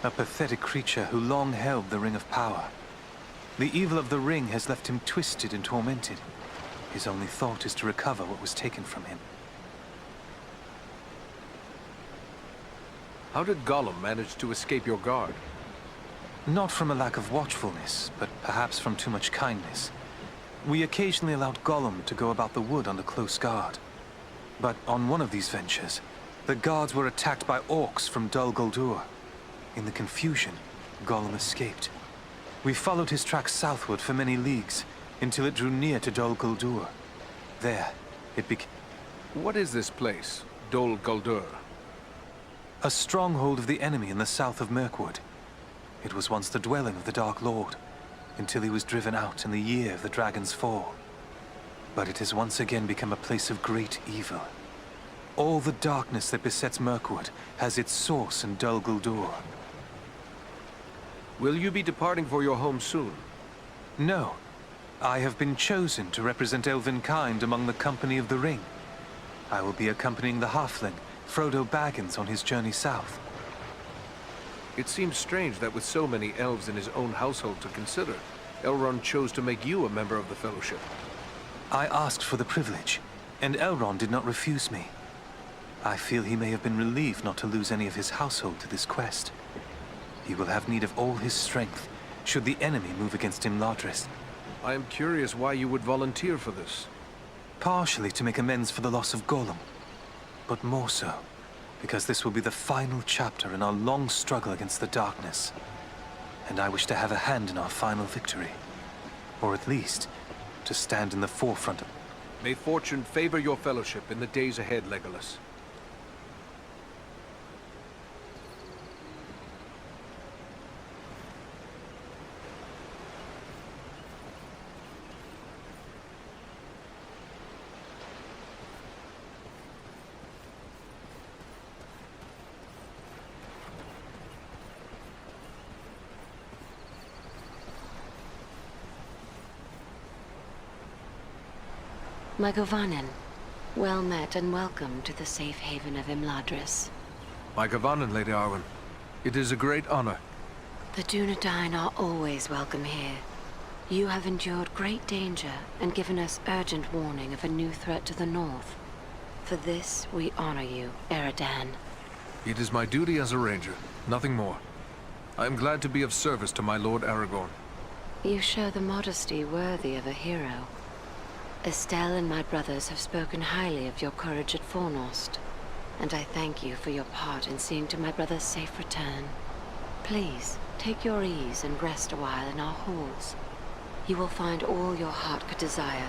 A pathetic creature who long held the Ring of Power. The evil of the ring has left him twisted and tormented. His only thought is to recover what was taken from him. How did Gollum manage to escape your guard? Not from a lack of watchfulness, but perhaps from too much kindness. We occasionally allowed Gollum to go about the wood under close guard. But on one of these ventures, the guards were attacked by orcs from Dol Guldur. In the confusion, Gollum escaped. We followed his tracks southward for many leagues, until it drew near to Dol Guldur. There, it became... What is this place, Dol Guldur? A stronghold of the enemy in the south of Mirkwood. It was once the dwelling of the Dark Lord, until he was driven out in the year of the Dragon's Fall. But it has once again become a place of great evil. All the darkness that besets Mirkwood has its source in Dol Guldur. Will you be departing for your home soon? No. I have been chosen to represent Elvenkind among the Company of the Ring. I will be accompanying the halfling, Frodo Baggins, on his journey south. It seems strange that with so many elves in his own household to consider, Elrond chose to make you a member of the Fellowship. I asked for the privilege, and Elrond did not refuse me. I feel he may have been relieved not to lose any of his household to this quest. He will have need of all his strength, should the enemy move against Imladris. I am curious why you would volunteer for this. Partially to make amends for the loss of Gollum, but more so because this will be the final chapter in our long struggle against the darkness. And I wish to have a hand in our final victory. Or at least, to stand in the forefront of... May fortune favor your fellowship in the days ahead, Legolas. My Govannen, well met and welcome to the safe haven of Imladris. My Govannen, Lady Arwen. It is a great honor. The Dunedain are always welcome here. You have endured great danger and given us urgent warning of a new threat to the north. For this, we honor you, Eradan. It is my duty as a ranger, nothing more. I'm glad to be of service to my Lord Aragorn. You show the modesty worthy of a hero. Estelle and my brothers have spoken highly of your courage at Fornost, and I thank you for your part in seeing to my brother's safe return. Please, take your ease and rest a while in our halls. You will find all your heart could desire,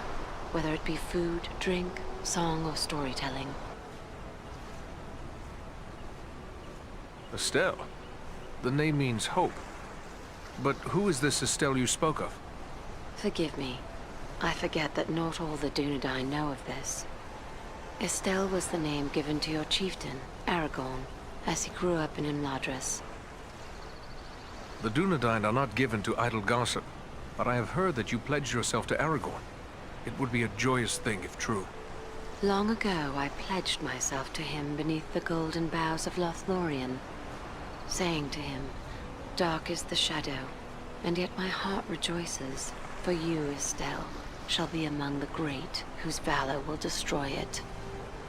whether it be food, drink, song, or storytelling. Estelle? The name means hope. But who is this Estelle you spoke of? Forgive me. I forget that not all the Dunedain know of this. Estelle was the name given to your chieftain, Aragorn, as he grew up in Imladris. The Dunedain are not given to idle gossip, but I have heard that you pledged yourself to Aragorn. It would be a joyous thing if true. Long ago, I pledged myself to him beneath the golden boughs of Lothlorien, saying to him, "Dark is the shadow, and yet my heart rejoices, for you, Estelle, shall be among the great, whose valor will destroy it."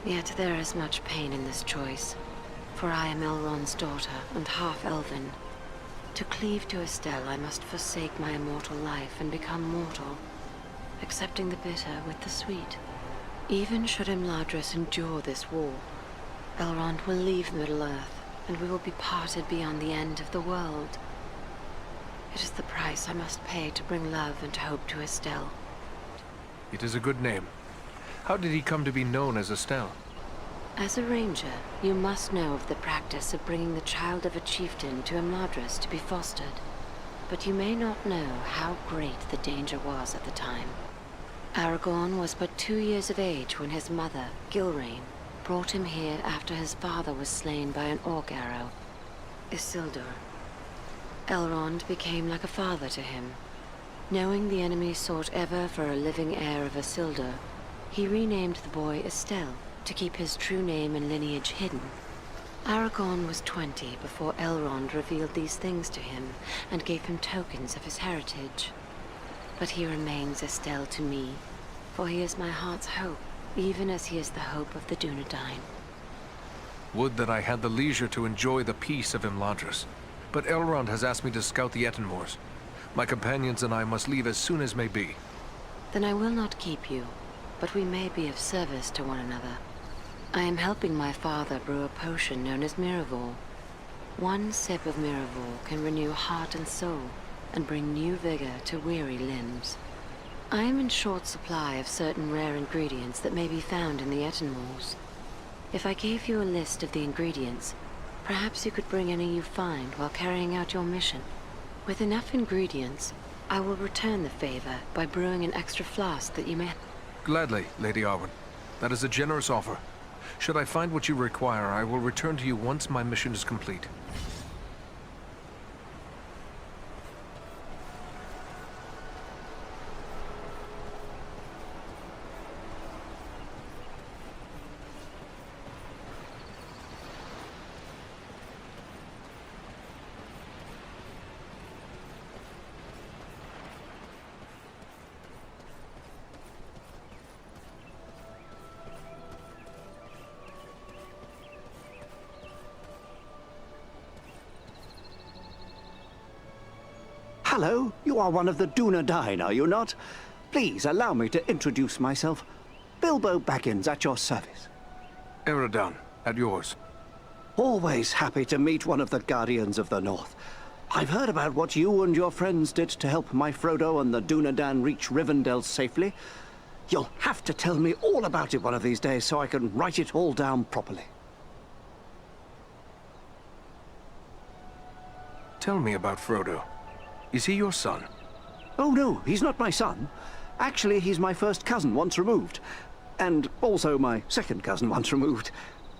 Yet there is much pain in this choice, for I am Elrond's daughter and half-elven. To cleave to Estelle, I must forsake my immortal life and become mortal, accepting the bitter with the sweet. Even should Imladris endure this war, Elrond will leave Middle-earth, and we will be parted beyond the end of the world. It is the price I must pay to bring love and hope to Estelle. It is a good name. How did he come to be known as Estelle? As a ranger, you must know of the practice of bringing the child of a chieftain to Imladris to be fostered. But you may not know how great the danger was at the time. Aragorn was but 2 years of age when his mother, Gilrain, brought him here after his father was slain by an orc arrow, Isildur. Elrond became like a father to him. Knowing the enemy sought ever for a living heir of Isildur, he renamed the boy Estelle to keep his true name and lineage hidden. Aragorn was 20 before Elrond revealed these things to him and gave him tokens of his heritage. But he remains Estelle to me, for he is my heart's hope, even as he is the hope of the Dunedain. Would that I had the leisure to enjoy the peace of Imladris. But Elrond has asked me to scout the Ettenmoors. My companions and I must leave as soon as may be. Then I will not keep you, but we may be of service to one another. I am helping my father brew a potion known as Miraval. 1 sip of Miraval can renew heart and soul, and bring new vigor to weary limbs. I am in short supply of certain rare ingredients that may be found in the Ettenmoors. If I gave you a list of the ingredients, perhaps you could bring any you find while carrying out your mission. With enough ingredients, I will return the favor by brewing an extra flask that you may... Gladly, Lady Arwen. That is a generous offer. Should I find what you require, I will return to you once my mission is complete. Hello, you are one of the Dunedain, are you not? Please allow me to introduce myself. Bilbo Baggins at your service. Eradan, at yours. Always happy to meet one of the Guardians of the North. I've heard about what you and your friends did to help my Frodo and the Dunedain reach Rivendell safely. You'll have to tell me all about it one of these days so I can write it all down properly. Tell me about Frodo. Is he your son? Oh no, he's not my son. Actually, he's my first cousin once removed. And also my second cousin once removed.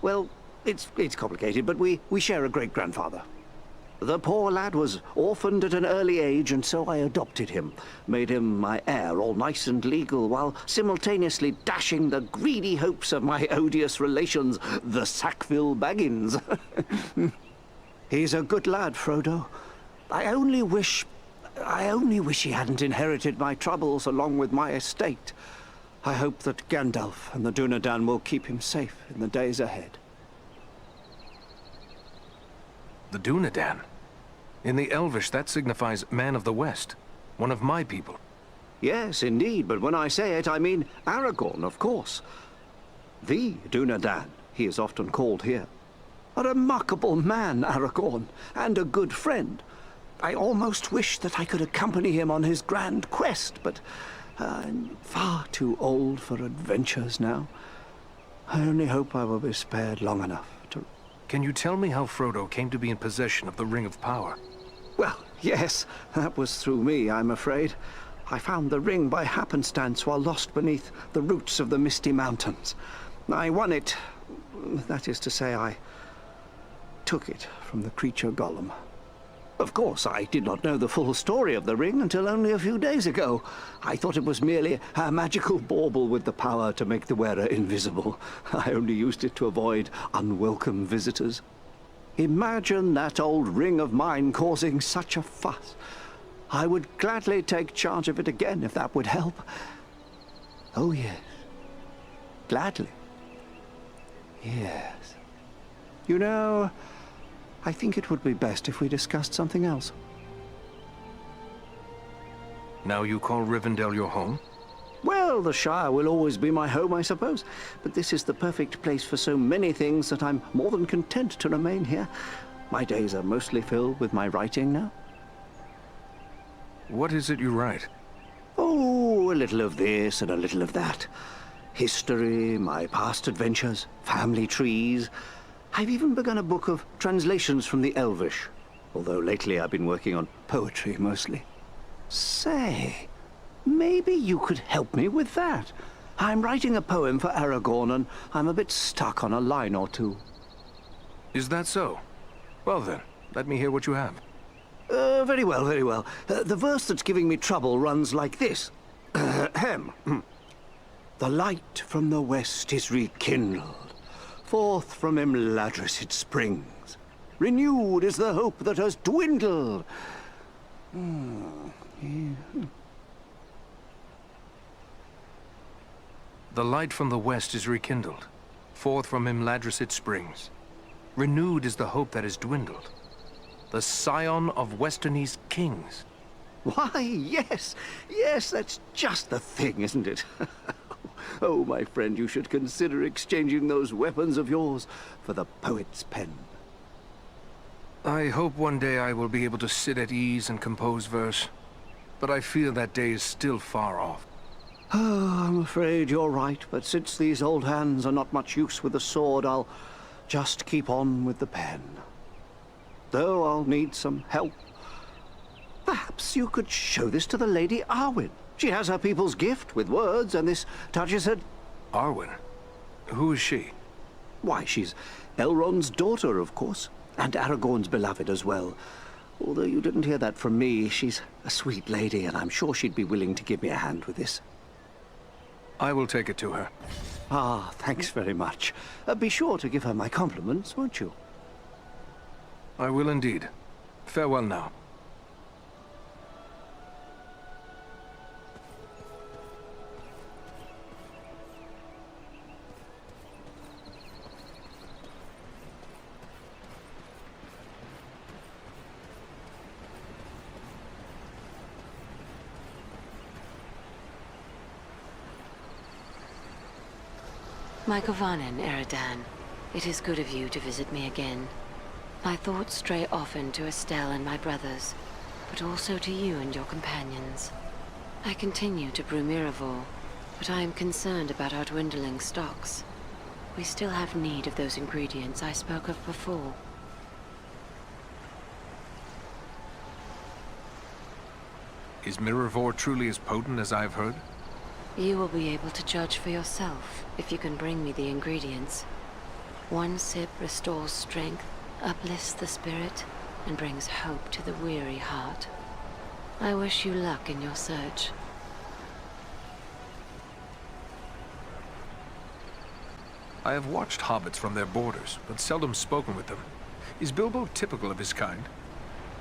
Well, it's complicated, but we share a great-grandfather. The poor lad was orphaned at an early age, and so I adopted him. Made him my heir, all nice and legal, while simultaneously dashing the greedy hopes of my odious relations, the Sackville Baggins. He's a good lad, Frodo. I only wish he hadn't inherited my troubles along with my estate. I hope that Gandalf and the Dunedain will keep him safe in the days ahead. The Dunedain? In the Elvish, that signifies man of the West. One of my people. Yes, indeed, but when I say it, I mean Aragorn, of course. The Dunadan, he is often called here. A remarkable man, Aragorn, and a good friend. I almost wish that I could accompany him on his grand quest, but I'm far too old for adventures now. I only hope I will be spared long enough to... Can you tell me how Frodo came to be in possession of the Ring of Power? Well, yes, that was through me, I'm afraid. I found the ring by happenstance while lost beneath the roots of the Misty Mountains. I won it. That is to say, I took it from the creature Gollum. Of course, I did not know the full story of the ring until only a few days ago. I thought it was merely a magical bauble with the power to make the wearer invisible. I only used it to avoid unwelcome visitors. Imagine that old ring of mine causing such a fuss. I would gladly take charge of it again if that would help. Oh, yes. Gladly. Yes. You know, I think it would be best if we discussed something else. Now you call Rivendell your home? Well, the Shire will always be my home, I suppose. But this is the perfect place for so many things that I'm more than content to remain here. My days are mostly filled with my writing now. What is it you write? Oh, a little of this and a little of that. History, my past adventures, family trees. I've even begun a book of translations from the Elvish, although lately I've been working on poetry mostly. Say, maybe you could help me with that. I'm writing a poem for Aragorn, and I'm a bit stuck on a line or two. Is that so? Well then, let me hear what you have. Very well, very well. The verse that's giving me trouble runs like this. Ahem. The light from the west is rekindled. Forth from Imladris it springs. Renewed is the hope that has dwindled. The light from the west is rekindled. Forth from Imladris it springs. Renewed is the hope that has dwindled. The scion of Westernese kings. Why, yes. Yes, that's just the thing, isn't it? Oh, my friend, you should consider exchanging those weapons of yours for the poet's pen. I hope one day I will be able to sit at ease and compose verse, but I fear that day is still far off. Oh, I'm afraid you're right, but since these old hands are not much use with the sword, I'll just keep on with the pen. Though I'll need some help. Perhaps you could show this to the Lady Arwen. She has her people's gift with words, and this touches her... Arwen? Who is she? Why, she's Elrond's daughter, of course, and Aragorn's beloved as well. Although you didn't hear that from me, she's a sweet lady, and I'm sure she'd be willing to give me a hand with this. I will take it to her. Ah, thanks very much. Be sure to give her my compliments, won't you? I will indeed. Farewell now. My Govanen, Eradan, it is good of you to visit me again. My thoughts stray often to Estelle and my brothers, but also to you and your companions. I continue to brew Miraval, but I am concerned about our dwindling stocks. We still have need of those ingredients I spoke of before. Is Miraval truly as potent as I've heard? You will be able to judge for yourself if you can bring me the ingredients. One sip restores strength, uplifts the spirit, and brings hope to the weary heart. I wish you luck in your search. I have watched hobbits from their borders, but seldom spoken with them. Is Bilbo typical of his kind?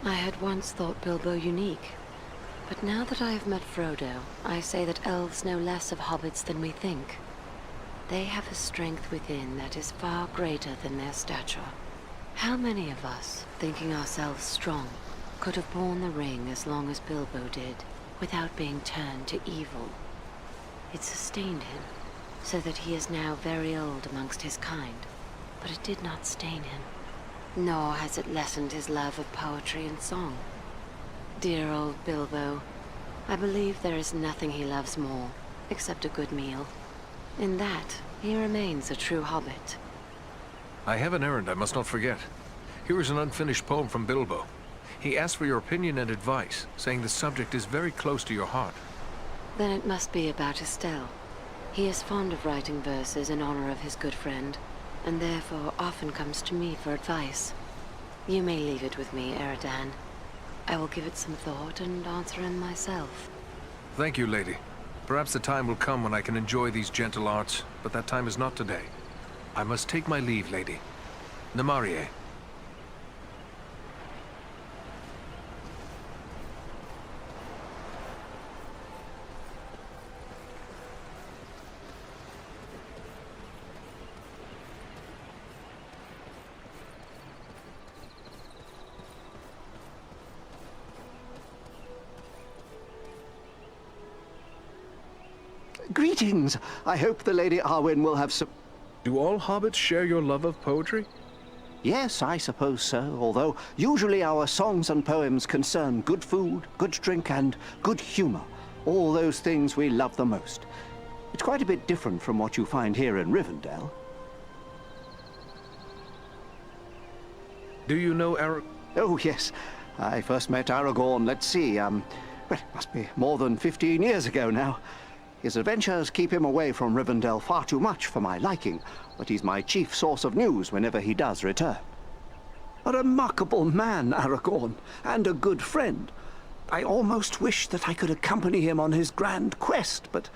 I had once thought Bilbo unique, but now that I have met Frodo, I say that elves know less of hobbits than we think. They have a strength within that is far greater than their stature. How many of us, thinking ourselves strong, could have borne the ring as long as Bilbo did, without being turned to evil. It sustained him, so that he is now very old amongst his kind, but it did not stain him. Nor has it lessened his love of poetry and song. Dear old Bilbo. I believe there is nothing he loves more, except a good meal. In that, he remains a true hobbit. I have an errand I must not forget. Here is an unfinished poem from Bilbo. He asked for your opinion and advice, saying the subject is very close to your heart. Then it must be about Estelle. He is fond of writing verses in honor of his good friend, and therefore often comes to me for advice. You may leave it with me, Eradan. I will give it some thought and answer him myself. Thank you, lady. Perhaps the time will come when I can enjoy these gentle arts, but that time is not today. I must take my leave, lady. Namarie. Greetings! I hope the Lady Arwen will have some... Do all hobbits share your love of poetry? Yes, I suppose so, although usually our songs and poems concern good food, good drink, and good humor. All those things we love the most. It's quite a bit different from what you find here in Rivendell. Do you know Oh, yes. I first met Aragorn, let's see, well, it must be more than 15 years ago now. His adventures keep him away from Rivendell far too much for my liking, but he's my chief source of news whenever he does return. A remarkable man, Aragorn, and a good friend. I almost wish that I could accompany him on his grand quest, but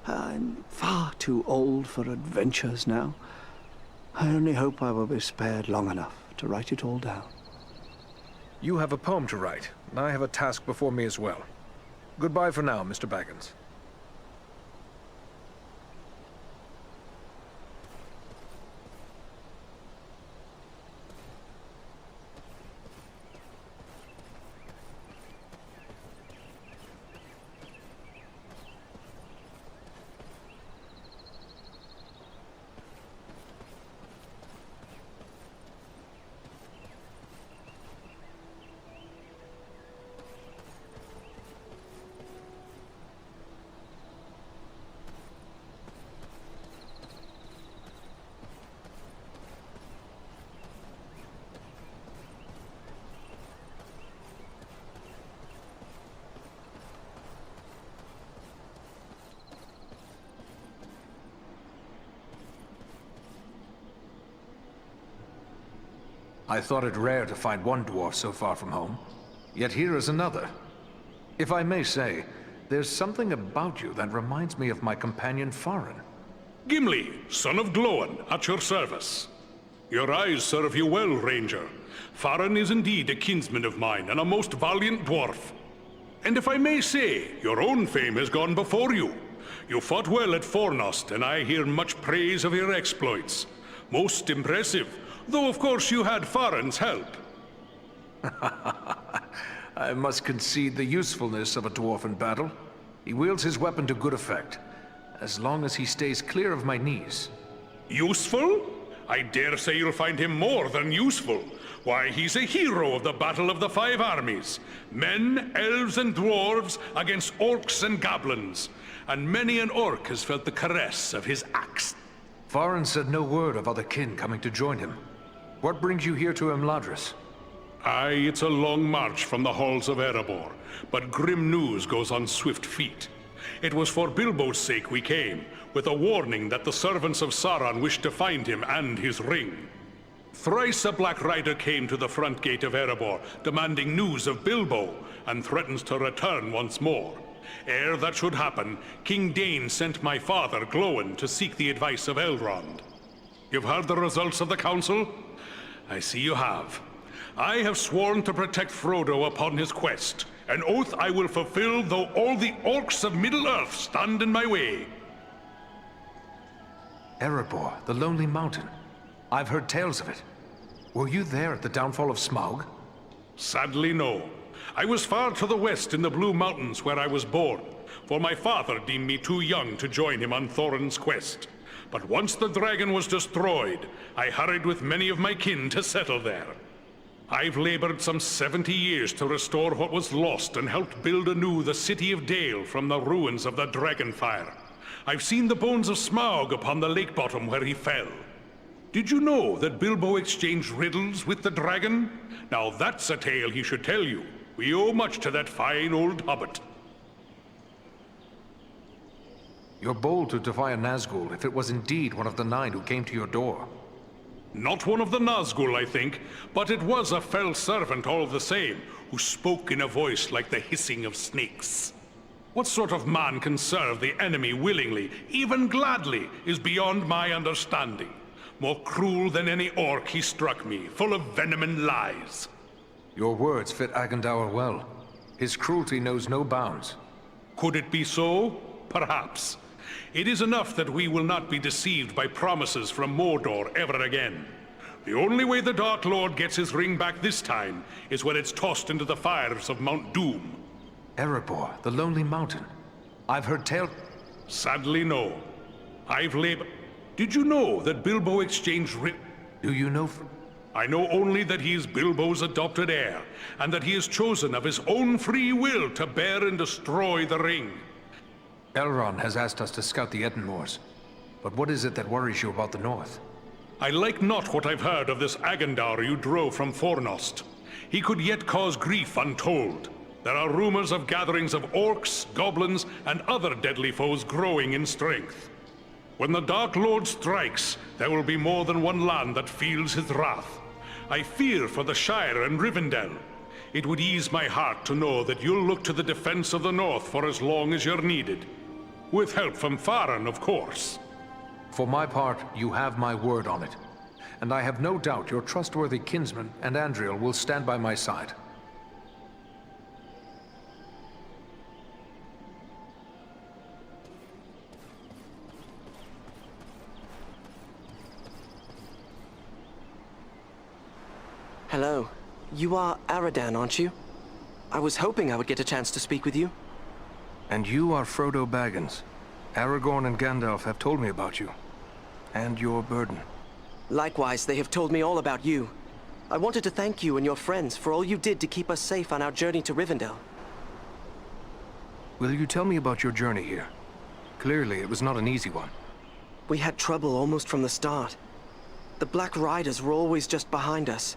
I'm far too old for adventures now. I only hope I will be spared long enough to write it all down. You have a poem to write, and I have a task before me as well. Goodbye for now, Mr. Baggins. I thought it rare to find one dwarf so far from home. Yet here is another. If I may say, there's something about you that reminds me of my companion Farin. Gimli, son of Glóin, at your service. Your eyes serve you well, Ranger. Farin is indeed a kinsman of mine and a most valiant dwarf. And if I may say, your own fame has gone before you. You fought well at Fornost, and I hear much praise of your exploits. Most impressive. Though, of course, you had Farin's help. I must concede the usefulness of a dwarf in battle. He wields his weapon to good effect, as long as he stays clear of my knees. Useful? I dare say you'll find him more than useful. Why, he's a hero of the Battle of the Five Armies. Men, elves, and dwarves against orcs and goblins. And many an orc has felt the caress of his axe. Farin said no word of other kin coming to join him. What brings you here to Imladris? Aye, it's a long march from the halls of Erebor, but grim news goes on swift feet. It was for Bilbo's sake we came, with a warning that the servants of Sauron wished to find him and his ring. Thrice a Black Rider came to the front gate of Erebor, demanding news of Bilbo, and threatens to return once more. Ere that should happen, King Dain sent my father, Glóin, to seek the advice of Elrond. You've heard the results of the council? I see you have. I have sworn to protect Frodo upon his quest, an oath I will fulfill though all the orcs of Middle-earth stand in my way. Erebor, the Lonely Mountain. I've heard tales of it. Were you there at the downfall of Smaug? Sadly, no. I was far to the west in the Blue Mountains where I was born, for my father deemed me too young to join him on Thorin's quest. But once the dragon was destroyed, I hurried with many of my kin to settle there. I've labored some 70 years to restore what was lost and helped build anew the city of Dale from the ruins of the Dragonfire. I've seen the bones of Smaug upon the lake bottom where he fell. Did you know that Bilbo exchanged riddles with the dragon? Now that's a tale he should tell you. We owe much to that fine old hobbit. You're bold to defy a Nazgul if it was indeed one of the 9 who came to your door. Not one of the Nazgul, I think, but it was a fell servant all the same, who spoke in a voice like the hissing of snakes. What sort of man can serve the enemy willingly, even gladly, is beyond my understanding. More cruel than any orc he struck me, full of venom and lies. Your words fit Agendaur well. His cruelty knows no bounds. Could it be so? Perhaps. It is enough that we will not be deceived by promises from Mordor ever again. The only way the Dark Lord gets his ring back this time is when it's tossed into the fires of Mount Doom. Erebor, the Lonely Mountain. I've heard tale... Sadly, no. I've labored... Did you know that Bilbo exchanged Do you know... I know only that he is Bilbo's adopted heir, and that he is chosen of his own free will to bear and destroy the ring. Elrond has asked us to scout the Edenmoors. But what is it that worries you about the north? I like not what I've heard of this Agendaur you drove from Fornost. He could yet cause grief untold. There are rumors of gatherings of orcs, goblins, and other deadly foes growing in strength. When the Dark Lord strikes, there will be more than one land that feels his wrath. I fear for the Shire and Rivendell. It would ease my heart to know that you'll look to the defense of the North for as long as you're needed. With help from Farin, of course. For my part, you have my word on it. And I have no doubt your trustworthy kinsman and Andriэль will stand by my side. Hello. You are Eradan, aren't you? I was hoping I would get a chance to speak with you. And you are Frodo Baggins. Aragorn and Gandalf have told me about you. And your burden. Likewise, they have told me all about you. I wanted to thank you and your friends for all you did to keep us safe on our journey to Rivendell. Will you tell me about your journey here? Clearly, it was not an easy one. We had trouble almost from the start. The Black Riders were always just behind us,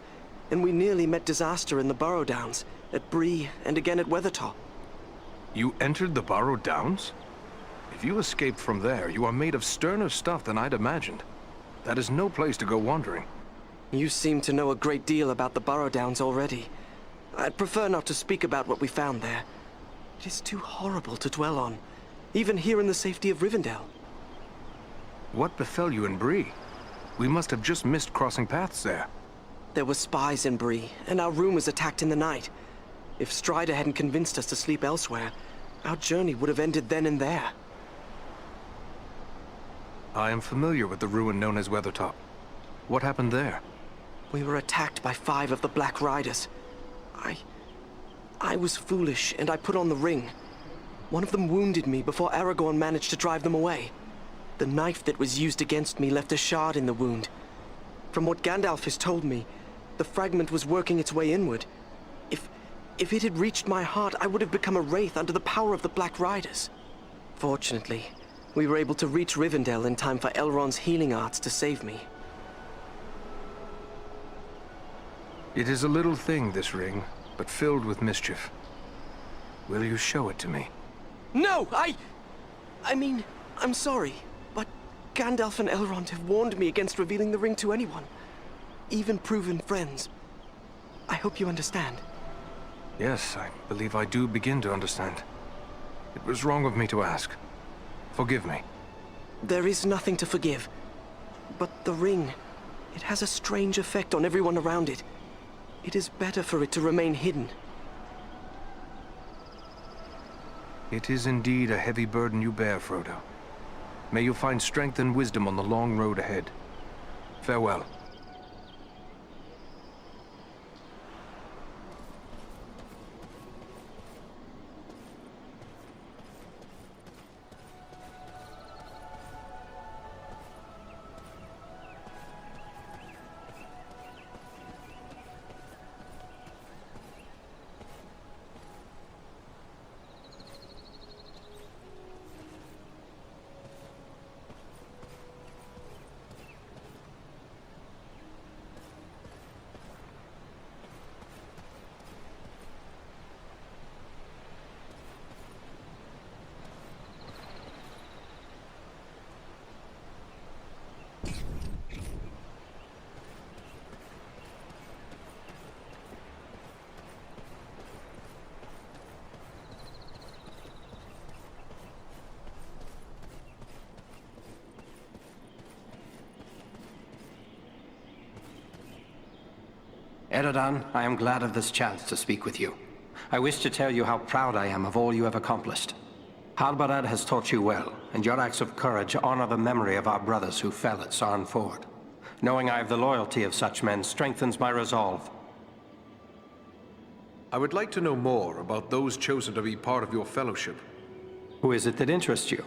and we nearly met disaster in the Burrow Downs, at Bree, and again at Weathertop. You entered the Burrow Downs? If you escaped from there, you are made of sterner stuff than I'd imagined. That is no place to go wandering. You seem to know a great deal about the Burrow Downs already. I'd prefer not to speak about what we found there. It is too horrible to dwell on, even here in the safety of Rivendell. What befell you in Bree? We must have just missed crossing paths there. There were spies in Bree, and our room was attacked in the night. If Strider hadn't convinced us to sleep elsewhere, our journey would have ended then and there. I am familiar with the ruin known as Weathertop. What happened there? We were attacked by 5 of the Black Riders. I was foolish, and I put on the ring. One of them wounded me before Aragorn managed to drive them away. The knife that was used against me left a shard in the wound. From what Gandalf has told me, the fragment was working its way inward. If it had reached my heart, I would have become a wraith under the power of the Black Riders. Fortunately, we were able to reach Rivendell in time for Elrond's healing arts to save me. It is a little thing, this ring, but filled with mischief. Will you show it to me? No, I mean, I'm sorry, but Gandalf and Elrond have warned me against revealing the ring to anyone, even proven friends. I hope you understand. Yes, I believe I do begin to understand. It was wrong of me to ask. Forgive me. There is nothing to forgive. But the ring, it has a strange effect on everyone around it. It is better for it to remain hidden. It is indeed a heavy burden you bear, Frodo. May you find strength and wisdom on the long road ahead. Farewell. Eradan, I am glad of this chance to speak with you. I wish to tell you how proud I am of all you have accomplished. Halbarad has taught you well, and your acts of courage honor the memory of our brothers who fell at Sarn Ford. Knowing I have the loyalty of such men strengthens my resolve. I would like to know more about those chosen to be part of your fellowship. Who is it that interests you?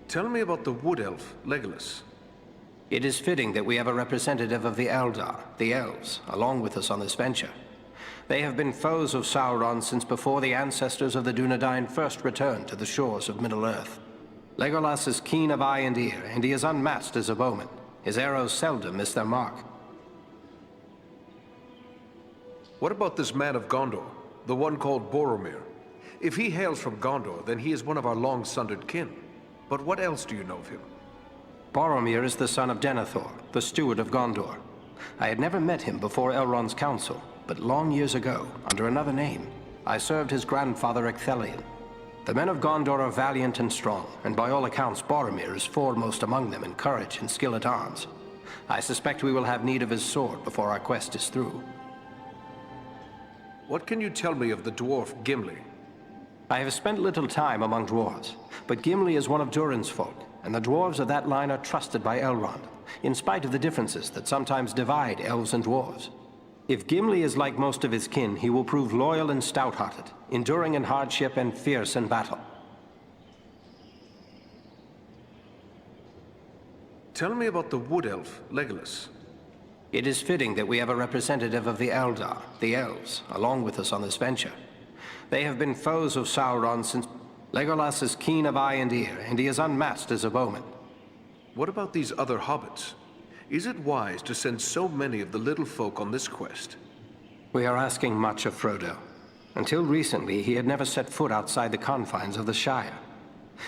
Tell me about the wood elf, Legolas. It is fitting that we have a representative of the Eldar, the Elves, along with us on this venture. They have been foes of Sauron since before the ancestors of the Dunedain first returned to the shores of Middle-earth. Legolas is keen of eye and ear, and he is unmatched as a bowman. His arrows seldom miss their mark. What about this man of Gondor, the one called Boromir? If he hails from Gondor, then he is one of our long-sundered kin. But what else do you know of him? Boromir is the son of Denethor, the steward of Gondor. I had never met him before Elrond's council, but long years ago, under another name, I served his grandfather Ecthelion. The men of Gondor are valiant and strong, and by all accounts Boromir is foremost among them in courage and skill at arms. I suspect we will have need of his sword before our quest is through. What can you tell me of the dwarf Gimli? I have spent little time among dwarves, but Gimli is one of Durin's folk, and the dwarves of that line are trusted by Elrond, in spite of the differences that sometimes divide elves and dwarves. If Gimli is like most of his kin, he will prove loyal and stout-hearted, enduring in hardship and fierce in battle. Tell me about the wood elf, Legolas. It is fitting that we have a representative of the Eldar, the Elves, along with us on this venture. They have been foes of Sauron since... Legolas is keen of eye and ear, and he is unmatched as a bowman. What about these other hobbits? Is it wise to send so many of the little folk on this quest? We are asking much of Frodo. Until recently, he had never set foot outside the confines of the Shire.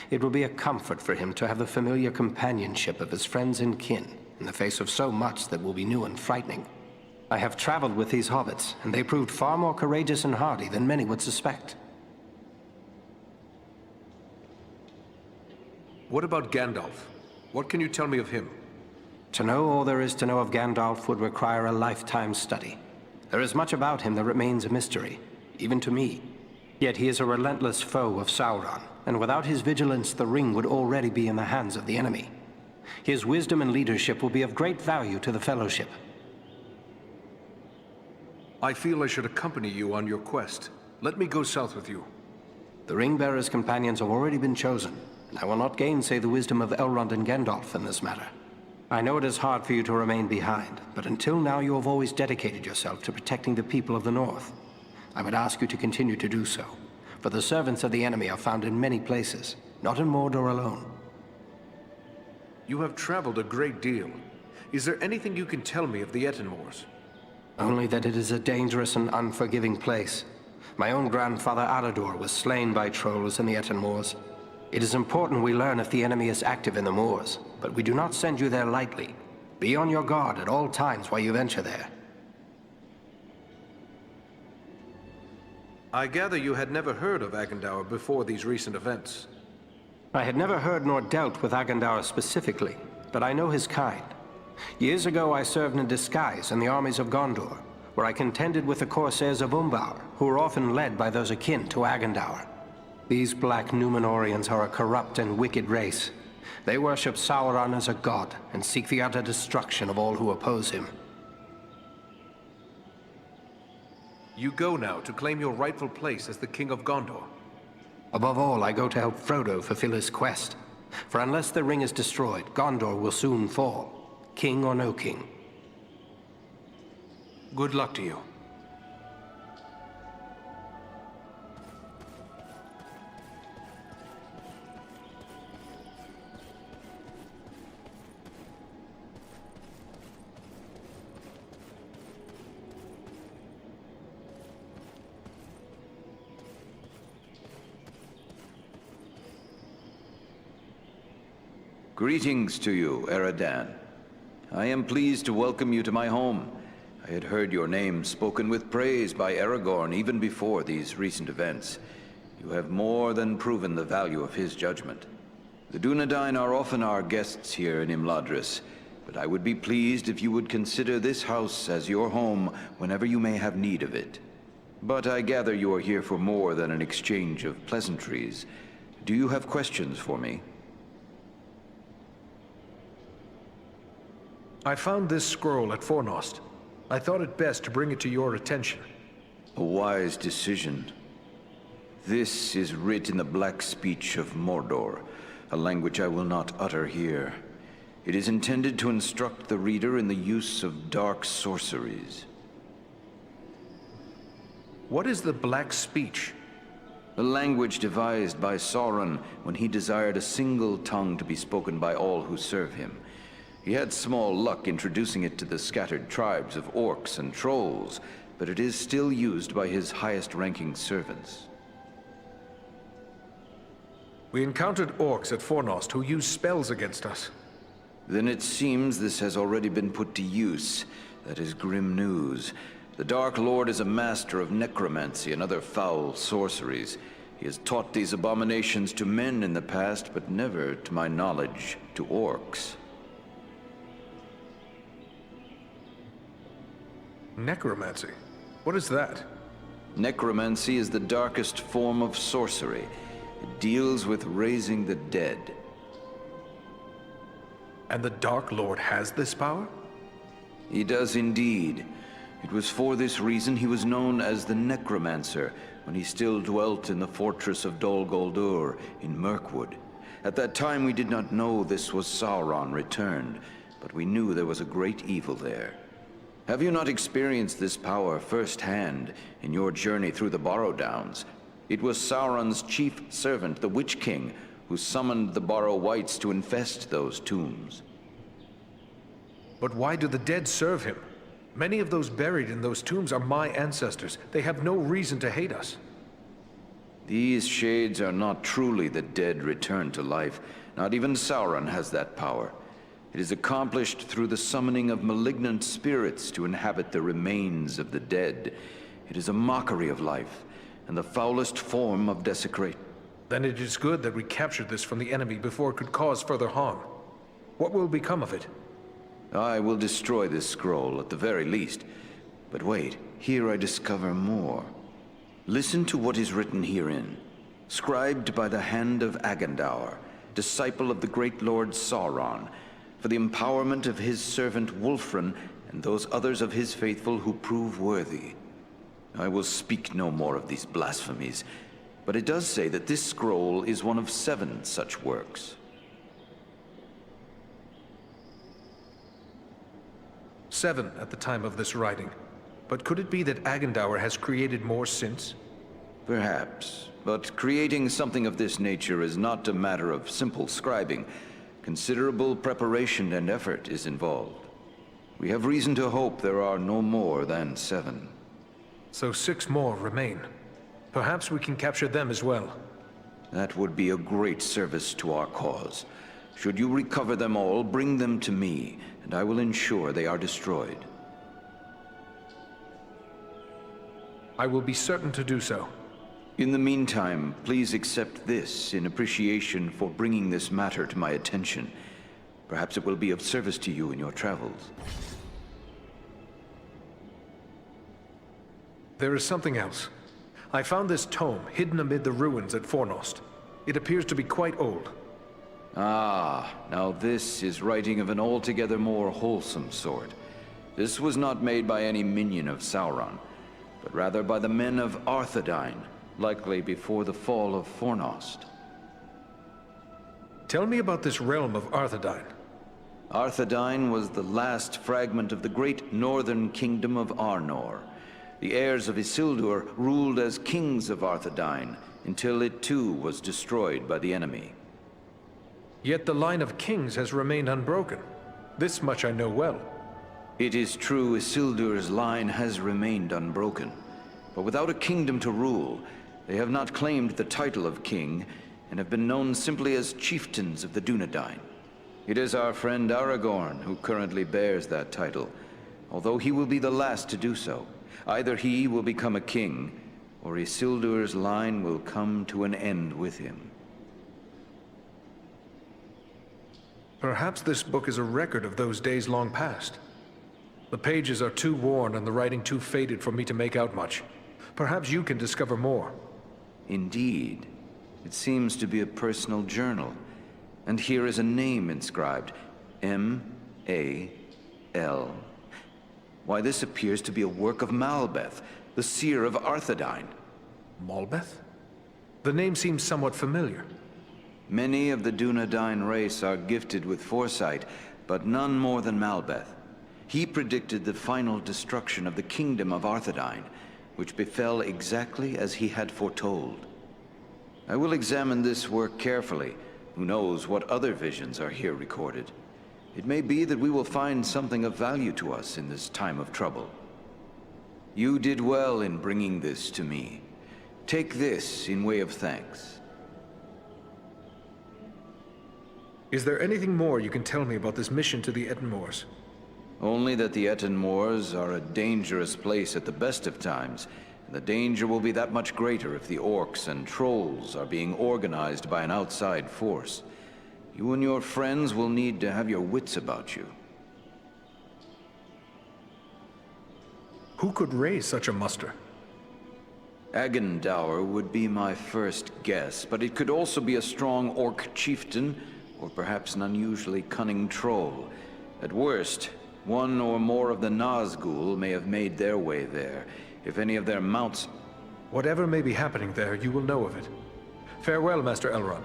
It will be a comfort for him to have the familiar companionship of his friends and kin, in the face of so much that will be new and frightening. I have traveled with these hobbits, and they proved far more courageous and hardy than many would suspect. What about Gandalf? What can you tell me of him? To know all there is to know of Gandalf would require a lifetime study. There is much about him that remains a mystery, even to me. Yet he is a relentless foe of Sauron, and without his vigilance the ring would already be in the hands of the enemy. His wisdom and leadership will be of great value to the Fellowship. I feel I should accompany you on your quest. Let me go south with you. The Ring-Bearer's companions have already been chosen, and I will not gainsay the wisdom of Elrond and Gandalf in this matter. I know it is hard for you to remain behind, but until now you have always dedicated yourself to protecting the people of the North. I would ask you to continue to do so, for the servants of the enemy are found in many places, not in Mordor alone. You have traveled a great deal. Is there anything you can tell me of the Etenmoors? Only that it is a dangerous and unforgiving place. My own grandfather Alador was slain by trolls in the Etenmoors. It is important we learn if the enemy is active in the moors, but we do not send you there lightly. Be on your guard at all times while you venture there. I gather you had never heard of Agandaur before these recent events. I had never heard nor dealt with Agandaur specifically, but I know his kind. Years ago I served in disguise in the armies of Gondor, where I contended with the corsairs of Umbar, who were often led by those akin to Agandaur. These black Númenóreans are a corrupt and wicked race. They worship Sauron as a god and seek the utter destruction of all who oppose him. You go now to claim your rightful place as the King of Gondor. Above all, I go to help Frodo fulfill his quest. For unless the ring is destroyed, Gondor will soon fall. King or no king. Good luck to you. Greetings to you, Eradan. I am pleased to welcome you to my home. I had heard your name spoken with praise by Aragorn even before these recent events. You have more than proven the value of his judgment. The Dunedain are often our guests here in Imladris, but I would be pleased if you would consider this house as your home whenever you may have need of it. But I gather you are here for more than an exchange of pleasantries. Do you have questions for me? I found this scroll at Fornost. I thought it best to bring it to your attention. A wise decision. This is writ in the black speech of Mordor, a language I will not utter here. It is intended to instruct the reader in the use of dark sorceries. What is the black speech? A language devised by Sauron when he desired a single tongue to be spoken by all who serve him. He had small luck introducing it to the scattered tribes of orcs and trolls, but it is still used by his highest-ranking servants. We encountered orcs at Fornost who used spells against us. Then it seems this has already been put to use. That is grim news. The Dark Lord is a master of necromancy and other foul sorceries. He has taught these abominations to men in the past, but never, to my knowledge, to orcs. Necromancy? What is that? Necromancy is the darkest form of sorcery. It deals with raising the dead. And the Dark Lord has this power? He does indeed. It was for this reason he was known as the Necromancer when he still dwelt in the fortress of Dol Guldur in Mirkwood. At that time we did not know this was Sauron returned, but we knew there was a great evil there. Have you not experienced this power firsthand in your journey through the Borrow Downs? It was Sauron's chief servant, the Witch King, who summoned the Borrow Wights to infest those tombs. But why do the dead serve him? Many of those buried in those tombs are my ancestors. They have no reason to hate us. These shades are not truly the dead returned to life. Not even Sauron has that power. It is accomplished through the summoning of malignant spirits to inhabit the remains of the dead. It is a mockery of life, and the foulest form of desecration. Then it is good that we captured this from the enemy before it could cause further harm. What will become of it? I will destroy this scroll at the very least. But wait, here I discover more. Listen to what is written herein. Scribed by the hand of Agandaur, disciple of the great Lord Sauron, for the empowerment of his servant Wulfrun and those others of his faithful who prove worthy. I will speak no more of these blasphemies, but it does say that this scroll is one of 7 such works. 7 at the time of this writing. But could it be that Agandaur has created more since? Perhaps, but creating something of this nature is not a matter of simple scribing. Considerable preparation and effort is involved. We have reason to hope there are no more than 7. So 6 more remain. Perhaps we can capture them as well. That would be a great service to our cause. Should you recover them all, bring them to me, and I will ensure they are destroyed. I will be certain to do so. In the meantime, please accept this in appreciation for bringing this matter to my attention. Perhaps it will be of service to you in your travels. There is something else. I found this tome hidden amid the ruins at Fornost. It appears to be quite old. Ah, now this is writing of an altogether more wholesome sort. This was not made by any minion of Sauron, but rather by the men of Arthedain, likely before the fall of Fornost. Tell me about this realm of Arthedain. Arthedain was the last fragment of the great northern kingdom of Arnor. The heirs of Isildur ruled as kings of Arthedain, until it too was destroyed by the enemy. Yet the line of kings has remained unbroken. This much I know well. It is true Isildur's line has remained unbroken, but without a kingdom to rule, they have not claimed the title of king, and have been known simply as chieftains of the Dunedain. It is our friend Aragorn who currently bears that title, although he will be the last to do so. Either he will become a king, or Isildur's line will come to an end with him. Perhaps this book is a record of those days long past. The pages are too worn and the writing too faded for me to make out much. Perhaps you can discover more. Indeed. It seems to be a personal journal. And here is a name inscribed. M-A-L. Why, this appears to be a work of Malbeth, the seer of Arthedain. Malbeth? The name seems somewhat familiar. Many of the Dunadan race are gifted with foresight, but none more than Malbeth. He predicted the final destruction of the kingdom of Arthedain, which befell exactly as he had foretold. I will examine this work carefully. Who knows what other visions are here recorded? It may be that we will find something of value to us in this time of trouble. You did well in bringing this to me. Take this in way of thanks. Is there anything more you can tell me about this mission to the Etten-Moors? Only that the Etten-Moors are a dangerous place at the best of times, and the danger will be that much greater if the orcs and trolls are being organized by an outside force. You and your friends will need to have your wits about you. Who could raise such a muster? Agendaur would be my first guess, but it could also be a strong orc chieftain, or perhaps an unusually cunning troll. At worst, one or more of the Nazgul may have made their way there. If any of their mounts... Whatever may be happening there, you will know of it. Farewell, Master Elrond.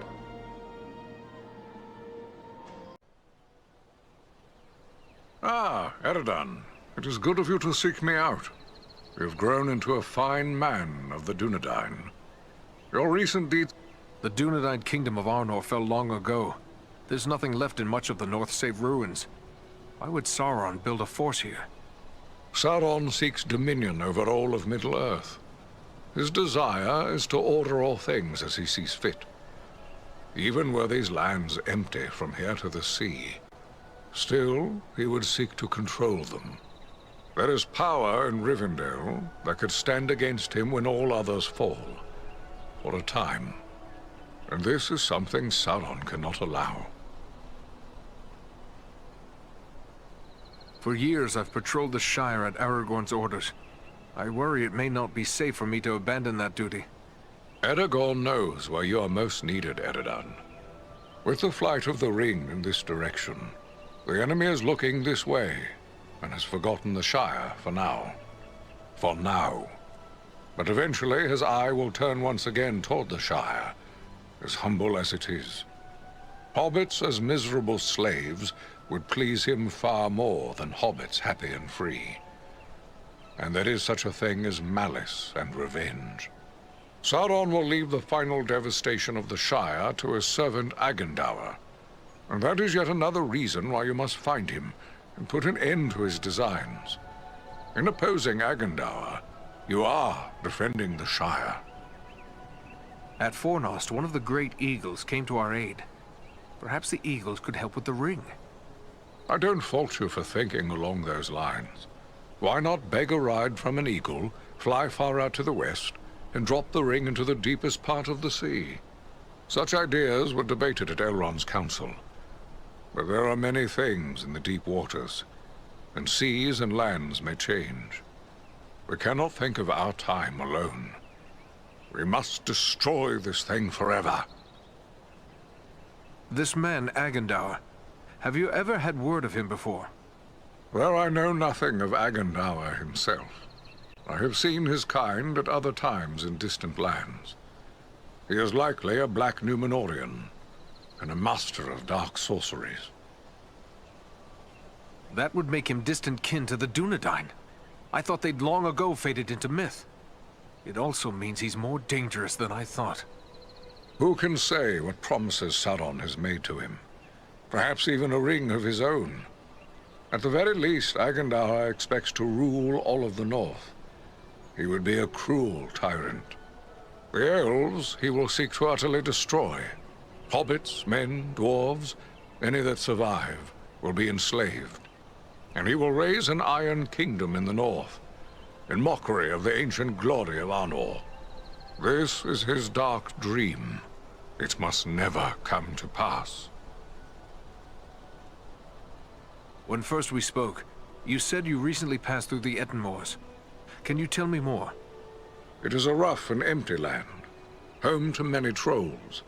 Ah, Eradan. It is good of you to seek me out. You have grown into a fine man of the Dunedain. Your recent deeds... The Dunedain kingdom of Arnor fell long ago. There's nothing left in much of the north save ruins. Why would Sauron build a force here? Sauron seeks dominion over all of Middle-earth. His desire is to order all things as he sees fit. Even were these lands empty from here to the sea, still he would seek to control them. There is power in Rivendell that could stand against him when all others fall, for a time. And this is something Sauron cannot allow. For years I've patrolled the Shire at Aragorn's orders. I worry it may not be safe for me to abandon that duty. Aragorn knows where you are most needed, Eradan. With the flight of the ring in this direction, the enemy is looking this way, and has forgotten the Shire for now. For now. But eventually his eye will turn once again toward the Shire, as humble as it is. Hobbits as miserable slaves would please him far more than hobbits happy and free. And there is such a thing as malice and revenge. Sauron will leave the final devastation of the Shire to his servant Agendaur. And that is yet another reason why you must find him and put an end to his designs. In opposing Agendaur, you are defending the Shire. At Fornost, one of the great eagles came to our aid. Perhaps the eagles could help with the ring. I don't fault you for thinking along those lines. Why not beg a ride from an eagle, fly far out to the west, and drop the ring into the deepest part of the sea? Such ideas were debated at Elrond's council. But there are many things in the deep waters, and seas and lands may change. We cannot think of our time alone. We must destroy this thing forever. This man, Agendaur, have you ever had word of him before? Though I know nothing of Agendaur himself, I have seen his kind at other times in distant lands. He is likely a black Númenórean, and a master of dark sorceries. That would make him distant kin to the Dunedain. I thought they'd long ago faded into myth. It also means he's more dangerous than I thought. Who can say what promises Sauron has made to him? Perhaps even a ring of his own. At the very least, Agendaur expects to rule all of the North. He would be a cruel tyrant. The elves he will seek to utterly destroy. Hobbits, men, dwarves, any that survive, will be enslaved. And he will raise an iron kingdom in the north, in mockery of the ancient glory of Arnor. This is his dark dream. It must never come to pass. When first we spoke, you said you recently passed through the Moors. Can you tell me more? It is a rough and empty land, home to many trolls.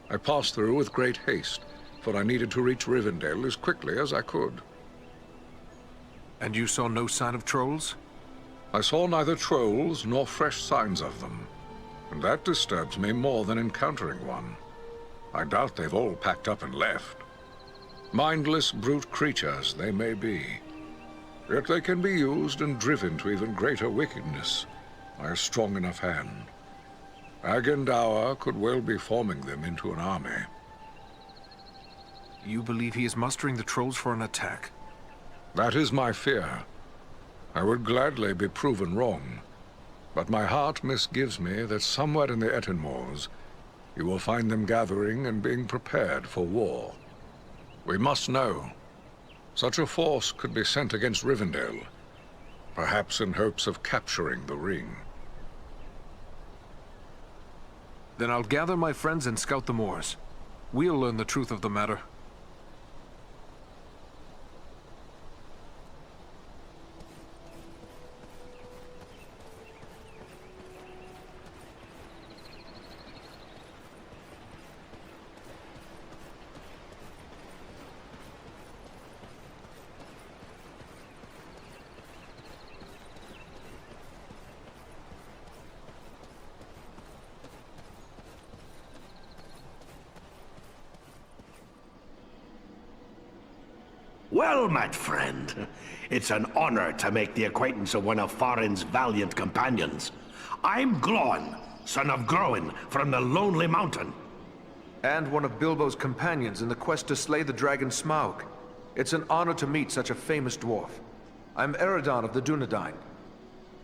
I passed through with great haste, for I needed to reach Rivendell as quickly as I could. And you saw no sign of trolls? I saw neither trolls nor fresh signs of them, and that disturbs me more than encountering one. I doubt they've all packed up and left. Mindless brute creatures they may be, yet they can be used and driven to even greater wickedness by a strong enough hand. Agendaur could well be forming them into an army. You believe he is mustering the trolls for an attack? That is my fear. I would gladly be proven wrong, but my heart misgives me that somewhere in the Moors, you will find them gathering and being prepared for war. We must know. Such a force could be sent against Rivendell, perhaps in hopes of capturing the ring. Then I'll gather my friends and scout the moors. We'll learn the truth of the matter. Well met, friend. It's an honor to make the acquaintance of one of Farin's valiant companions. I'm Glóin, son of Groin, from the Lonely Mountain. And one of Bilbo's companions in the quest to slay the dragon Smaug. It's an honor to meet such a famous dwarf. I'm Eradan of the Dunedain.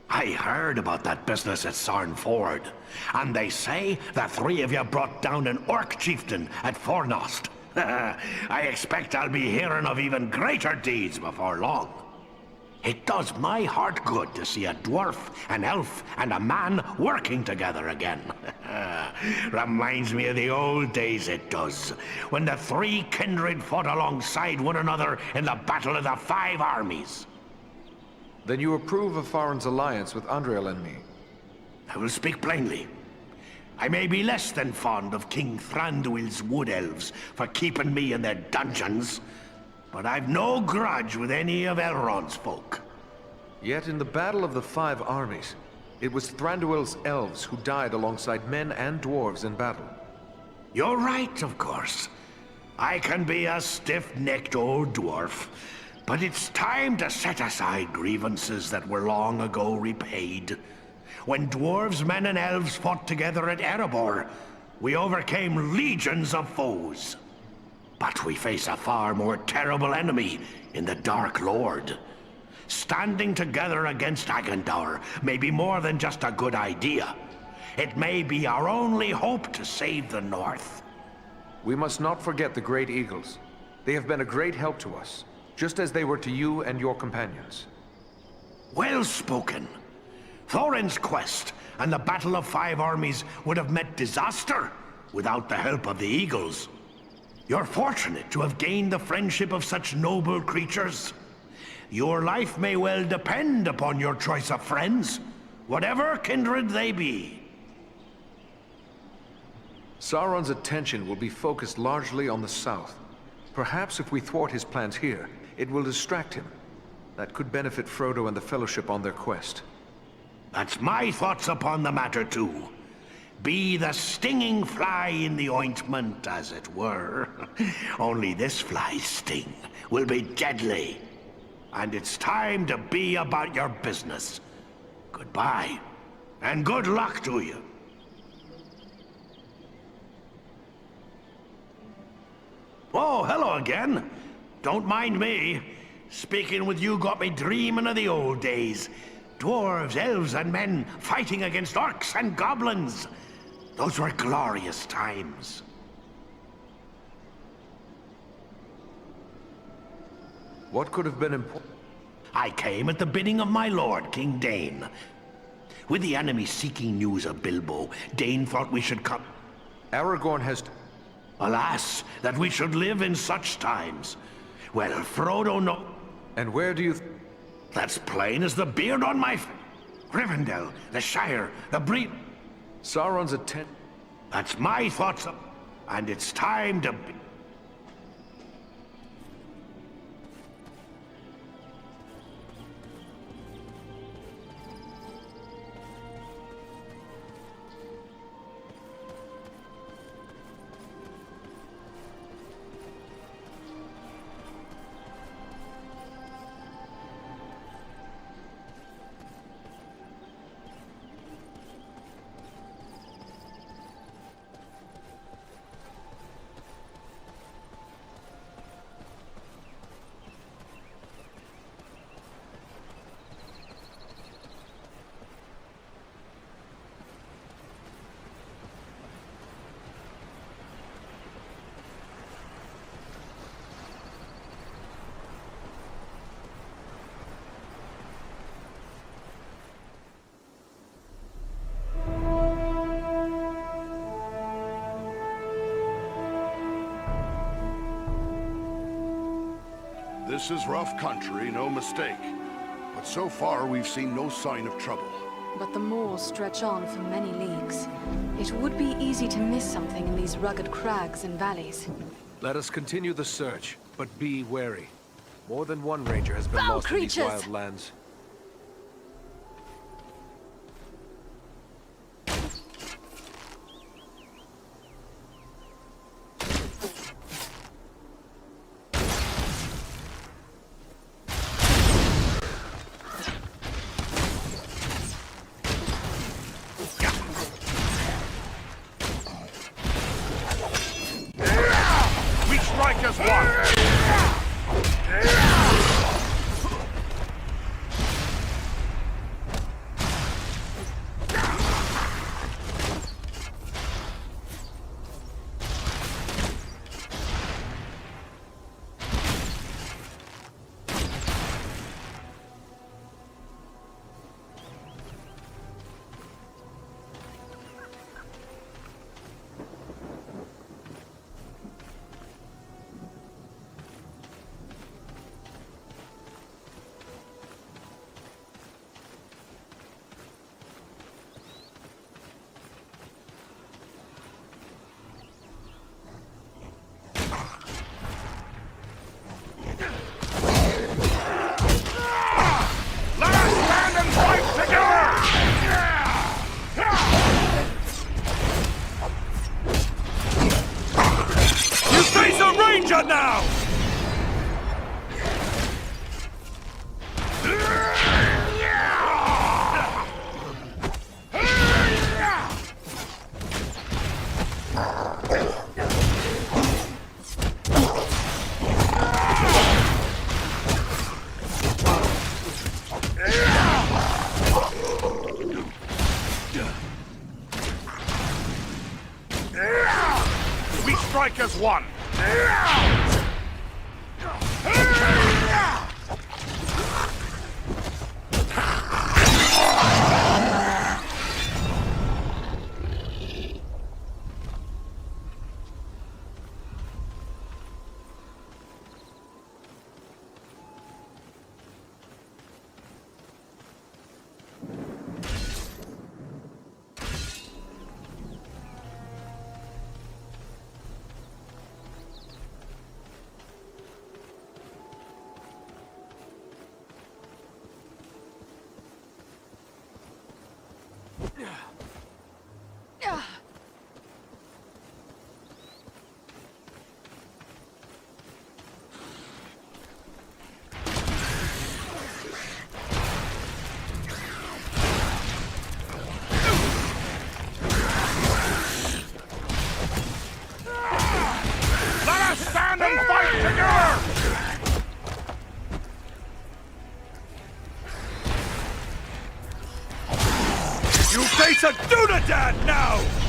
I heard about that business at Sarn Ford, and they say the three of you brought down an orc chieftain at Fornost. I expect I'll be hearing of even greater deeds before long. It does my heart good to see a dwarf, an elf, and a man working together again. Reminds me of the old days, it does, when the three kindred fought alongside one another in the Battle of the Five Armies. Then you approve of Farin's alliance with Andriэль and me? I will speak plainly. I may be less than fond of King Thranduil's wood elves for keeping me in their dungeons, but I've no grudge with any of Elrond's folk. Yet in the Battle of the Five Armies, it was Thranduil's elves who died alongside men and dwarves in battle. You're right, of course. I can be a stiff-necked old dwarf, but it's time to set aside grievances that were long ago repaid. When dwarves, men, and elves fought together at Erebor, we overcame legions of foes. But we face a far more terrible enemy in the Dark Lord. Standing together against Agendaur may be more than just a good idea. It may be our only hope to save the North. We must not forget the Great Eagles. They have been a great help to us, just as they were to you and your companions. Well spoken. Thorin's quest and the Battle of Five Armies would have met disaster without the help of the Eagles. You're fortunate to have gained the friendship of such noble creatures. Your life may well depend upon your choice of friends, whatever kindred they be. Sauron's attention will be focused largely on the south. Perhaps if we thwart his plans here, it will distract him. That could benefit Frodo and the Fellowship on their quest. That's my thoughts upon the matter, too. Be the stinging fly in the ointment, as it were. Only this fly's sting will be deadly. And it's time to be about your business. Goodbye, and good luck to you. Oh, hello again. Don't mind me. Speaking with you got me dreaming of the old days. Dwarves, elves, and men fighting against orcs and goblins. Those were glorious times. What could have been important? I came at the bidding of my lord, King Dane. With the enemy seeking news of Bilbo, Dane thought we should come... Aragorn has... Alas, that we should live in such times. Well, Frodo no... And where do you... That's plain as the beard on my... Rivendell, the Shire, the Bree... Sauron's That's my thoughts, and it's time to... This is rough country, no mistake. But so far, we've seen no sign of trouble. But the moors stretch on for many leagues. It would be easy to miss something in these rugged crags and valleys. Let us continue the search, but be wary. More than one ranger has been Foul lost creatures! in these wild lands. Now! We strike as one! You face a dunadan now!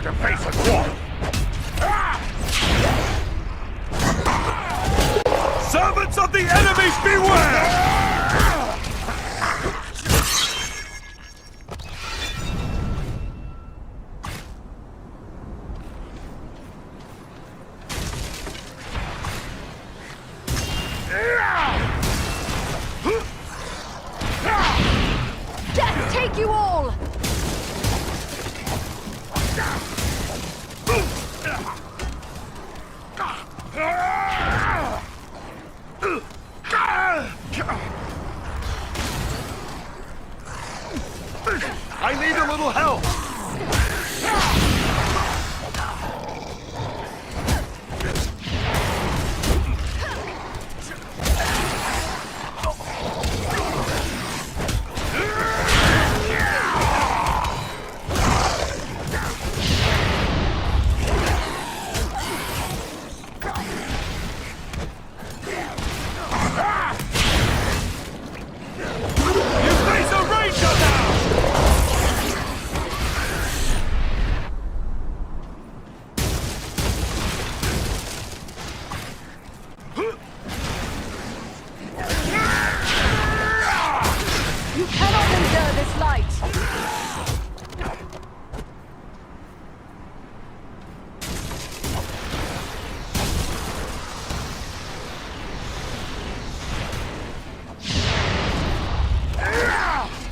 here to face a dwarf! Servants of the enemies, beware! Death take you all! I need a little help!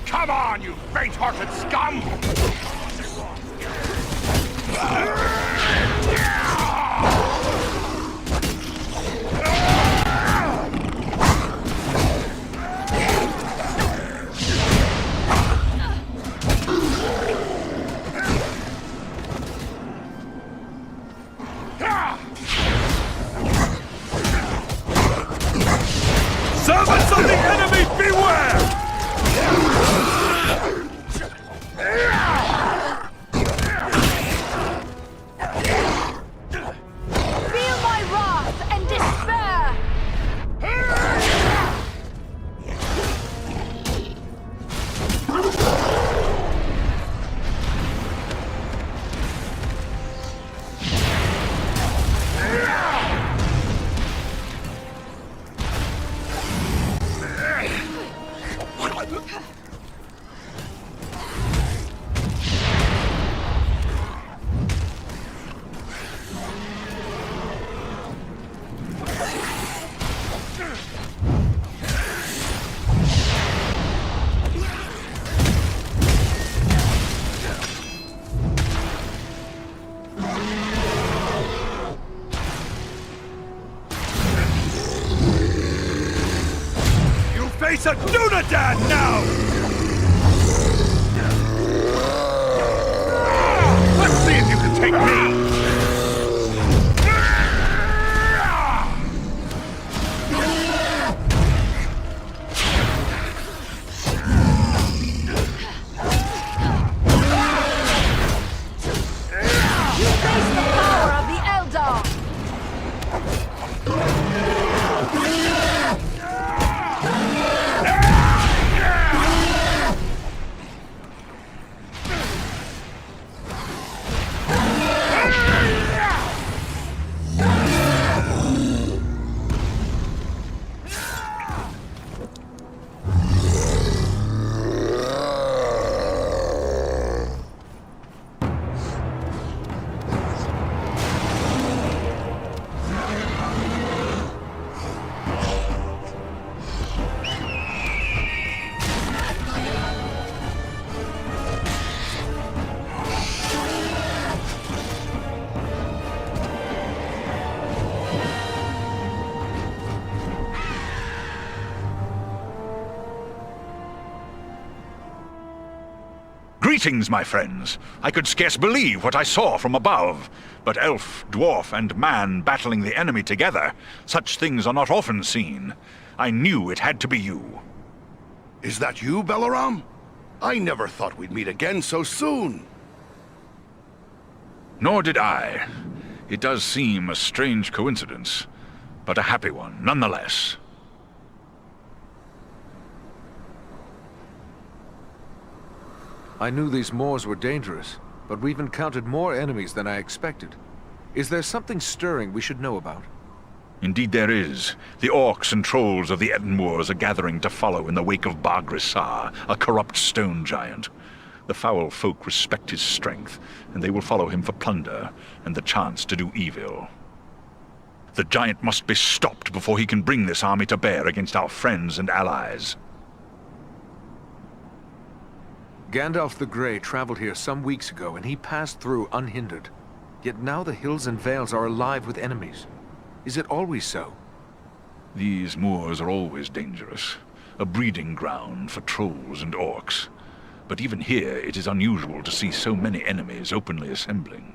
Come on, you faint-hearted scum! Servants of the enemy, beware! Feel my wrath and despair! Face a dunadan now! Let's see if you can take me! You face the power of the Eldar! Greetings, my friends. I could scarce believe what I saw from above. But elf, dwarf, and man battling the enemy together, such things are not often seen. I knew it had to be you. Is that you, Belaram? I never thought we'd meet again so soon. Nor did I. It does seem a strange coincidence, but a happy one, nonetheless. I knew these moors were dangerous, but we've encountered more enemies than I expected. Is there something stirring we should know about? Indeed there is. The orcs and trolls of the Etten Moors are gathering to follow in the wake of Bagrisar, a corrupt stone giant. The foul folk respect his strength, and they will follow him for plunder and the chance to do evil. The giant must be stopped before he can bring this army to bear against our friends and allies. Gandalf the Grey traveled here some weeks ago, and he passed through unhindered. Yet now the hills and vales are alive with enemies. Is it always so? These moors are always dangerous, a breeding ground for trolls and orcs. But even here it is unusual to see so many enemies openly assembling.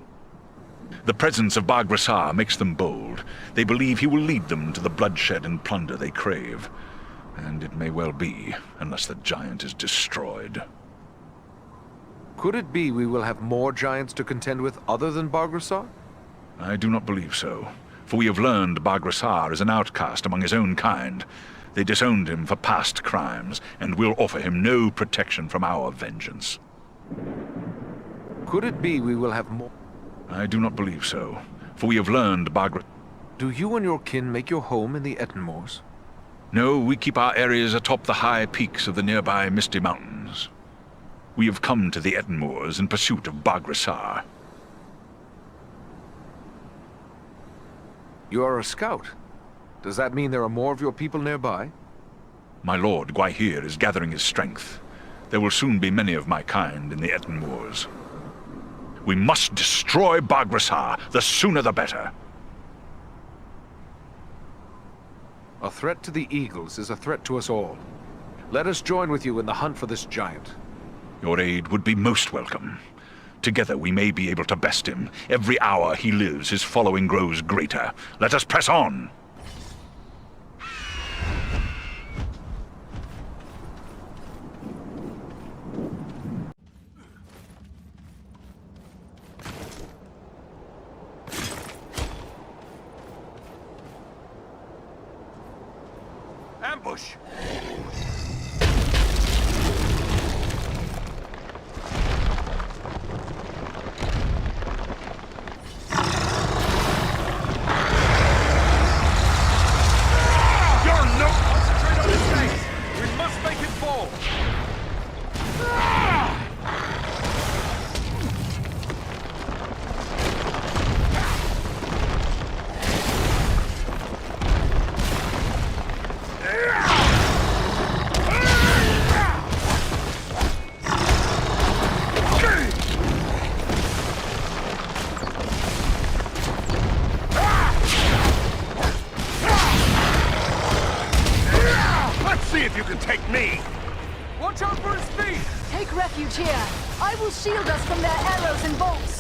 The presence of Bagrisar makes them bold. They believe he will lead them to the bloodshed and plunder they crave. And it may well be, unless the giant is destroyed. Could it be we will have more giants to contend with other than Bagrisar? I do not believe so, for we have learned Bagrisar is an outcast among his own kind. They disowned him for past crimes, and will offer him no protection from our vengeance. Could it be we will have more? I do not believe so, for we have learned Bagrisar... Do you and your kin make your home in the Etten Moors? No, we keep our areas atop the high peaks of the nearby Misty Mountains. We have come to the Etten Moors in pursuit of Bagrisar. You are a scout. Does that mean there are more of your people nearby? My lord Gwaihir is gathering his strength. There will soon be many of my kind in the Etten Moors. We must destroy Bagrisar. The sooner the better. A threat to the Eagles is a threat to us all. Let us join with you in the hunt for this giant. Your aid would be most welcome. Together we may be able to best him. Every hour he lives, his following grows greater. Let us press on! Ambush! Shield us from their arrows and bolts.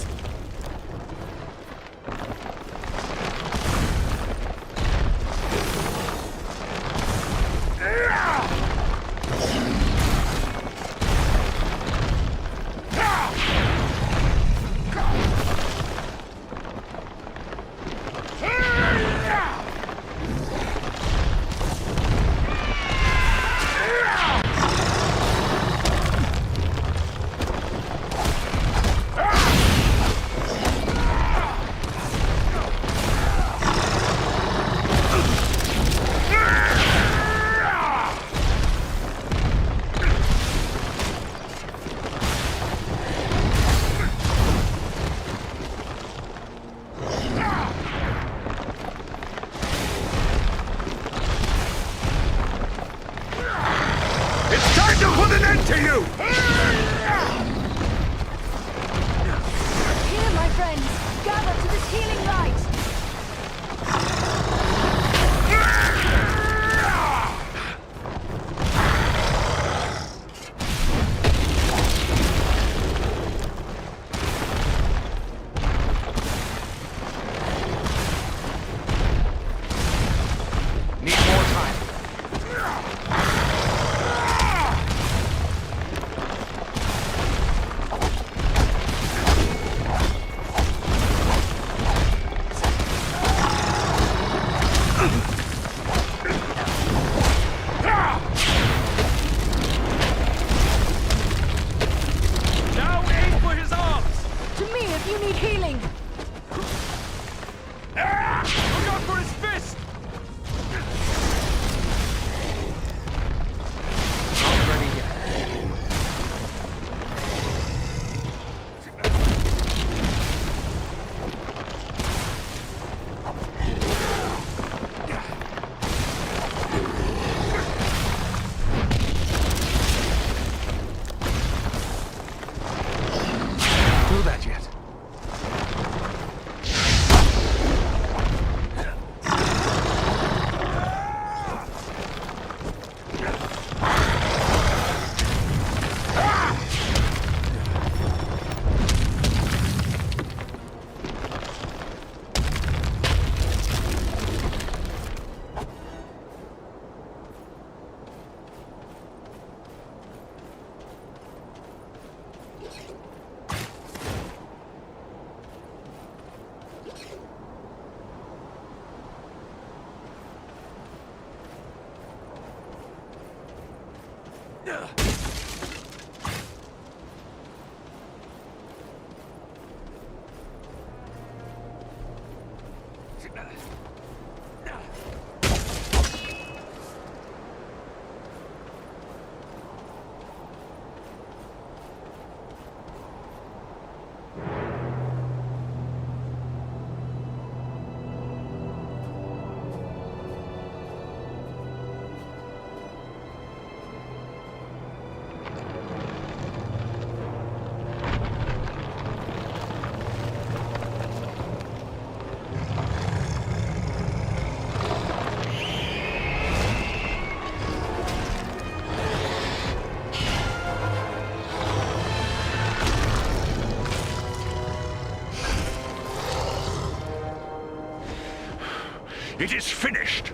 healing! Look out for his fist! Not ready yet. Do that yet. It is finished!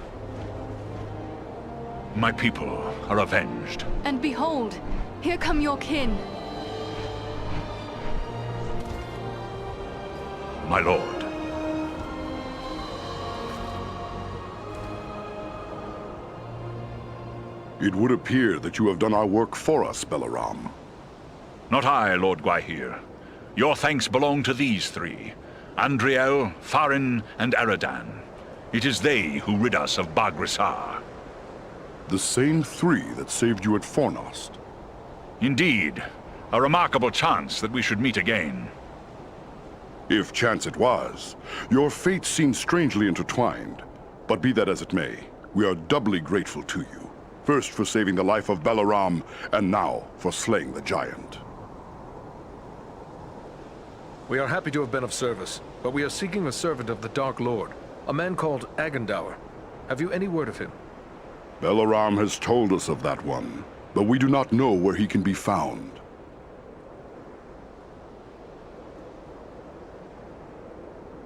My people are avenged. And behold, here come your kin. My lord. It would appear that you have done our work for us, Balaram. Not I, Lord Gwaihir. Your thanks belong to these three. Andriэль, Farin, and Eradan. It is they who rid us of Bagrisar. The same three that saved you at Fornost. Indeed. A remarkable chance that we should meet again. If chance it was, your fates seem strangely intertwined. But be that as it may, we are doubly grateful to you. First for saving the life of Balaram, and now for slaying the giant. We are happy to have been of service, but we are seeking a servant of the Dark Lord, a man called Agendaur. Have you any word of him? Balaram has told us of that one, but we do not know where he can be found.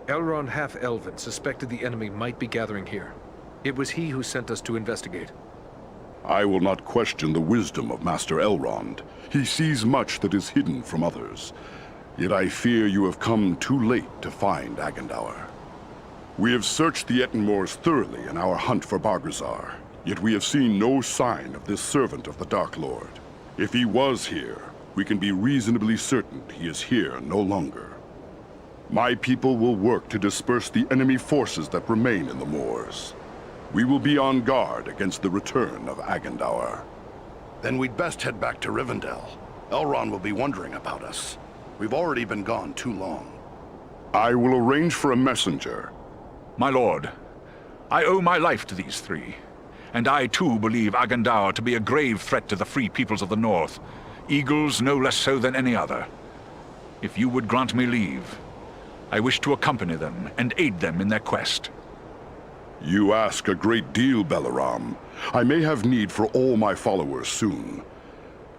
Elrond Half-Elven suspected the enemy might be gathering here. It was he who sent us to investigate. I will not question the wisdom of Master Elrond. He sees much that is hidden from others. Yet I fear you have come too late to find Agendaur. We have searched the Ettenmoors thoroughly in our hunt for Bargazar, yet we have seen no sign of this servant of the Dark Lord. If he was here, we can be reasonably certain he is here no longer. My people will work to disperse the enemy forces that remain in the moors. We will be on guard against the return of Agendaur. Then we'd best head back to Rivendell. Elrond will be wondering about us. We've already been gone too long. I will arrange for a messenger. My lord, I owe my life to these three. And I too believe Agendaur to be a grave threat to the free peoples of the north. Eagles no less so than any other. If you would grant me leave, I wish to accompany them and aid them in their quest. You ask a great deal, Balaram. I may have need for all my followers soon.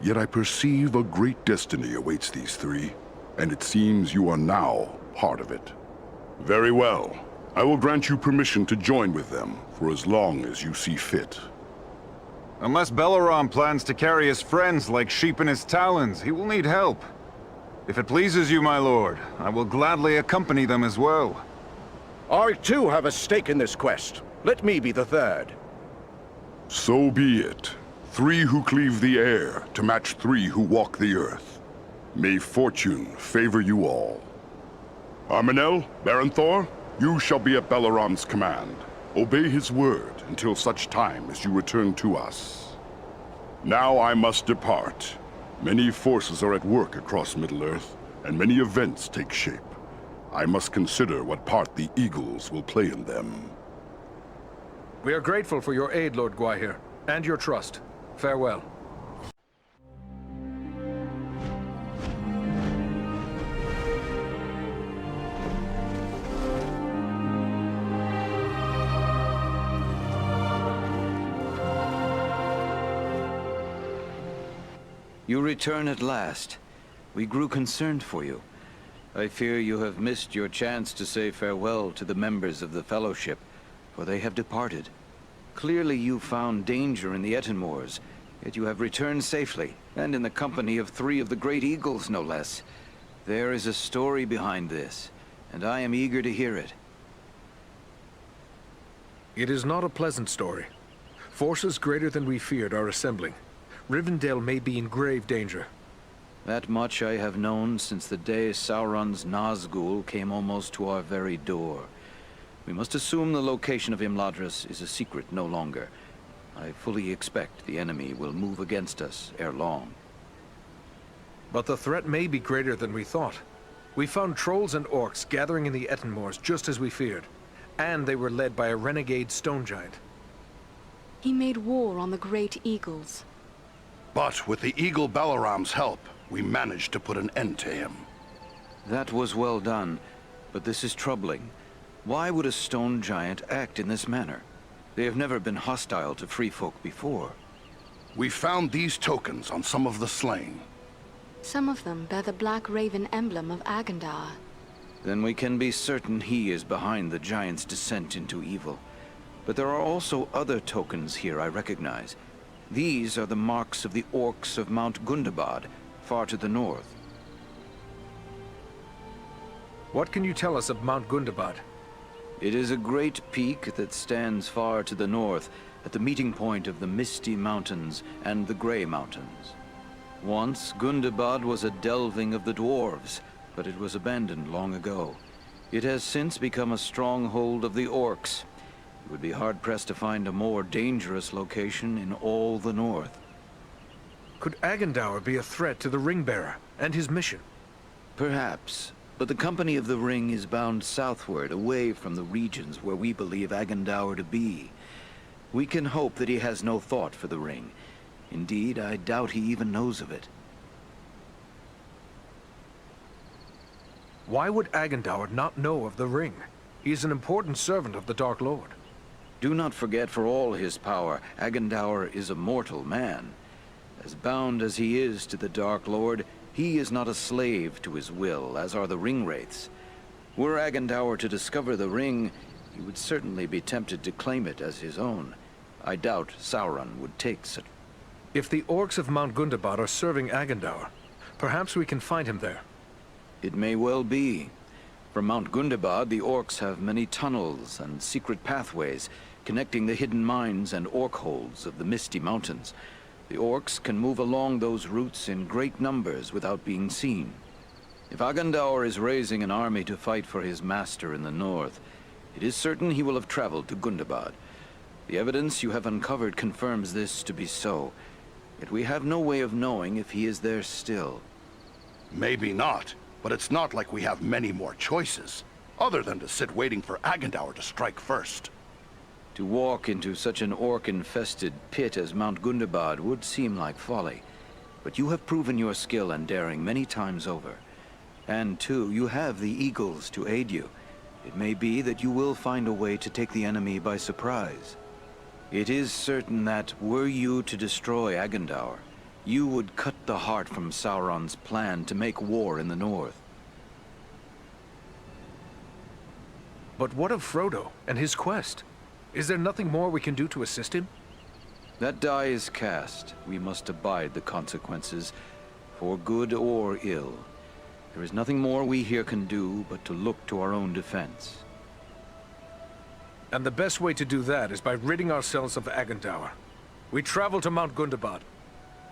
Yet I perceive a great destiny awaits these three, and it seems you are now part of it. Very well. I will grant you permission to join with them for as long as you see fit. Unless Balaram plans to carry his friends like sheep in his talons, he will need help. If it pleases you, my lord, I will gladly accompany them as well. I too have a stake in this quest. Let me be the third. So be it. 3 who cleave the air to match 3 who walk the earth. May fortune favor you all. Arminel, Baranthor, you shall be at Balaram's command. Obey his word until such time as you return to us. Now I must depart. Many forces are at work across Middle-earth, and many events take shape. I must consider what part the Eagles will play in them. We are grateful for your aid, Lord Gwaihir, and your trust. Farewell. You return at last. We grew concerned for you. I fear you have missed your chance to say farewell to the members of the Fellowship, for they have departed. Clearly you found danger in the Ettenmoors, yet you have returned safely, and in the company of 3 of the great eagles, no less. There is a story behind this, and I am eager to hear it. It is not a pleasant story. Forces greater than we feared are assembling. Rivendell may be in grave danger. That much I have known since the day Sauron's Nazgul came almost to our very door. We must assume the location of Imladris is a secret no longer. I fully expect the enemy will move against us ere long. But the threat may be greater than we thought. We found trolls and orcs gathering in the Ettenmoors just as we feared. And they were led by a renegade stone giant. He made war on the great eagles. But with the Eagle Balaram's help, we managed to put an end to him. That was well done, but this is troubling. Why would a stone giant act in this manner? They have never been hostile to free folk before. We found these tokens on some of the slain. Some of them bear the Black Raven emblem of Agendar. Then we can be certain he is behind the giant's descent into evil. But there are also other tokens here I recognize. These are the marks of the orcs of Mount Gundabad, far to the north. What can you tell us of Mount Gundabad? It is a great peak that stands far to the north, at the meeting point of the Misty Mountains and the Grey Mountains. Once, Gundabad was a delving of the dwarves, but it was abandoned long ago. It has since become a stronghold of the orcs. It would be hard-pressed to find a more dangerous location in all the north. Could Agendaur be a threat to the Ring-Bearer and his mission? Perhaps, but the Company of the Ring is bound southward, away from the regions where we believe Agendaur to be. We can hope that he has no thought for the Ring. Indeed, I doubt he even knows of it. Why would Agendaur not know of the Ring? He is an important servant of the Dark Lord. Do not forget, for all his power, Agendaur is a mortal man. As bound as he is to the Dark Lord, he is not a slave to his will, as are the Ringwraiths. Were Agendaur to discover the Ring, he would certainly be tempted to claim it as his own. I doubt Sauron would take such... If the orcs of Mount Gundabad are serving Agendaur, perhaps we can find him there. It may well be. From Mount Gundabad, the orcs have many tunnels and secret pathways connecting the hidden mines and orc holds of the Misty Mountains. The orcs can move along those routes in great numbers without being seen. If Agendaur is raising an army to fight for his master in the north, it is certain he will have traveled to Gundabad. The evidence you have uncovered confirms this to be so, yet we have no way of knowing if he is there still. Maybe not, but it's not like we have many more choices, other than to sit waiting for Agendaur to strike first. To walk into such an orc-infested pit as Mount Gundabad would seem like folly, but you have proven your skill and daring many times over. And too, you have the eagles to aid you. It may be that you will find a way to take the enemy by surprise. It is certain that, were you to destroy Agendaur, you would cut the heart from Sauron's plan to make war in the north. But what of Frodo and his quest? Is there nothing more we can do to assist him? That die is cast. We must abide the consequences, for good or ill. There is nothing more we here can do but to look to our own defense. And the best way to do that is by ridding ourselves of Agendaur. We travel to Mount Gundabad.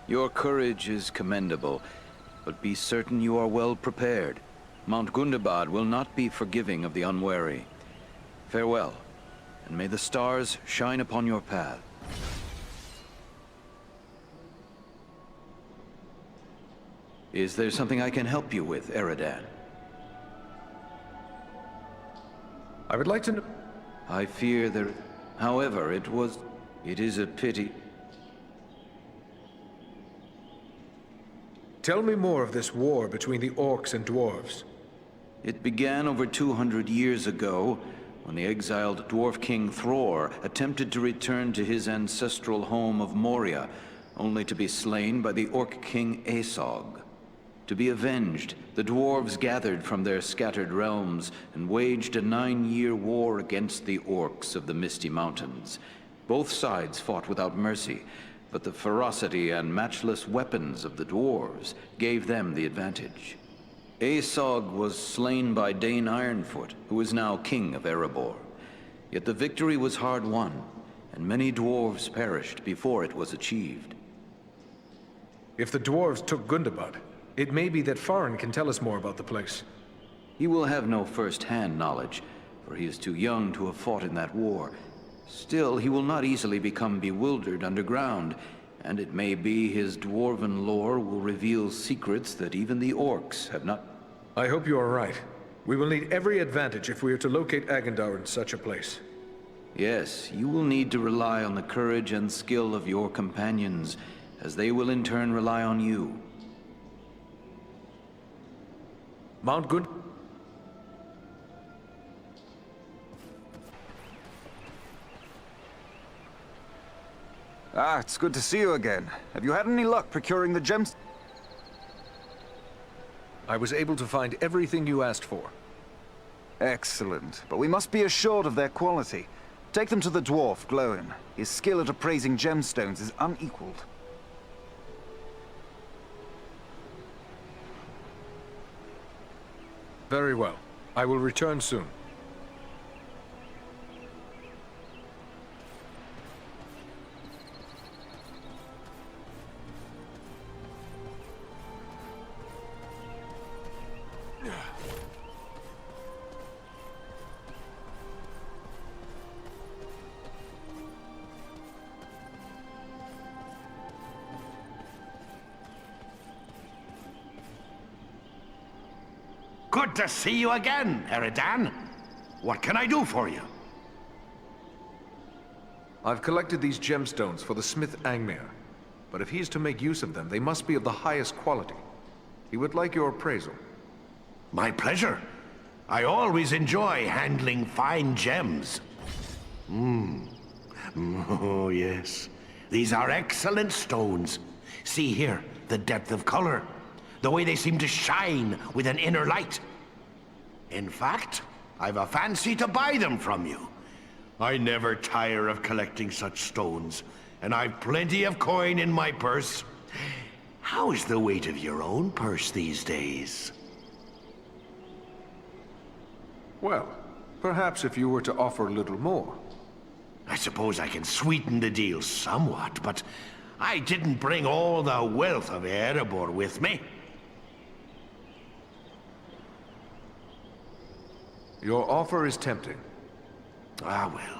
Your courage is commendable, but be certain you are well prepared. Mount Gundabad will not be forgiving of the unwary. Farewell, and may the stars shine upon your path. Is there something I can help you with, Eradan? I would like to know... I fear there... However, it is a pity. Tell me more of this war between the orcs and dwarves. It began over 200 years ago, when the exiled dwarf king Thror attempted to return to his ancestral home of Moria, only to be slain by the orc king Aesog. To be avenged, the dwarves gathered from their scattered realms and waged a 9-year war against the orcs of the Misty Mountains. Both sides fought without mercy, but the ferocity and matchless weapons of the dwarves gave them the advantage. Aesog was slain by Dane Ironfoot, who is now king of Erebor. Yet the victory was hard won, and many dwarves perished before it was achieved. If the dwarves took Gundabad, it may be that Farin can tell us more about the place. He will have no first-hand knowledge, for he is too young to have fought in that war. Still, he will not easily become bewildered underground, and it may be his dwarven lore will reveal secrets that even the orcs have not... I hope you are right. We will need every advantage if we are to locate Agendaur in such a place. Yes, you will need to rely on the courage and skill of your companions, as they will in turn rely on you. Mount Good... Ah, it's good to see you again. Have you had any luck procuring the gems? I was able to find everything you asked for. Excellent, but we must be assured of their quality. Take them to the dwarf, Glowin. His skill at appraising gemstones is unequaled. Very well. I will return soon. Good to see you again, Eradan. What can I do for you? I've collected these gemstones for the smith Angmar, but if he is to make use of them, they must be of the highest quality. He would like your appraisal. My pleasure. I always enjoy handling fine gems. Oh, yes. These are excellent stones. See here, the depth of color. The way they seem to shine with an inner light. In fact, I've a fancy to buy them from you. I never tire of collecting such stones, and I've plenty of coin in my purse. How's the weight of your own purse these days? Well, perhaps if you were to offer a little more. I suppose I can sweeten the deal somewhat, but I didn't bring all the wealth of Erebor with me. Your offer is tempting. Ah, well.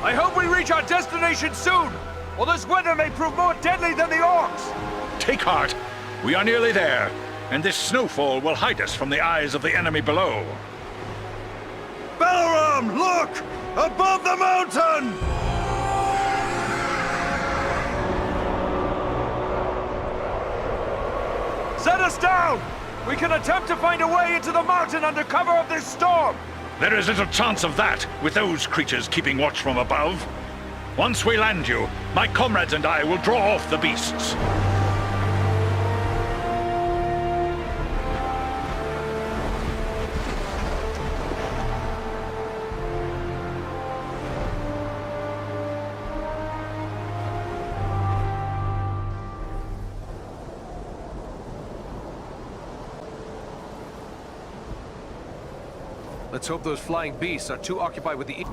I hope we reach our destination soon, or this weather may prove more deadly than the orcs! Take heart. We are nearly there, and this snowfall will hide us from the eyes of the enemy below. Balaram, look! Above the mountain! us down! We can attempt to find a way into the mountain under cover of this storm! There is little chance of that, with those creatures keeping watch from above. Once we land you, my comrades and I will draw off the beasts. Let's hope those flying beasts are too occupied with the...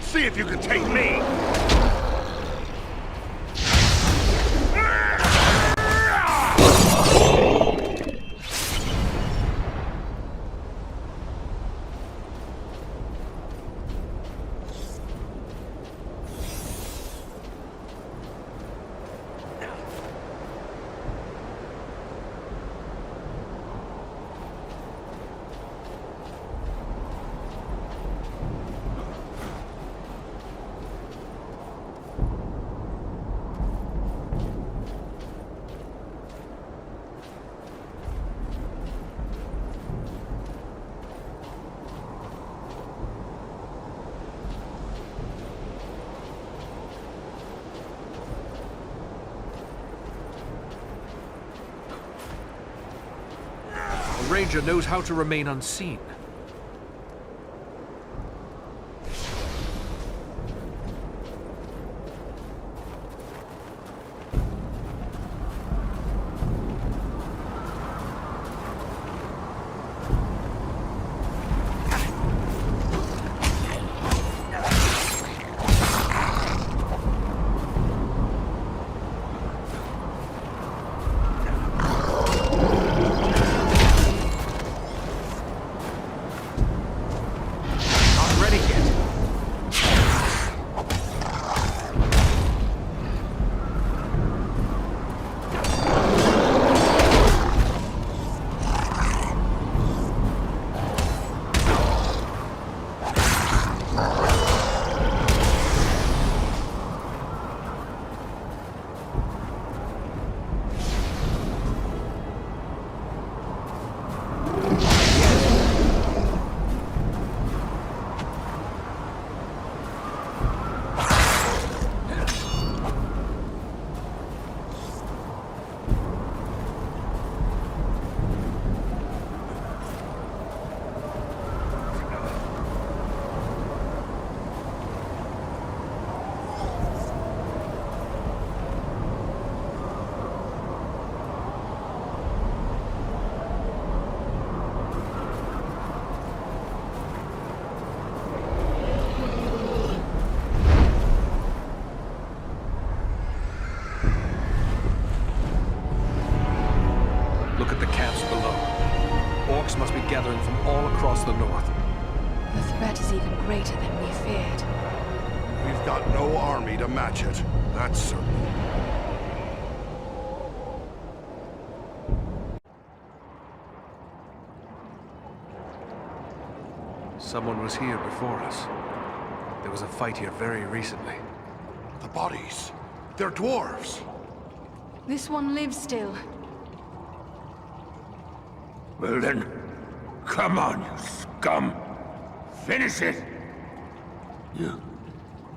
See if you can take me! The ranger knows how to remain unseen. Must be gathering from all across the north. The threat is even greater than we feared. We've got no army to match it, that's certain. Someone was here before us. There was a fight here very recently. The bodies. They're dwarves. This one lives still. Well then, come on, you scum. Finish it.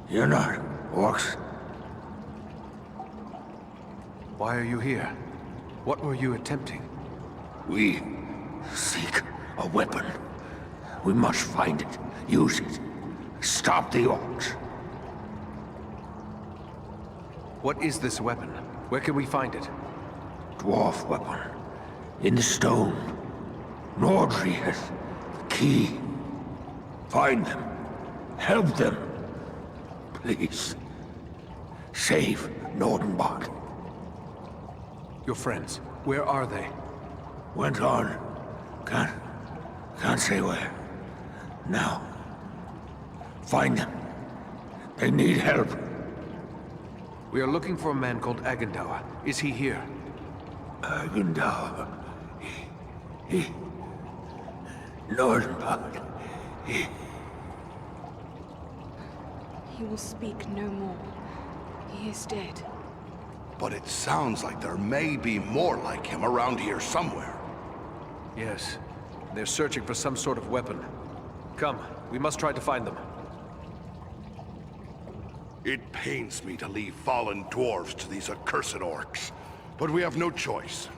You're not orcs. Why are you here? What were you attempting? We seek a weapon. We must find it, use it, stop the orcs. What is this weapon? Where can we find it? Dwarf weapon. In the stone. Nordri has the key. Find them. Help them. Please. Save Nordenbot. Your friends, where are they? Went on. Can't say where. Now. Find them. They need help. We are looking for a man called Agendaur. Is he here? Agendaur. He... Nordenbot. He will speak no more. He is dead. But it sounds like there may be more like him around here somewhere. Yes. They're searching for some sort of weapon. Come, we must try to find them. It pains me to leave fallen dwarves to these accursed orcs, but we have no choice.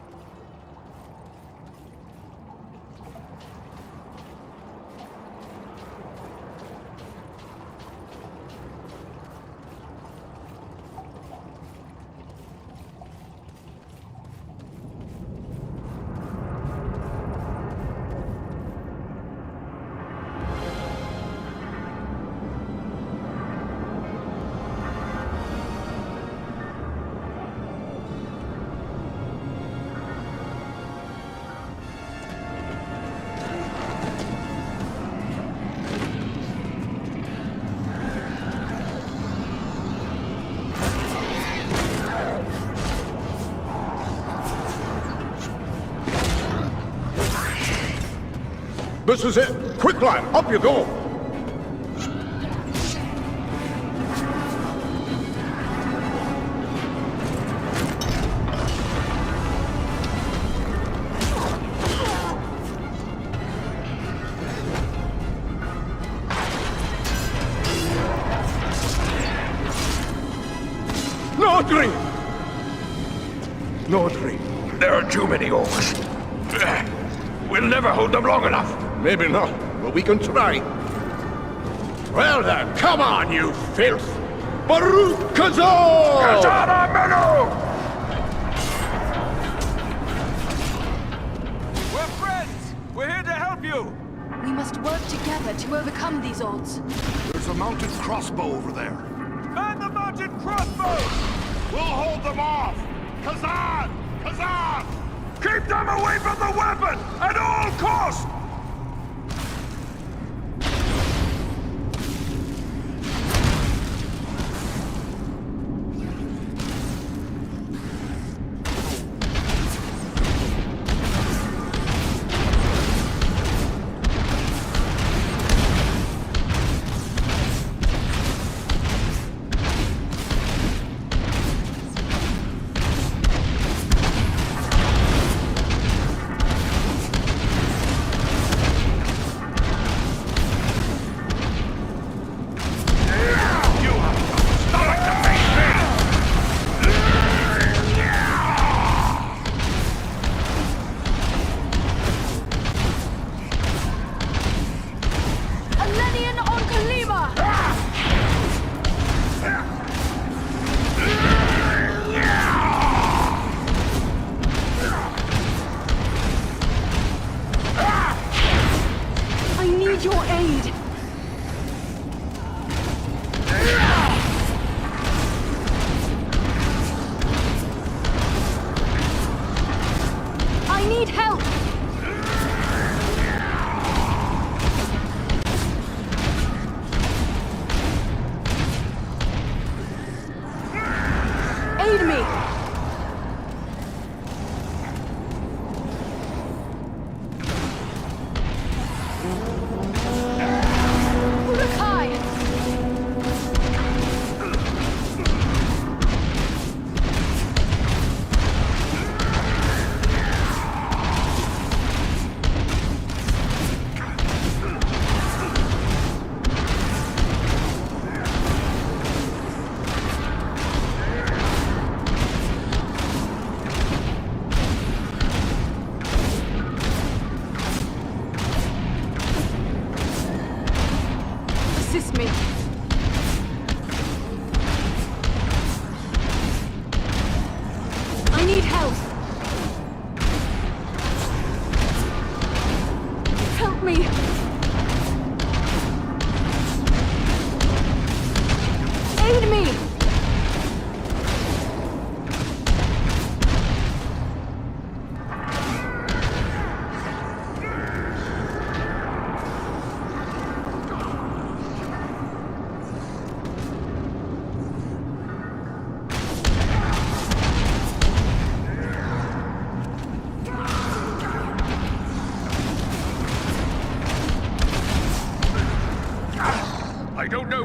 This is it! Quick, lad! Up you go! Nordri! Nordri, there are too many orcs. We'll never hold them long enough. Maybe not, but we can try. Well then, come on, you filth! Baruch Kazor! Kazara Menu! We're friends! We're here to help you! We must work together to overcome these odds. There's a mounted crossbow over there. Man the mounted crossbow! We'll hold them off! Kazan! Kazan! Keep them away from the weapon! At all costs!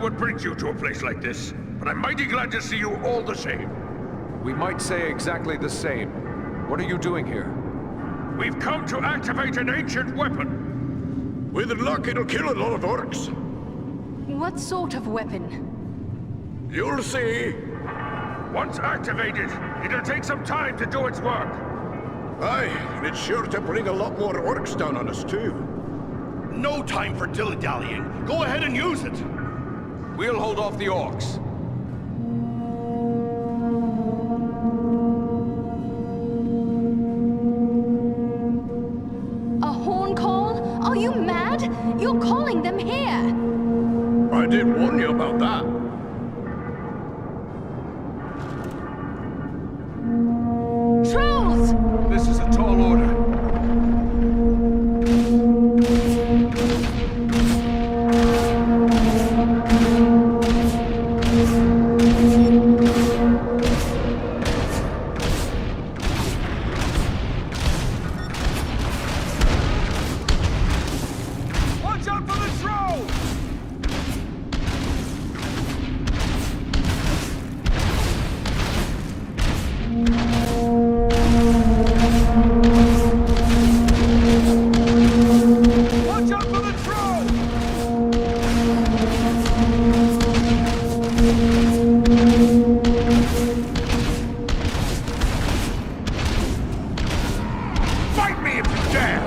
what brings you to a place like this, but I'm mighty glad to see you all the same. We might say exactly the same. What are you doing here? We've come to activate an ancient weapon. With luck, it'll kill a lot of orcs. What sort of weapon? You'll see. Once activated, it'll take some time to do its work. Aye, and it's sure to bring a lot more orcs down on us, too. No time for dilly-dallying. Go ahead and use it. We'll hold off the orcs. A horn call? Are you mad? You're calling them here! I did warn you about that. Trolls! This is a tall order. Watch out for the trolls! Watch out for the trolls! Fight me if you dare!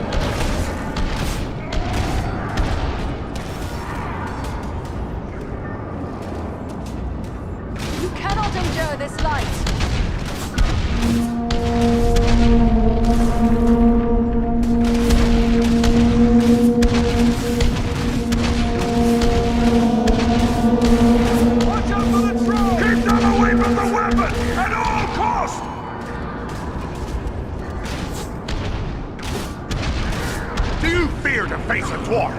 You cannot endure this light. Watch out for the trolls! Keep them away from the weapon at all costs! Do you fear to face a dwarf?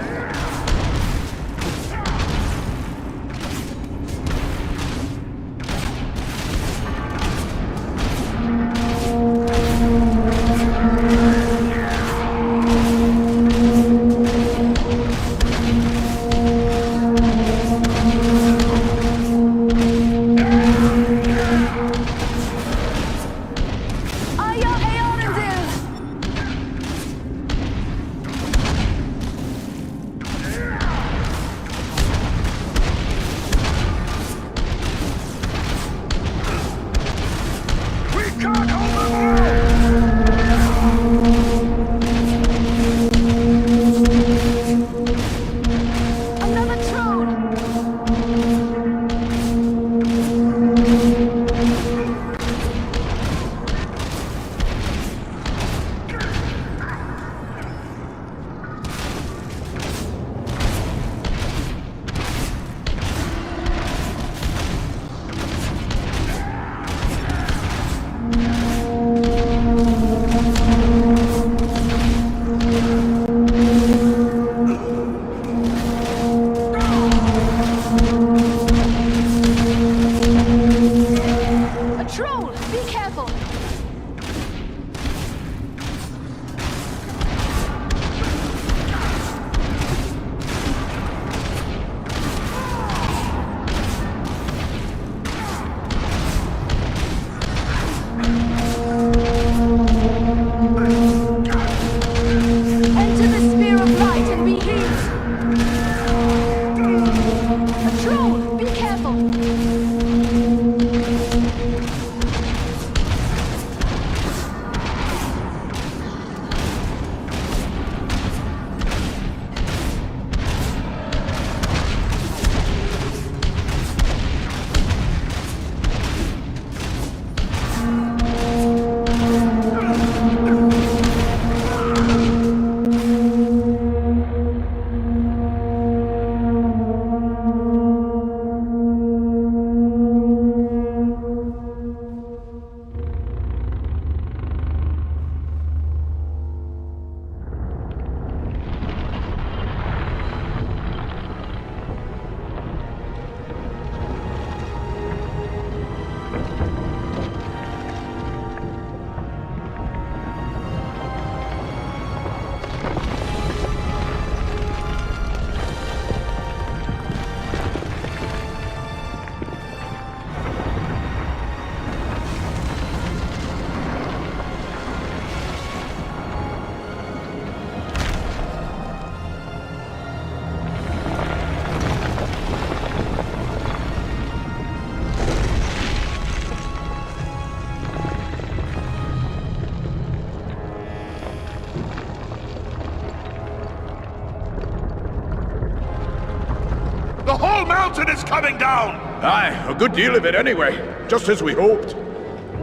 mountain is coming down! Aye, a good deal of it anyway. Just as we hoped.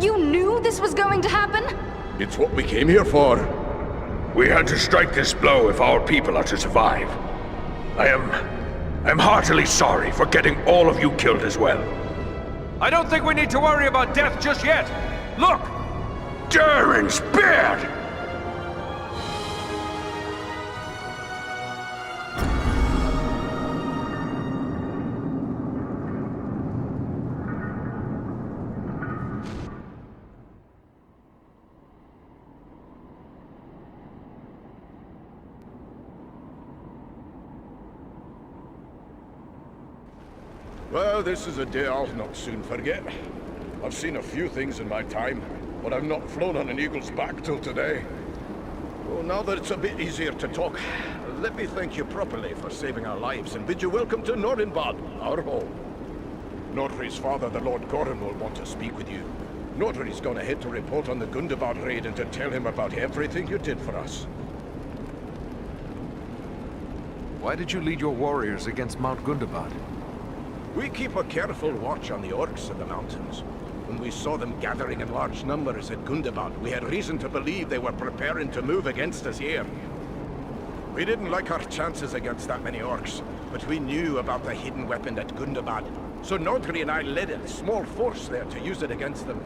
You knew this was going to happen? It's what we came here for. We had to strike this blow if our people are to survive. I'm heartily sorry for getting all of you killed as well. I don't think we need to worry about death just yet. Look! Durin's beard! Well, this is a day I'll not soon forget. I've seen a few things in my time, but I've not flown on an eagle's back till today. Well, now that it's a bit easier to talk, let me thank you properly for saving our lives and bid you welcome to Nordinbad, our home. Nordri's father, the Lord Gorin, will want to speak with you. Nordri's gone ahead to report on the Gundabad raid and to tell him about everything you did for us. Why did you lead your warriors against Mount Gundabad? We keep a careful watch on the orcs in the mountains. When we saw them gathering in large numbers at Gundabad, we had reason to believe they were preparing to move against us here. We didn't like our chances against that many orcs, but we knew about the hidden weapon at Gundabad, so Nordri and I led a small force there to use it against them.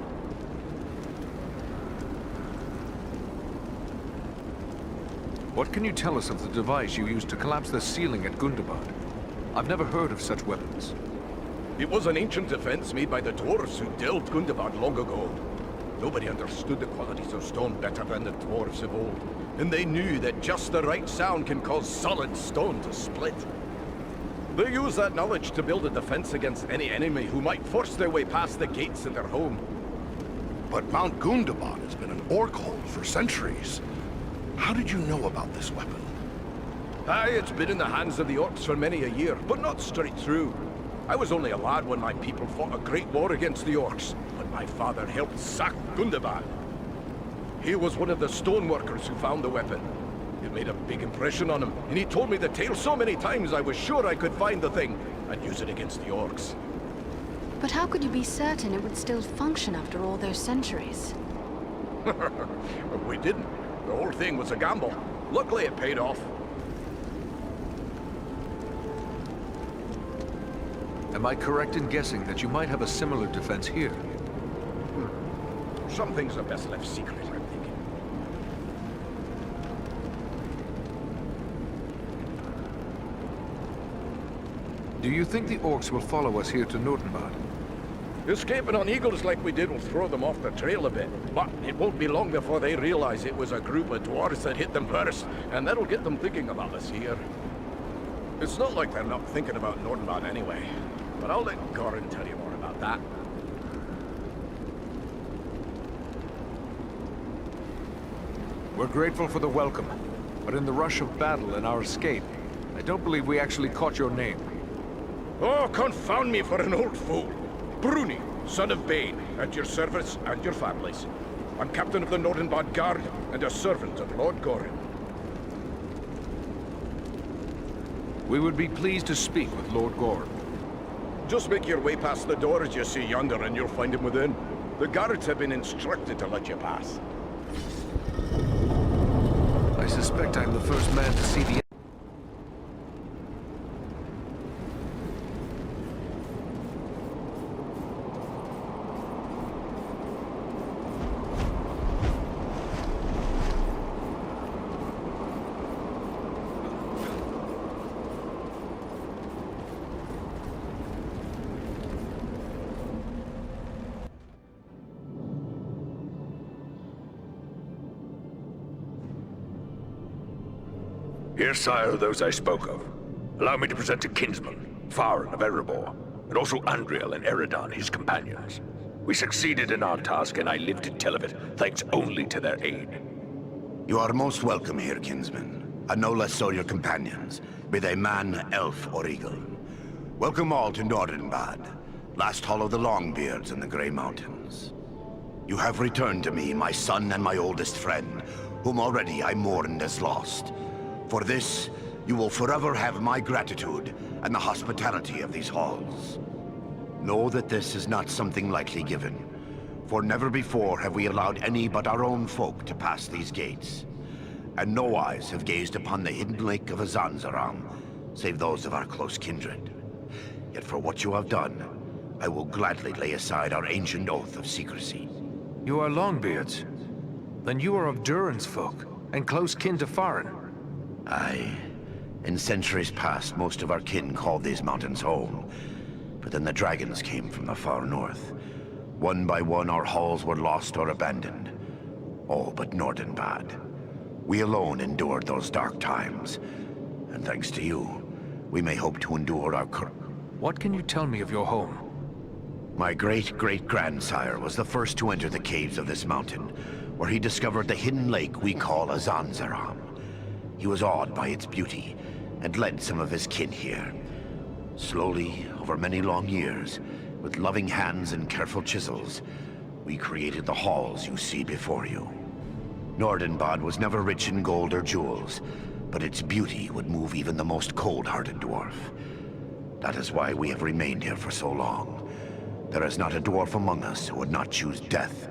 What can you tell us of the device you used to collapse the ceiling at Gundabad? I've never heard of such weapons. It was an ancient defense made by the dwarves who delved Gundabad long ago. Nobody understood the qualities of stone better than the dwarves of old, and they knew that just the right sound can cause solid stone to split. They used that knowledge to build a defense against any enemy who might force their way past the gates of their home. But Mount Gundabad has been an orc hold for centuries. How did you know about this weapon? Aye, it's been in the hands of the orcs for many a year, but not straight through. I was only a lad when my people fought a great war against the orcs, but my father helped sack Gundabad. He was one of the stoneworkers who found the weapon. It made a big impression on him, and he told me the tale so many times I was sure I could find the thing and use it against the orcs. But how could you be certain it would still function after all those centuries? We didn't. The whole thing was a gamble. Luckily it paid off. Am I correct in guessing that you might have a similar defense here? Some things are best left secret, I'm thinking. Do you think the orcs will follow us here to Nordinbad? Escaping on eagles like we did will throw them off the trail a bit, but it won't be long before they realize it was a group of dwarves that hit them first, and that'll get them thinking about us here. It's not like they're not thinking about Nordinbad anyway, but I'll let Gorin tell you more about that. We're grateful for the welcome, but in the rush of battle and our escape, I don't believe we actually caught your name. Oh, confound me for an old fool. Bruni, son of Bane, at your service and your families. I'm captain of the Nordinbad Guard and a servant of Lord Gorin. We would be pleased to speak with Lord Gorin. Just make your way past the door as you see yonder and you'll find him within. The guards have been instructed to let you pass. I suspect I'm the first man to see the... Here, sire, those I spoke of. Allow me to present a kinsman, Farin of Erebor, and also Andriэль and Eradan, his companions. We succeeded in our task, and I live to tell of it, thanks only to their aid. You are most welcome here, kinsman, and no less so your companions, be they man, elf, or eagle. Welcome all to Nordinbad, last hall of the Longbeards in the Grey Mountains. You have returned to me, my son and my oldest friend, whom already I mourned as lost. For this, you will forever have my gratitude and the hospitality of these halls. Know that this is not something lightly given, for never before have we allowed any but our own folk to pass these gates. And no eyes have gazed upon the hidden lake of Azanzaram, save those of our close kindred. Yet for what you have done, I will gladly lay aside our ancient oath of secrecy. You are Longbeards. Then you are of Durin's folk, and close kin to Farin. Aye. In centuries past, most of our kin called these mountains home. But then the dragons came from the far north. One by one, our halls were lost or abandoned. All but Nordenbad. We alone endured those dark times. And thanks to you, we may hope to endure our What can you tell me of your home? My great-great-grandsire was the first to enter the caves of this mountain, where he discovered the hidden lake we call Azanzaram. He was awed by its beauty, and led some of his kin here. Slowly, over many long years, with loving hands and careful chisels, we created the halls you see before you. Nordenbad was never rich in gold or jewels, but its beauty would move even the most cold-hearted dwarf. That is why we have remained here for so long. There is not a dwarf among us who would not choose death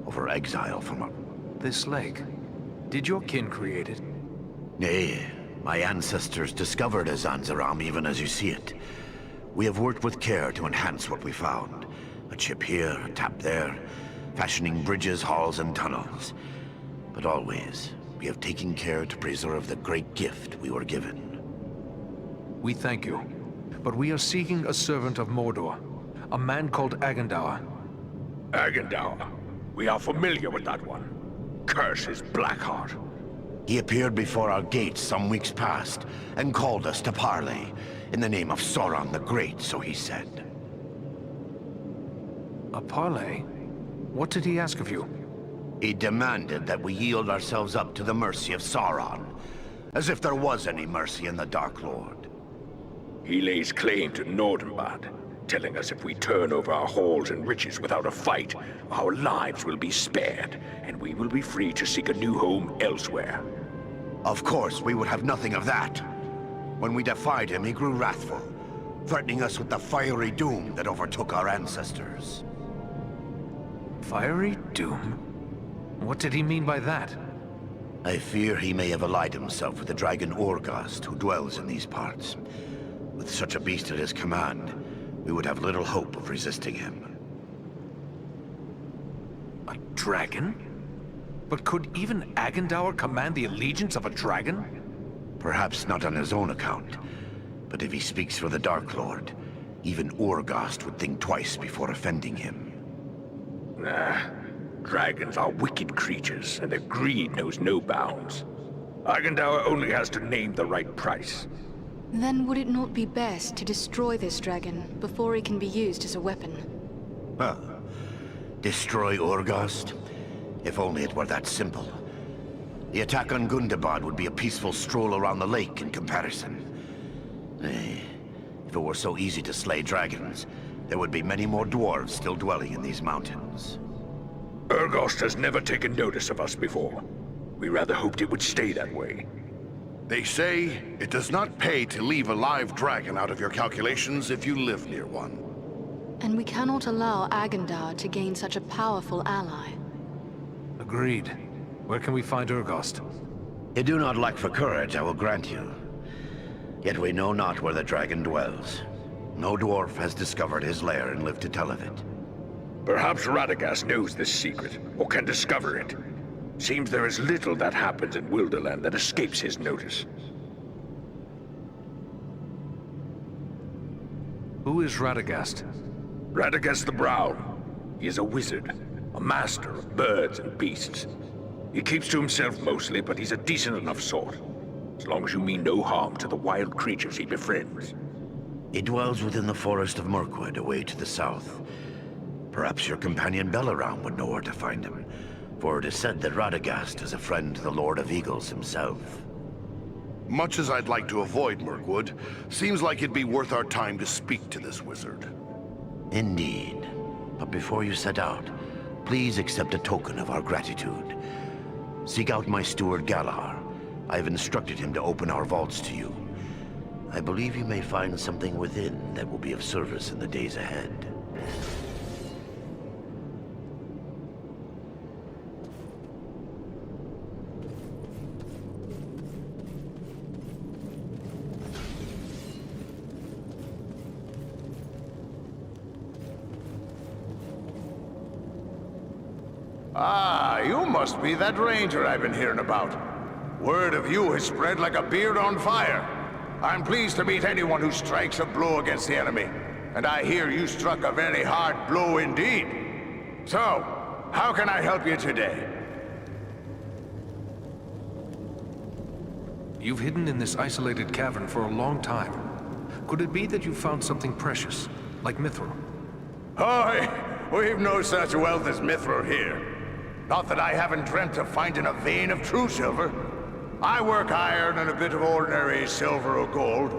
over exile from our... This lake, did your kin create it? Nay, my ancestors discovered Azanzaram even as you see it. We have worked with care to enhance what we found. A chip here, a tap there, fashioning bridges, halls, and tunnels. But always, we have taken care to preserve the great gift we were given. We thank you, but we are seeking a servant of Mordor, a man called Agendaur. Agendaur. We are familiar with that one. Curse his Blackheart. He appeared before our gates some weeks past, and called us to parley, in the name of Sauron the Great, so he said. A parley? What did he ask of you? He demanded that we yield ourselves up to the mercy of Sauron, as if there was any mercy in the Dark Lord. He lays claim to Nordenbad, telling us if we turn over our halls and riches without a fight, our lives will be spared, and we will be free to seek a new home elsewhere. Of course, we would have nothing of that. When we defied him, he grew wrathful, threatening us with the fiery doom that overtook our ancestors. Fiery doom? What did he mean by that? I fear he may have allied himself with the dragon Orgast, who dwells in these parts. With such a beast at his command, we would have little hope of resisting him. A dragon? But could even Agendaur command the allegiance of a dragon? Perhaps not on his own account, but if he speaks for the Dark Lord, even Orgast would think twice before offending him. Nah, dragons are wicked creatures, and their greed knows no bounds. Agendaur only has to name the right price. Then would it not be best to destroy this dragon before he can be used as a weapon? Well, destroy Orgast? If only it were that simple. The attack on Gundabad would be a peaceful stroll around the lake in comparison. Nay, if it were so easy to slay dragons, there would be many more dwarves still dwelling in these mountains. Orgast has never taken notice of us before. We rather hoped it would stay that way. They say it does not pay to leave a live dragon out of your calculations if you live near one. And we cannot allow Agendaur to gain such a powerful ally. Agreed. Where can we find Orgast? You do not lack for courage, I will grant you. Yet we know not where the dragon dwells. No dwarf has discovered his lair and lived to tell of it. Perhaps Radagast knows this secret, or can discover it. Seems there is little that happens in Wilderland that escapes his notice. Who is Radagast? Radagast the Brown. He is a wizard, a master of birds and beasts. He keeps to himself mostly, but he's a decent enough sort. As long as you mean no harm to the wild creatures he befriends. He dwells within the forest of Mirkwood, away to the south. Perhaps your companion Belaram would know where to find him, for it is said that Radagast is a friend to the Lord of Eagles himself. Much as I'd like to avoid Mirkwood, seems like it'd be worth our time to speak to this wizard. Indeed. But before you set out, please accept a token of our gratitude. Seek out my steward Galar, I've instructed him to open our vaults to you. I believe you may find something within that will be of service in the days ahead. Ah, you must be that ranger I've been hearing about. Word of you has spread like a beard on fire. I'm pleased to meet anyone who strikes a blow against the enemy. And I hear you struck a very hard blow indeed. So, how can I help you today? You've hidden in this isolated cavern for a long time. Could it be that you found something precious, like mithril? Oh, we've no such wealth as mithril here. Not that I haven't dreamt of finding a vein of true silver. I work iron and a bit of ordinary silver or gold.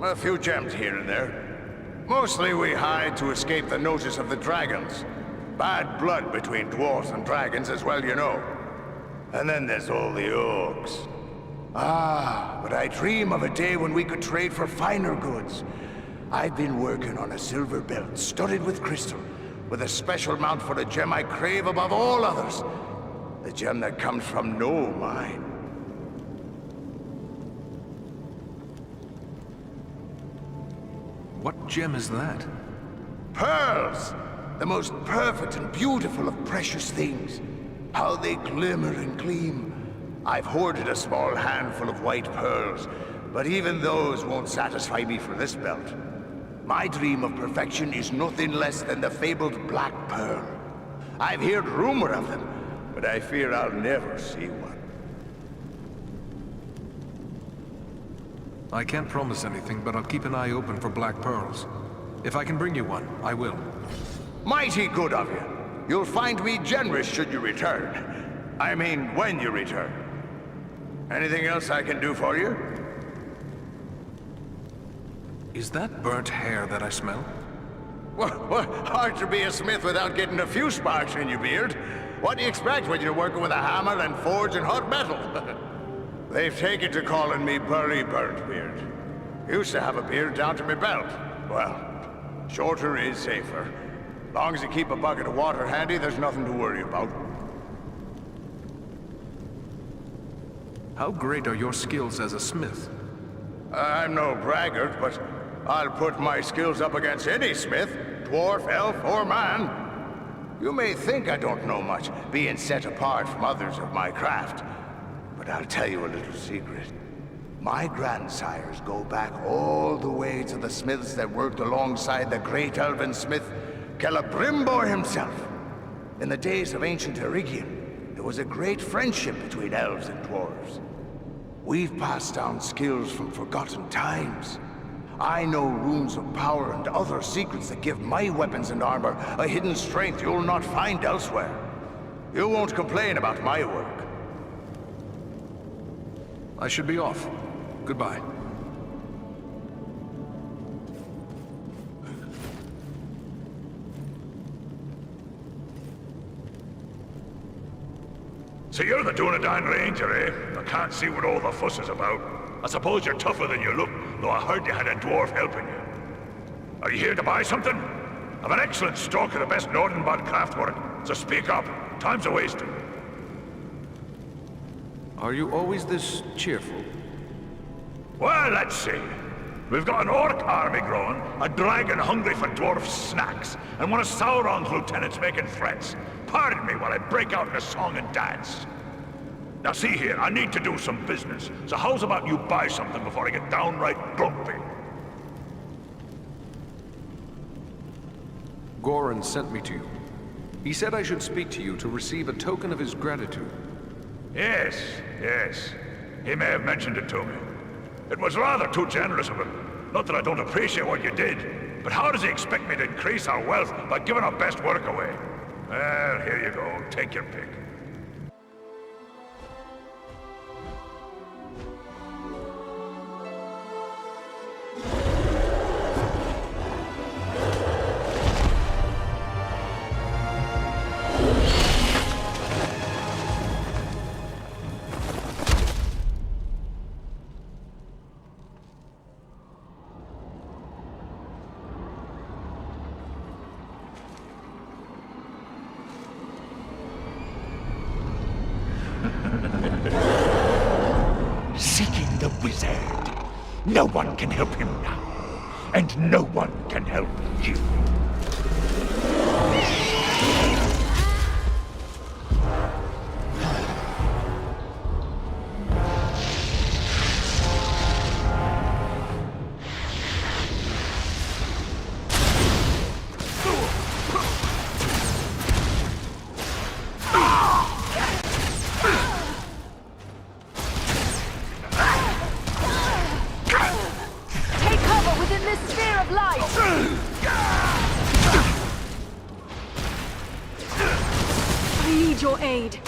A few gems here and there. Mostly we hide to escape the notice of the dragons. Bad blood between dwarves and dragons as well, you know. And then there's all the orcs. Ah, but I dream of a day when we could trade for finer goods. I've been working on a silver belt studded with crystal, with a special mount for a gem I crave above all others. The gem that comes from no mine. What gem is that? Pearls! The most perfect and beautiful of precious things. How they glimmer and gleam. I've hoarded a small handful of white pearls, but even those won't satisfy me for this belt. My dream of perfection is nothing less than the fabled Black Pearl. I've heard rumor of them, but I fear I'll never see one. I can't promise anything, but I'll keep an eye open for black pearls. If I can bring you one, I will. Mighty good of you. You'll find me generous should you return. I mean, when you return. Anything else I can do for you? Is that burnt hair that I smell? Well, hard to be a smith without getting a few sparks in your beard. What do you expect when you're working with a hammer and forging hot metal? They've taken to calling me Burry Burntbeard. Used to have a beard down to my belt. Well, shorter is safer. Long as you keep a bucket of water handy, there's nothing to worry about. How great are your skills as a smith? I'm no braggart, but I'll put my skills up against any smith, dwarf, elf, or man. You may think I don't know much, being set apart from others of my craft. But I'll tell you a little secret. My grandsires go back all the way to the smiths that worked alongside the great elven smith, Celebrimbor himself. In the days of ancient Erigion, there was a great friendship between elves and dwarves. We've passed down skills from forgotten times. I know runes of power and other secrets that give my weapons and armor a hidden strength you'll not find elsewhere. You won't complain about my work. I should be off. Goodbye. So you're the Dunadan Ranger, eh? I can't see what all the fuss is about. I suppose you're tougher than you look, though I heard you had a dwarf helping you. Are you here to buy something? I've an excellent stock of the best Nordenbad craftwork, so speak up. Time's a-wasting. Are you always this cheerful? Well, let's see. We've got an orc army growing, a dragon hungry for dwarf snacks, and one of Sauron's lieutenants making threats. Pardon me while I break out in a song and dance. Now see here, I need to do some business, so how's about you buy something before I get downright grumpy? Goran sent me to you. He said I should speak to you to receive a token of his gratitude. Yes, yes. He may have mentioned it to me. It was rather too generous of him. Not that I don't appreciate what you did, but how does he expect me to increase our wealth by giving our best work away? Well, here you go. Take your pick. Seeking the wizard. No one can help him now. And no one can help you. Your aid.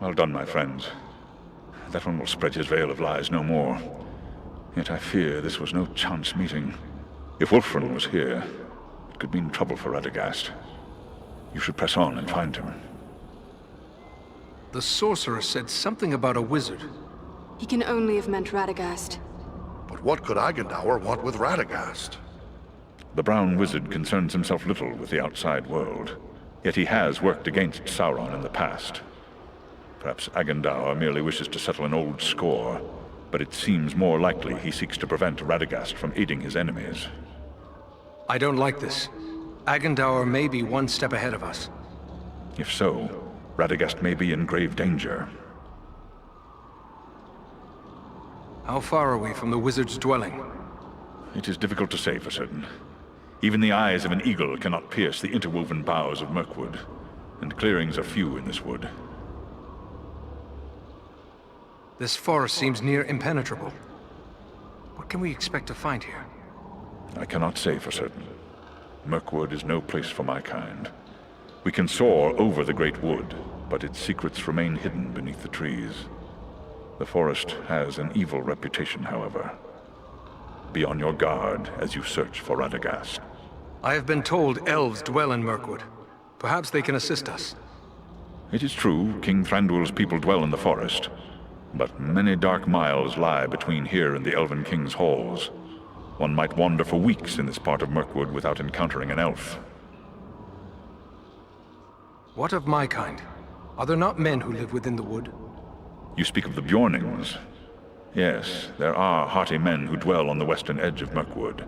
Well done, my friends. That one will spread his veil of lies no more. Yet I fear this was no chance meeting. If Wulfrun was here, it could mean trouble for Radagast. You should press on and find him. The sorcerer said something about a wizard. He can only have meant Radagast. But what could Agendaur want with Radagast? The Brown Wizard concerns himself little with the outside world, yet he has worked against Sauron in the past. Perhaps Agendaur merely wishes to settle an old score, but it seems more likely he seeks to prevent Radagast from aiding his enemies. I don't like this. Agendaur may be one step ahead of us. If so, Radagast may be in grave danger. How far are we from the wizard's dwelling? It is difficult to say for certain. Even the eyes of an eagle cannot pierce the interwoven boughs of Mirkwood, and clearings are few in this wood. This forest seems near impenetrable. What can we expect to find here? I cannot say for certain. Mirkwood is no place for my kind. We can soar over the great wood, but its secrets remain hidden beneath the trees. The forest has an evil reputation, however. Be on your guard as you search for Radagast. I have been told elves dwell in Mirkwood. Perhaps they can assist us. It is true, King Thranduil's people dwell in the forest. But many dark miles lie between here and the Elven King's halls. One might wander for weeks in this part of Mirkwood without encountering an elf. What of my kind? Are there not men who live within the wood? You speak of the Bjornings. Yes, there are hearty men who dwell on the western edge of Mirkwood.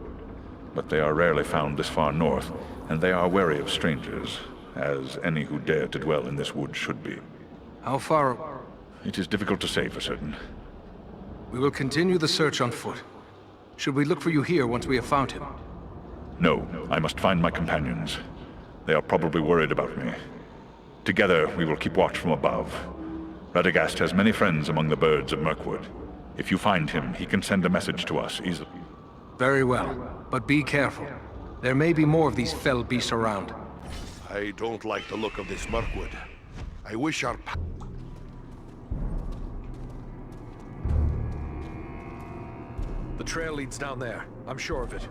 But they are rarely found this far north, and they are wary of strangers, as any who dare to dwell in this wood should be. How far? It is difficult to say for certain. We will continue the search on foot. Should we look for you here once we have found him? No, I must find my companions. They are probably worried about me. Together, we will keep watch from above. Radagast has many friends among the birds of Mirkwood. If you find him, he can send a message to us easily. Very well, but be careful. There may be more of these fell beasts around. I don't like the look of this Mirkwood. I wish our... The trail leads down there. I'm sure of it.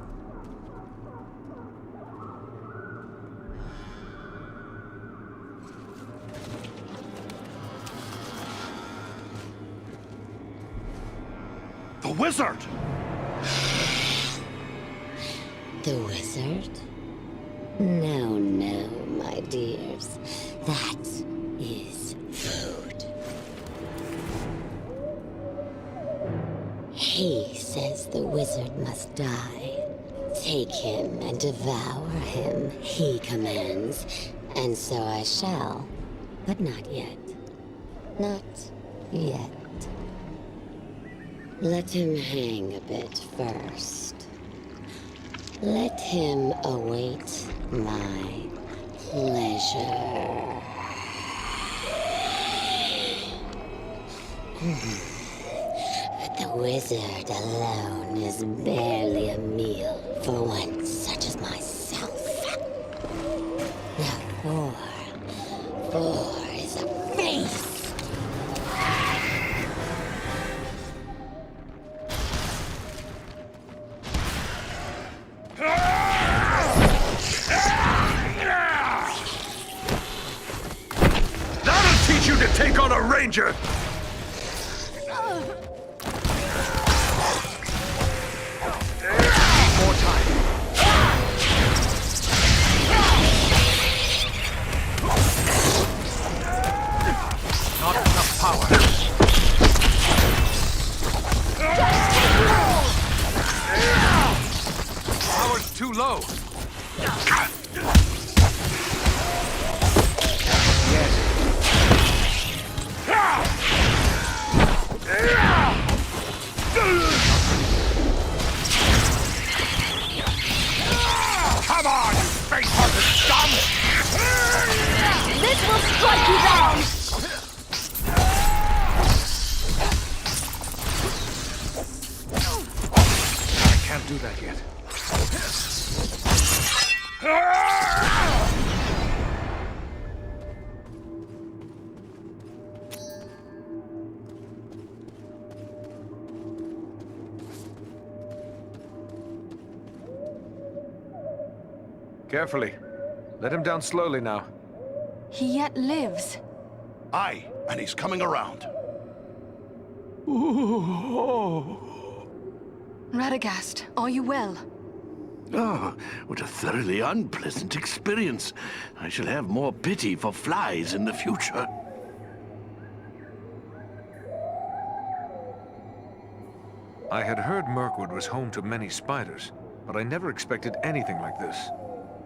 The wizard! The wizard? No, no, my dears. That is food. He says the wizard must die. Take him and devour him, he commands. And so I shall. But not yet. Not yet. Let him hang a bit first. Let him await my pleasure. But the wizard alone is barely a meal for one such as myself. Now four is a feast. That'll teach you to take on a ranger! More time. Not enough power. Power's too low. Come on, you face-hearted scum! This will strike you down! I can't do that yet. Carefully. Let him down slowly now. He yet lives. Aye, and he's coming around. Radagast, are you well? Oh, what a thoroughly unpleasant experience. I shall have more pity for flies in the future. I had heard Mirkwood was home to many spiders, but I never expected anything like this.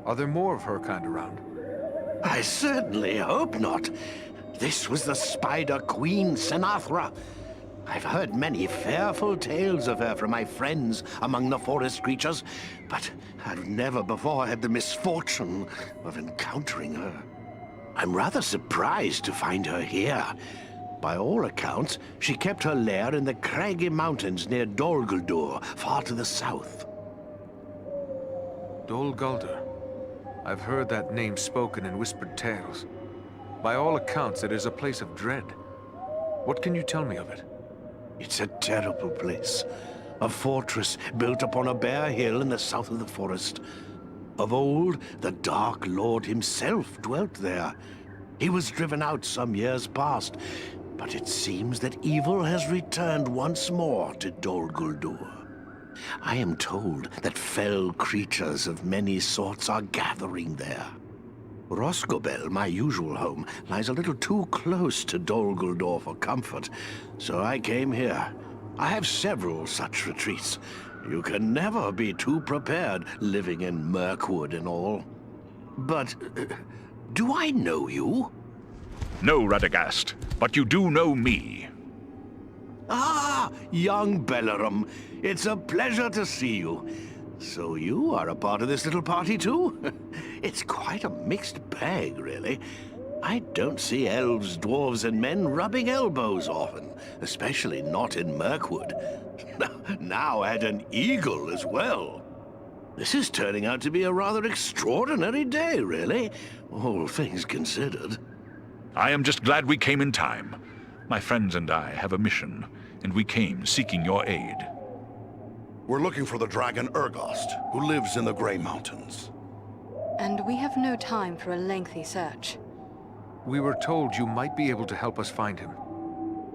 Are there more of her kind around? I certainly hope not. This was the Spider Queen, Senathra. I've heard many fearful tales of her from my friends among the forest creatures, but I've never before had the misfortune of encountering her. I'm rather surprised to find her here. By all accounts, she kept her lair in the craggy mountains near Dol Guldur, far to the south. Dol Guldur. I've heard that name spoken in whispered tales. By all accounts, it is a place of dread. What can you tell me of it? It's a terrible place. A fortress built upon a bare hill in the south of the forest. Of old, the Dark Lord himself dwelt there. He was driven out some years past, But it seems that evil has returned once more to Dol Guldur. I am told that fell creatures of many sorts are gathering there. Rosgobel, my usual home, lies a little too close to Dol Guldur for comfort, so I came here. I have several such retreats. You can never be too prepared living in Mirkwood and all. But, do I know you? No, Radagast, but you do know me. Ah, young Bellerum. It's a pleasure to see you. So you are a part of this little party too? It's quite a mixed bag, really. I don't see elves, dwarves, and men rubbing elbows often, especially not in Mirkwood. Now add an eagle as well. This is turning out to be a rather extraordinary day, really, all things considered. I am just glad we came in time. My friends and I have a mission, and we came seeking your aid. We're looking for the dragon Urgost, who lives in the Grey Mountains. And we have no time for a lengthy search. We were told you might be able to help us find him.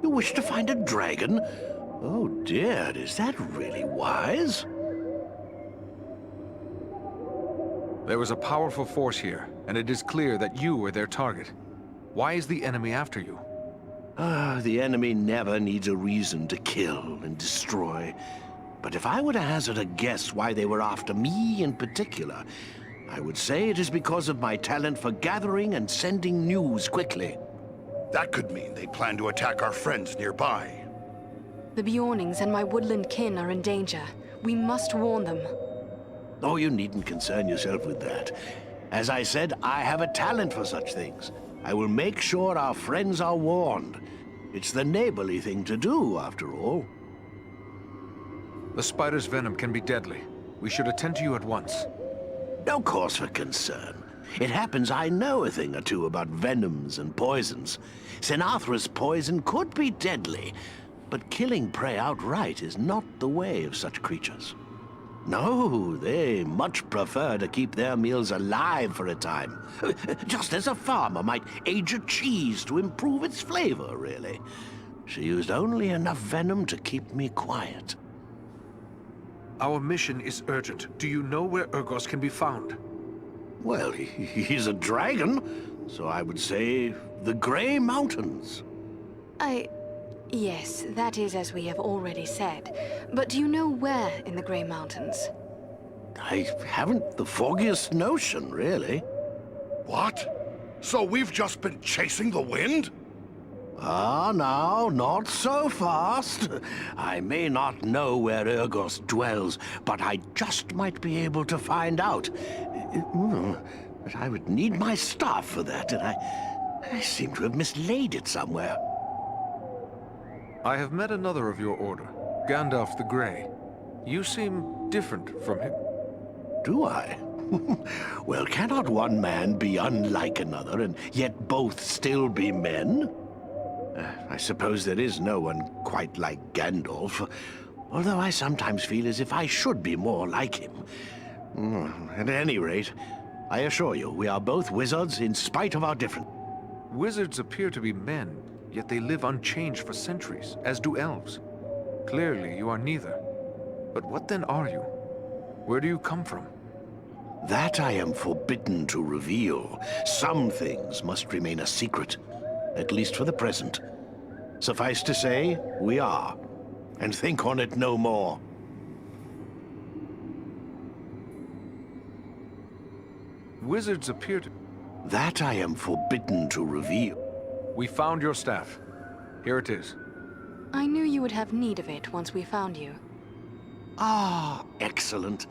You wish to find a dragon? Oh dear, is that really wise? There was a powerful force here, and it is clear that you were their target. Why is the enemy after you? The enemy never needs a reason to kill and destroy. But if I were to hazard a guess why they were after me in particular, I would say it is because of my talent for gathering and sending news quickly. That could mean they plan to attack our friends nearby. The Bjornings and my woodland kin are in danger. We must warn them. Oh, you needn't concern yourself with that. As I said, I have a talent for such things. I will make sure our friends are warned. It's the neighborly thing to do, after all. The spider's venom can be deadly. We should attend to you at once. No cause for concern. It happens I know a thing or two about venoms and poisons. Sinathr's poison could be deadly, but killing prey outright is not the way of such creatures. No, they much prefer to keep their meals alive for a time. Just as a farmer might age a cheese to improve its flavor, really. She used only enough venom to keep me quiet. Our mission is urgent. Do you know where Urgost can be found? Well, he's a dragon, so I would say the Grey Mountains. Yes, that is as we have already said. But do you know where in the Grey Mountains? I haven't the foggiest notion, really. What? So we've just been chasing the wind? Ah, now, not so fast. I may not know where Urgost dwells, but I just might be able to find out. But I would need my staff for that, and I seem to have mislaid it somewhere. I have met another of your order, Gandalf the Grey. You seem different from him. Do I? Well, cannot one man be unlike another, and yet both still be men? I suppose there is no one quite like Gandalf, although I sometimes feel as if I should be more like him. At any rate, I assure you, we are both wizards in spite of our difference. Wizards appear to be men, yet they live unchanged for centuries, as do elves. Clearly, you are neither. But what then are you? Where do you come from? That I am forbidden to reveal. Some things must remain a secret, at least for the present. Suffice to say, we are, and think on it no more. Wizards appear to... That I am forbidden to reveal. We found your staff. Here it is. I knew you would have need of it once we found you. Ah, excellent.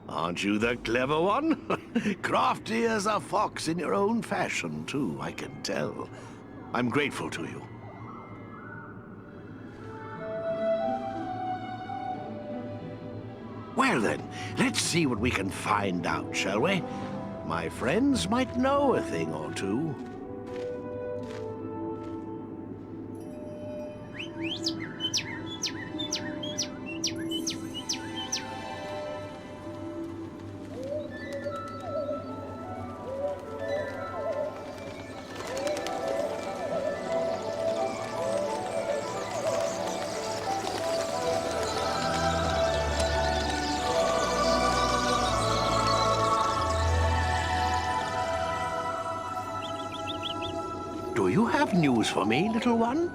Aren't you the clever one? Crafty as a fox in your own fashion, too, I can tell. I'm grateful to you. Well then, let's see what we can find out, shall we? My friends might know a thing or two. Do you have news for me, little one?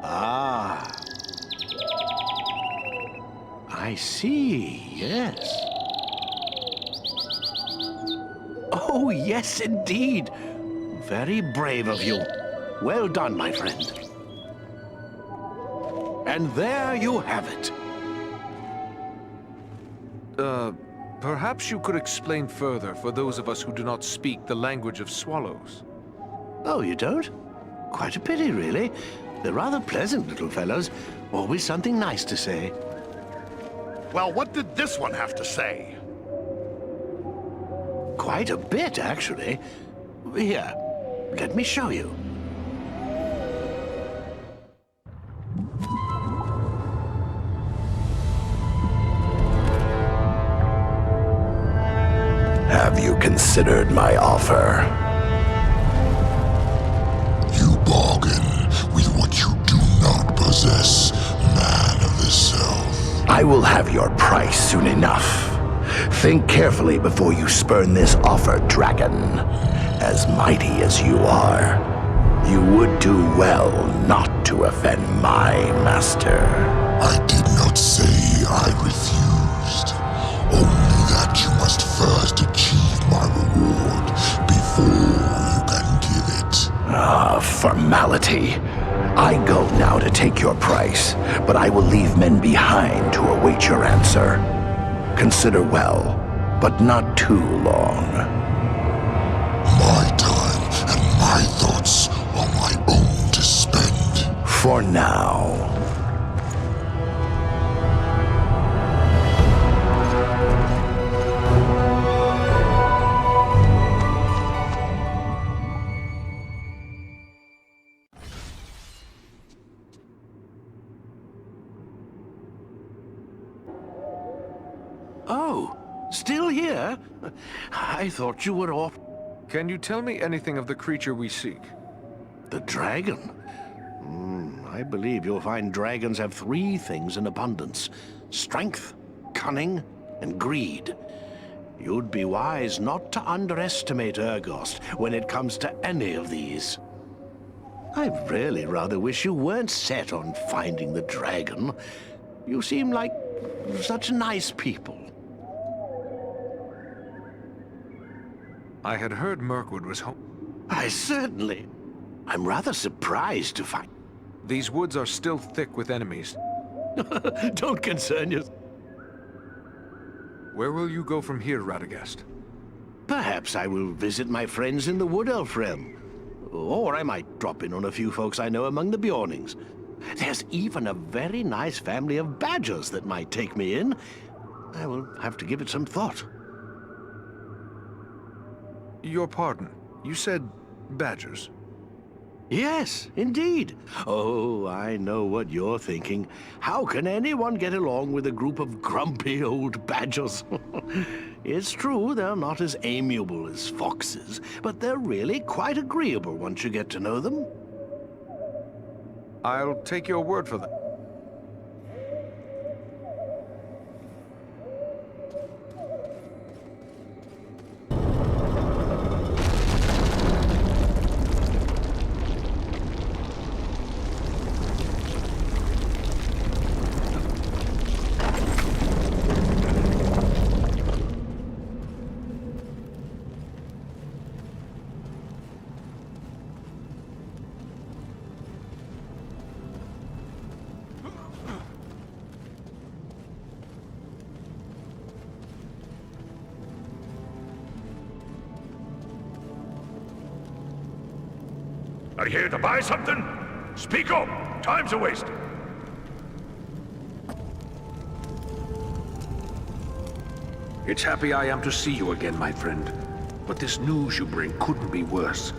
Ah. I see, yes. Oh, yes, indeed. Very brave of you. Well done, my friend. And there you have it. Perhaps you could explain further for those of us who do not speak the language of swallows. Oh, you don't? Quite a pity, really. They're rather pleasant little fellows. Always something nice to say. Well, what did this one have to say? Quite a bit, actually. Here, let me show you. Have you considered my offer? You bargain with what you do not possess, man of the South. I will have your price soon enough. Think carefully before you spurn this offer, dragon. As mighty as you are, you would do well not to offend my master. I did not say I refused. Only that you must first achieve my reward before you can give it. Ah, formality. I go now to take your price, but I will leave men behind to await your answer. Consider well, but not too long. My time and my thoughts are my own to spend. For now. Oh, still here? I thought you were off. Can you tell me anything of the creature we seek? The dragon? I believe you'll find dragons have three things in abundance: strength, cunning, and greed. You'd be wise not to underestimate Urgost when it comes to any of these. I really rather wish you weren't set on finding the dragon. You seem like such nice people. I had heard Mirkwood was home. I'm rather surprised to find... These woods are still thick with enemies. Don't concern yourself. Where will you go from here, Radagast? Perhaps I will visit my friends in the Wood Elf realm. Or I might drop in on a few folks I know among the Bjornings. There's even a very nice family of badgers that might take me in. I will have to give it some thought. Your pardon. You said badgers? Yes, indeed. Oh, I know what you're thinking. How can anyone get along with a group of grumpy old badgers? It's true, they're not as amiable as foxes, but they're really quite agreeable once you get to know them. I'll take your word for that. Are you here to buy something? Speak up! Time's a waste. It's happy I am to see you again, my friend. But this news you bring couldn't be worse.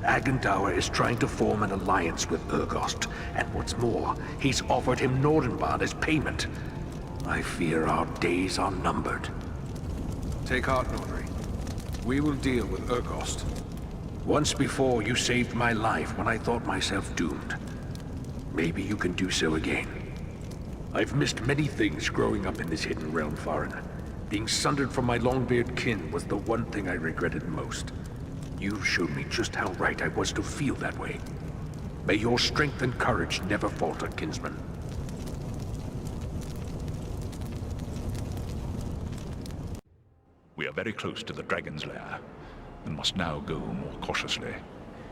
Agendour is trying to form an alliance with Urgost, and what's more, he's offered him Nordenbad as payment. I fear our days are numbered. Take heart, Notary. We will deal with Urgost. Once before, you saved my life when I thought myself doomed. Maybe you can do so again. I've missed many things growing up in this hidden realm, Farin. Being sundered from my long-beard kin was the one thing I regretted most. You showed me just how right I was to feel that way. May your strength and courage never falter, kinsman. We are very close to the dragon's lair, and must now go more cautiously.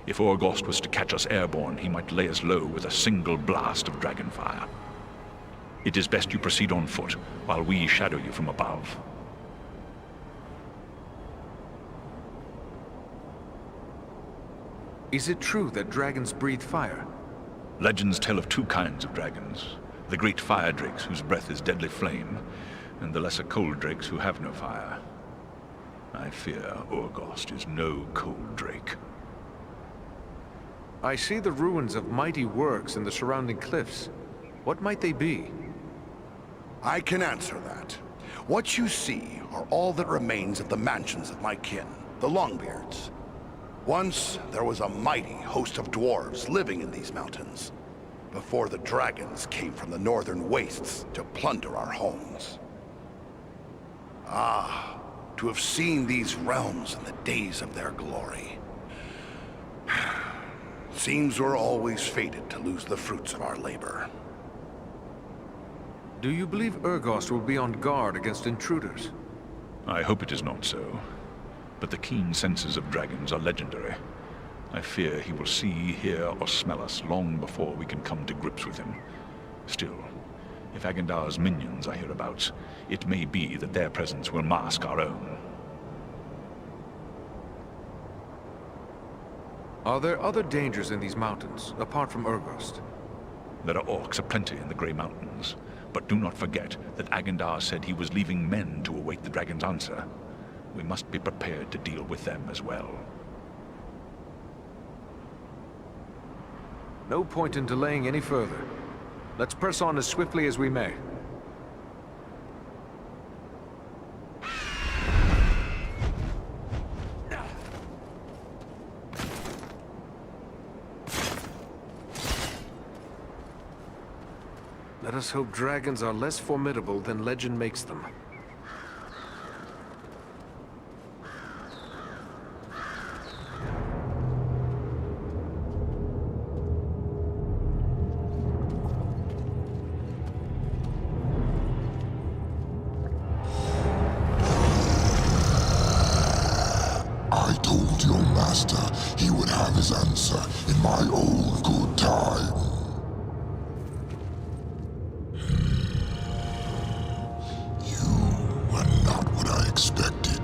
If Orgost was to catch us airborne, he might lay us low with a single blast of dragonfire. It is best you proceed on foot, while we shadow you from above. Is it true that dragons breathe fire? Legends tell of two kinds of dragons. The great fire drakes, whose breath is deadly flame, and the lesser cold drakes who have no fire. I fear Orgost is no cold drake. I see the ruins of mighty works in the surrounding cliffs. What might they be? I can answer that. What you see are all that remains of the mansions of my kin, the Longbeards. Once, there was a mighty host of dwarves living in these mountains, before the dragons came from the northern wastes to plunder our homes. Ah, to have seen these realms in the days of their glory. Seems we're always fated to lose the fruits of our labor. Do you believe Orgost will be on guard against intruders? I hope it is not so. But the keen senses of dragons are legendary. I fear he will see, hear, or smell us long before we can come to grips with him. Still, if Agendar's minions are hereabouts, it may be that their presence will mask our own. Are there other dangers in these mountains, apart from Orgost? There are orcs aplenty in the Grey Mountains, but do not forget that Agendar said he was leaving men to await the dragon's answer. We must be prepared to deal with them as well. No point in delaying any further. Let's press on as swiftly as we may. Let us hope dragons are less formidable than legend makes them. I told your master he would have his answer in my own good time. You are not what I expected.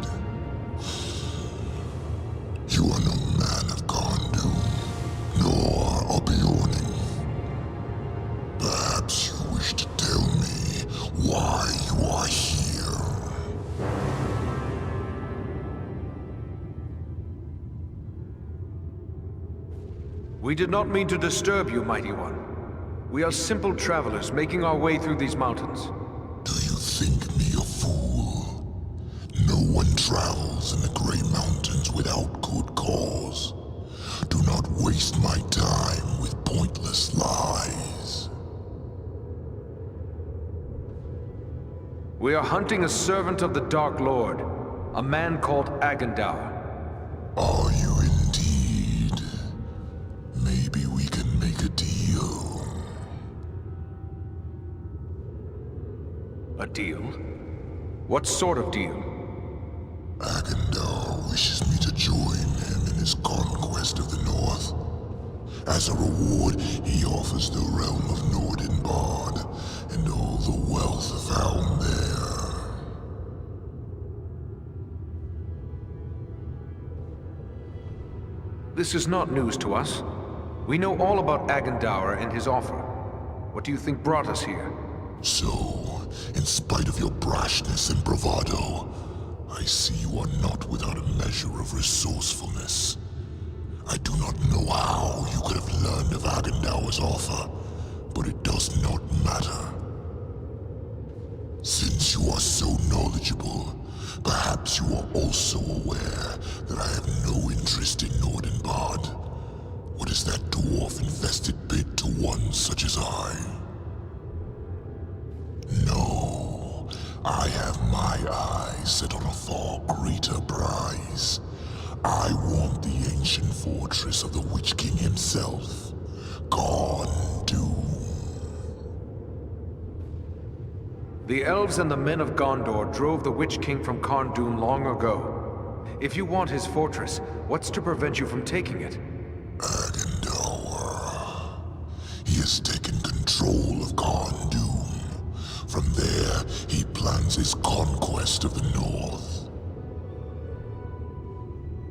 You are no man of Gondu, nor of Bjorning. Perhaps you wish to tell me why you are here. We did not mean to disturb you, Mighty One. We are simple travelers making our way through these mountains. Do you think me a fool? No one travels in the Grey Mountains without good cause. Do not waste my time with pointless lies. We are hunting a servant of the Dark Lord, a man called Agendaur. Are you indeed? Maybe we can make a deal. A deal? What sort of deal? Agendaur wishes me to join him in his conquest of the North. As a reward, he offers the realm of Nordenbard and all the wealth found there. This is not news to us. We know all about Agendaur and his offer. What do you think brought us here? So, in spite of your brashness and bravado, I see you are not without a measure of resourcefulness. I do not know how you could have learned of Agendaur's offer, but it does not matter. Since you are so knowledgeable, perhaps you are also aware that I have no interest in Nordenbard. What is that dwarf-infested bit to one such as I? No, I have my eyes set on a far greater prize. I want the ancient fortress of the Witch King himself, Gondoom. The elves and the men of Gondor drove the Witch King from Carn-dûm long ago. If you want his fortress, what's to prevent you from taking it? Agendour. He has taken control of Carn-dûm. From there, he plans his conquest of the North.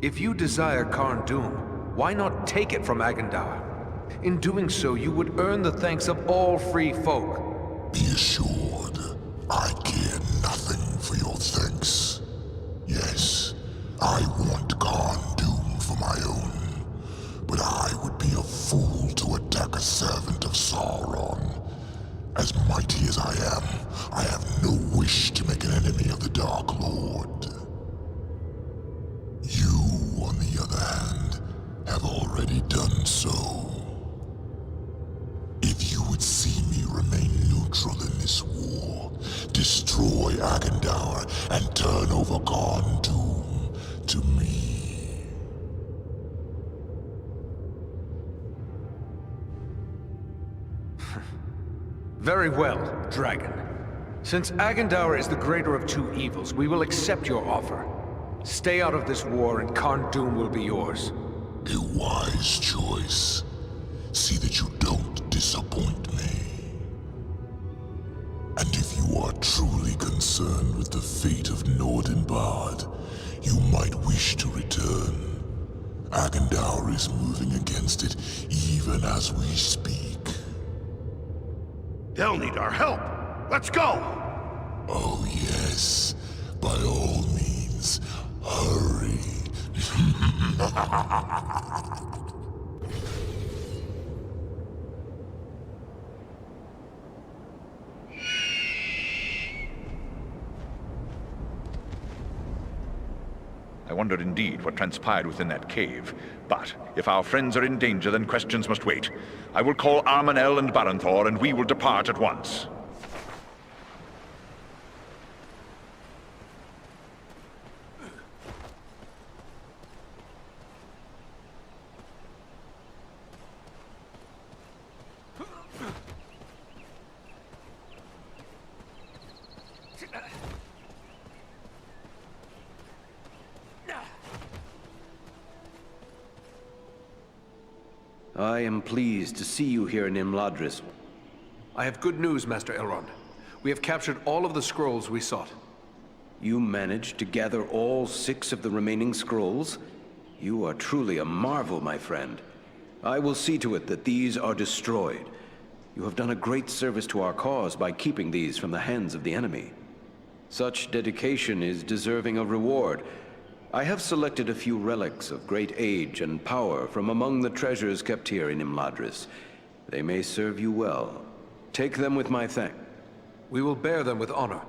If you desire Carn-dûm, why not take it from Agendour? In doing so, you would earn the thanks of all free folk. Be assured, I care nothing for your thanks. Yes, I want Carn-dûm for my own, but I would be a fool to attack a servant of Sauron. As mighty as I am, I have no wish to make an enemy of the Dark Lord. You, on the other hand, have already done so. If you would see me remain neutral in this war, destroy Agendour and turn over Carn-dûm to me. Very well, Dragon. Since Agendour is the greater of two evils, we will accept your offer. Stay out of this war and Carn-dûm will be yours. A wise choice. See that you don't disappoint me. And if you are truly concerned with the fate of Nordenbard, you might wish to return. Agendour is moving against it even as we speak. They'll need our help. Let's go! Oh yes, by all means, hurry. I wonder indeed what transpired within that cave. But if our friends are in danger, then questions must wait. I will call Armanel and Baranthor, and we will depart at once. I am pleased to see you here in Imladris. I have good news, Master Elrond. We have captured all of the scrolls we sought. You managed to gather all 6 of the remaining scrolls? You are truly a marvel, my friend. I will see to it that these are destroyed. You have done a great service to our cause by keeping these from the hands of the enemy. Such dedication is deserving of reward. I have selected a few relics of great age and power from among the treasures kept here in Imladris. They may serve you well. Take them with my thanks. We will bear them with honor.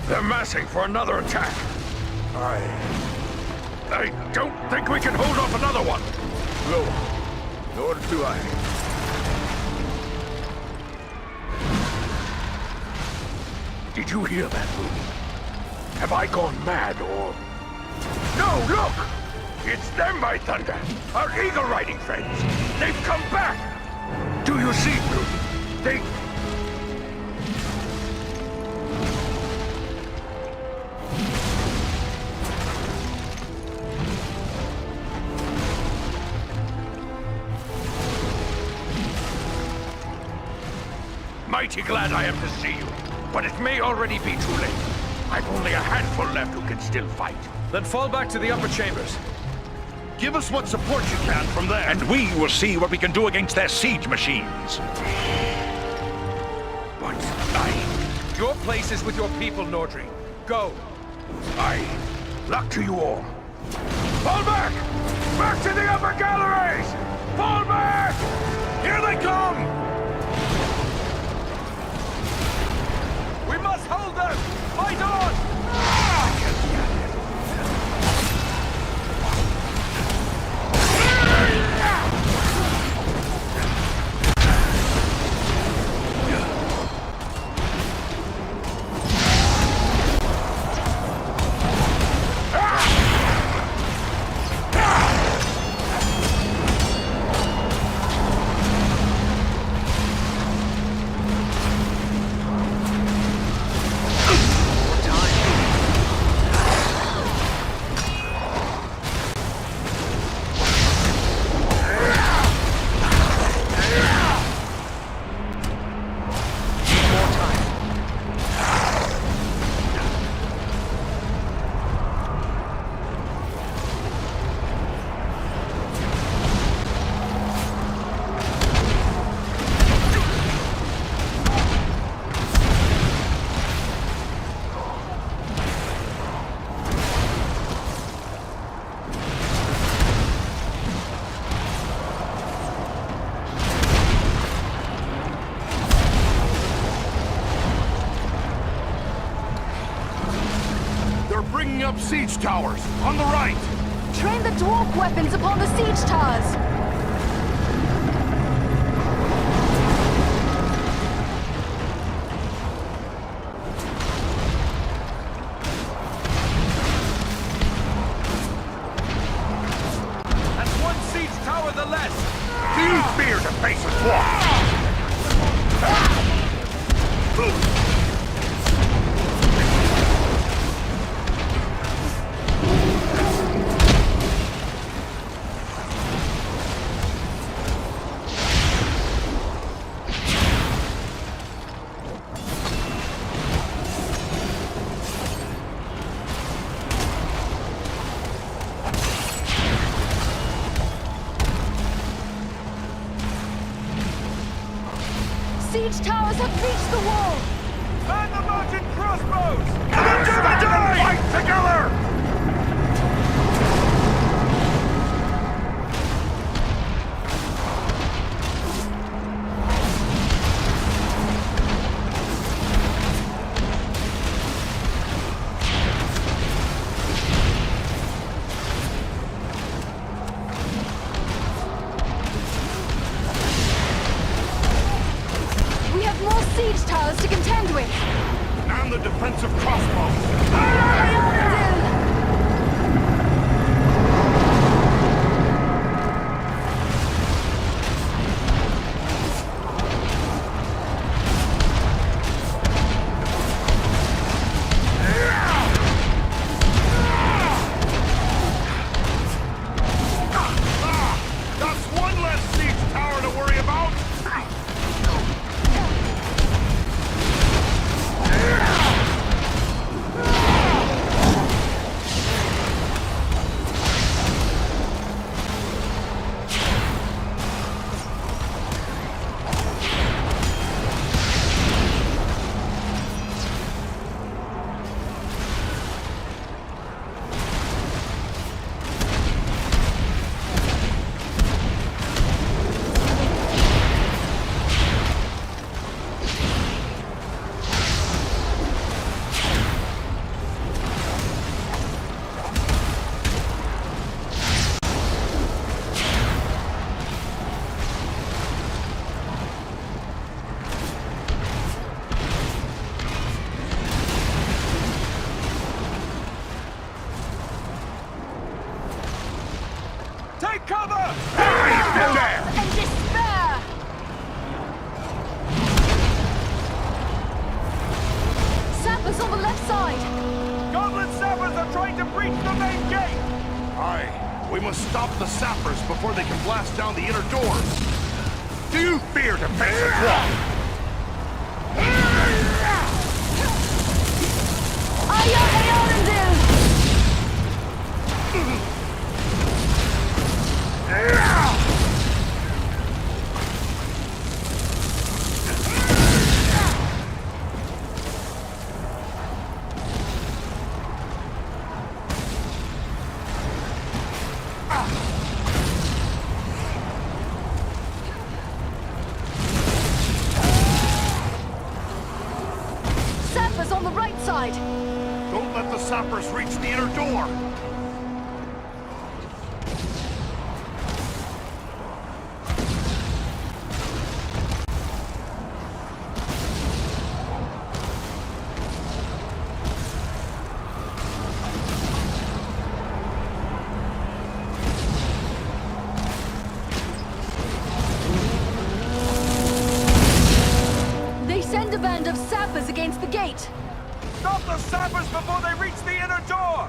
They're massing for another attack. I don't think we can hold off another one. No, nor do I. Did you hear that, Moon? Have I gone mad, or... No, look! It's them, by thunder! Our eagle-riding friends! They've come back! Do you see, Moon? They... Mighty glad I am to see you, but it may already be too late. I've only a handful left who can still fight. Then fall back to the upper chambers. Give us what support you can from there. And we will see what we can do against their siege machines. But Your place is with your people, Nordri. Go. Luck to you all. Fall back! Back to the upper galleries! Fall back! Here they come! We must hold them! Fight on! up siege towers, on the right! Train the dwarf weapons upon the siege towers! That's one siege tower the less! Do you fear to face a dwarf? Siege towers have reached the wall! Man the mounted crossbows! Fight together! We have more siege towers to contend with! And the defensive crossbow! That's one less siege tower to worry about! Take cover! And despair! Sappers on the left side! Goblin sappers are trying to breach the main gate! Aye, we must stop the sappers before they can blast down the inner doors. Do you fear to face a dwarf? Sappers on the right side! Don't let the sappers reach the inner door! They send a band of sappers against the gate! Stop the sappers before they reach the inner door!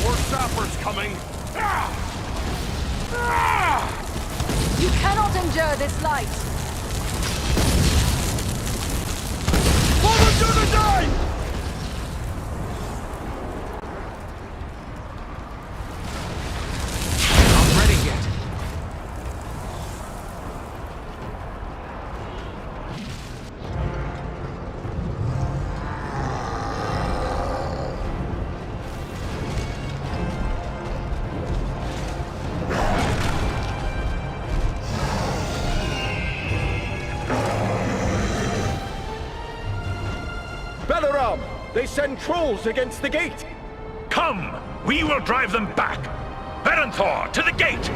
More sappers coming! You cannot endure this light! For the dunadan! Balaram! They send trolls against the gate! Come! We will drive them back! Berenthor, to the gate!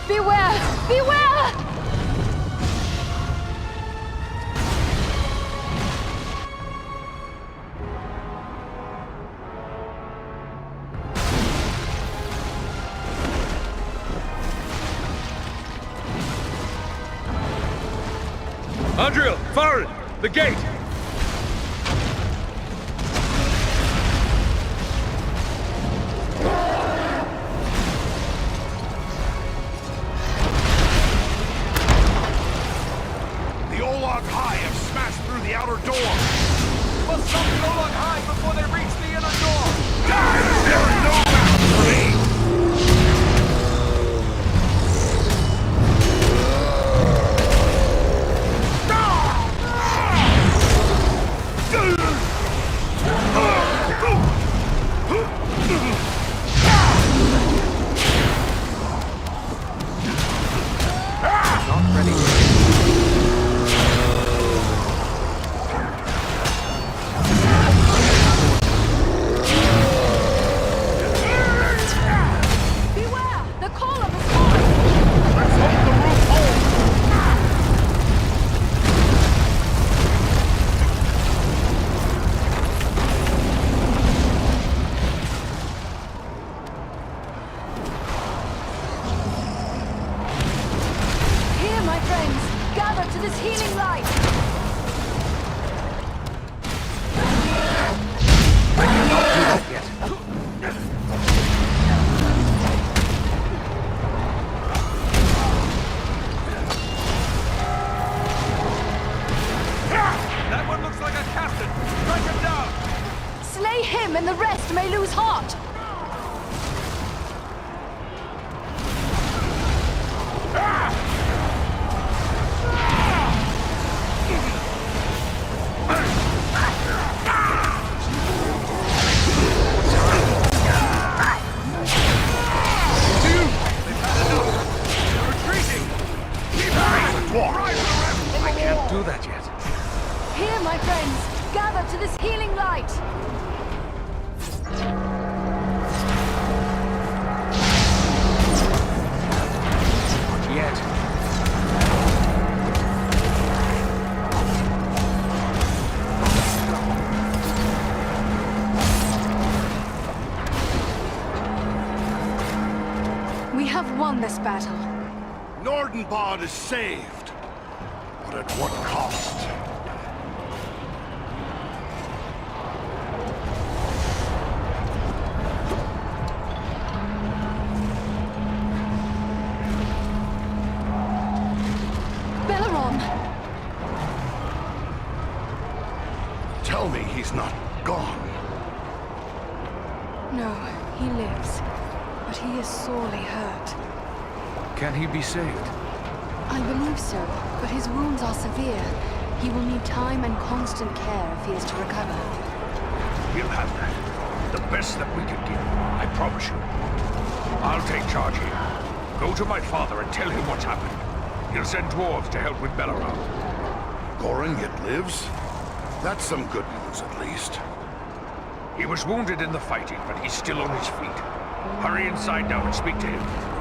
Beware! Beware! Andriэль! Farin! The gate! The Olog High have smashed through the outer door! Must stop the Olog High before they reach the inner door! There are no bounds for me! This battle. Nordenbad is saved, but at what cost? Balaram! Tell me he's not gone. No, he lives, but he is sorely hurt. Can he be saved? I believe so, but his wounds are severe. He will need time and constant care if he is to recover. He'll have that. The best that we can give, I promise you. I'll take charge here. Go to my father and tell him what's happened. He'll send dwarves to help with Balaram. Goring yet lives? That's some good news, at least. He was wounded in the fighting, but he's still on his feet. Hurry inside now and speak to him.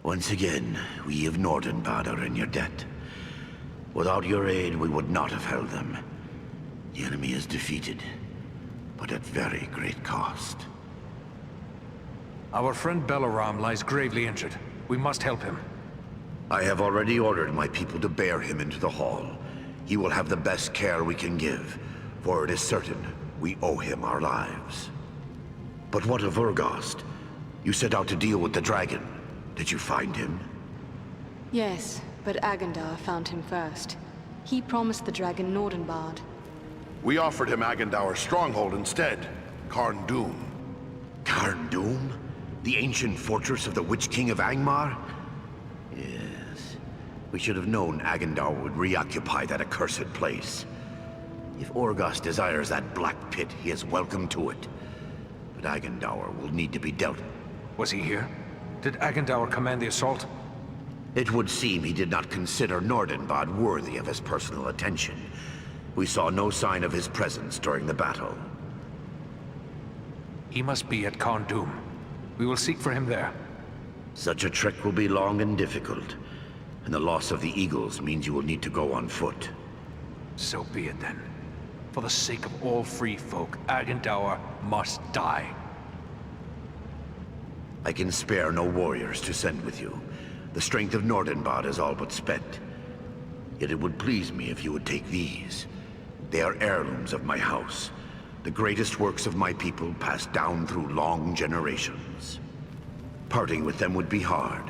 Once again, we of Nordenbad are in your debt. Without your aid, we would not have held them. The enemy is defeated, but at very great cost. Our friend Belaram lies gravely injured. We must help him. I have already ordered my people to bear him into the hall. He will have the best care we can give, for it is certain we owe him our lives. But what of Urgost? You set out to deal with the dragon. Did you find him? Yes, but Agandar found him first. He promised the dragon Nordenbad. We offered him Agandaur's stronghold instead, Karn Dûm. Karn Dûm? The ancient fortress of the Witch King of Angmar? Yes. We should have known Agandar would reoccupy that accursed place. If Urgost desires that black pit, he is welcome to it. But Agandar will need to be dealt with. Was he here? Did Agandaur command the assault? It would seem he did not consider Nordenbad worthy of his personal attention. We saw no sign of his presence during the battle. He must be at Karn Dûm. We will seek for him there. Such a trek will be long and difficult, and the loss of the eagles means you will need to go on foot. So be it then. For the sake of all free folk, Agandaur must die. I can spare no warriors to send with you. The strength of Nordenbad is all but spent. Yet it would please me if you would take these. They are heirlooms of my house. The greatest works of my people passed down through long generations. Parting with them would be hard,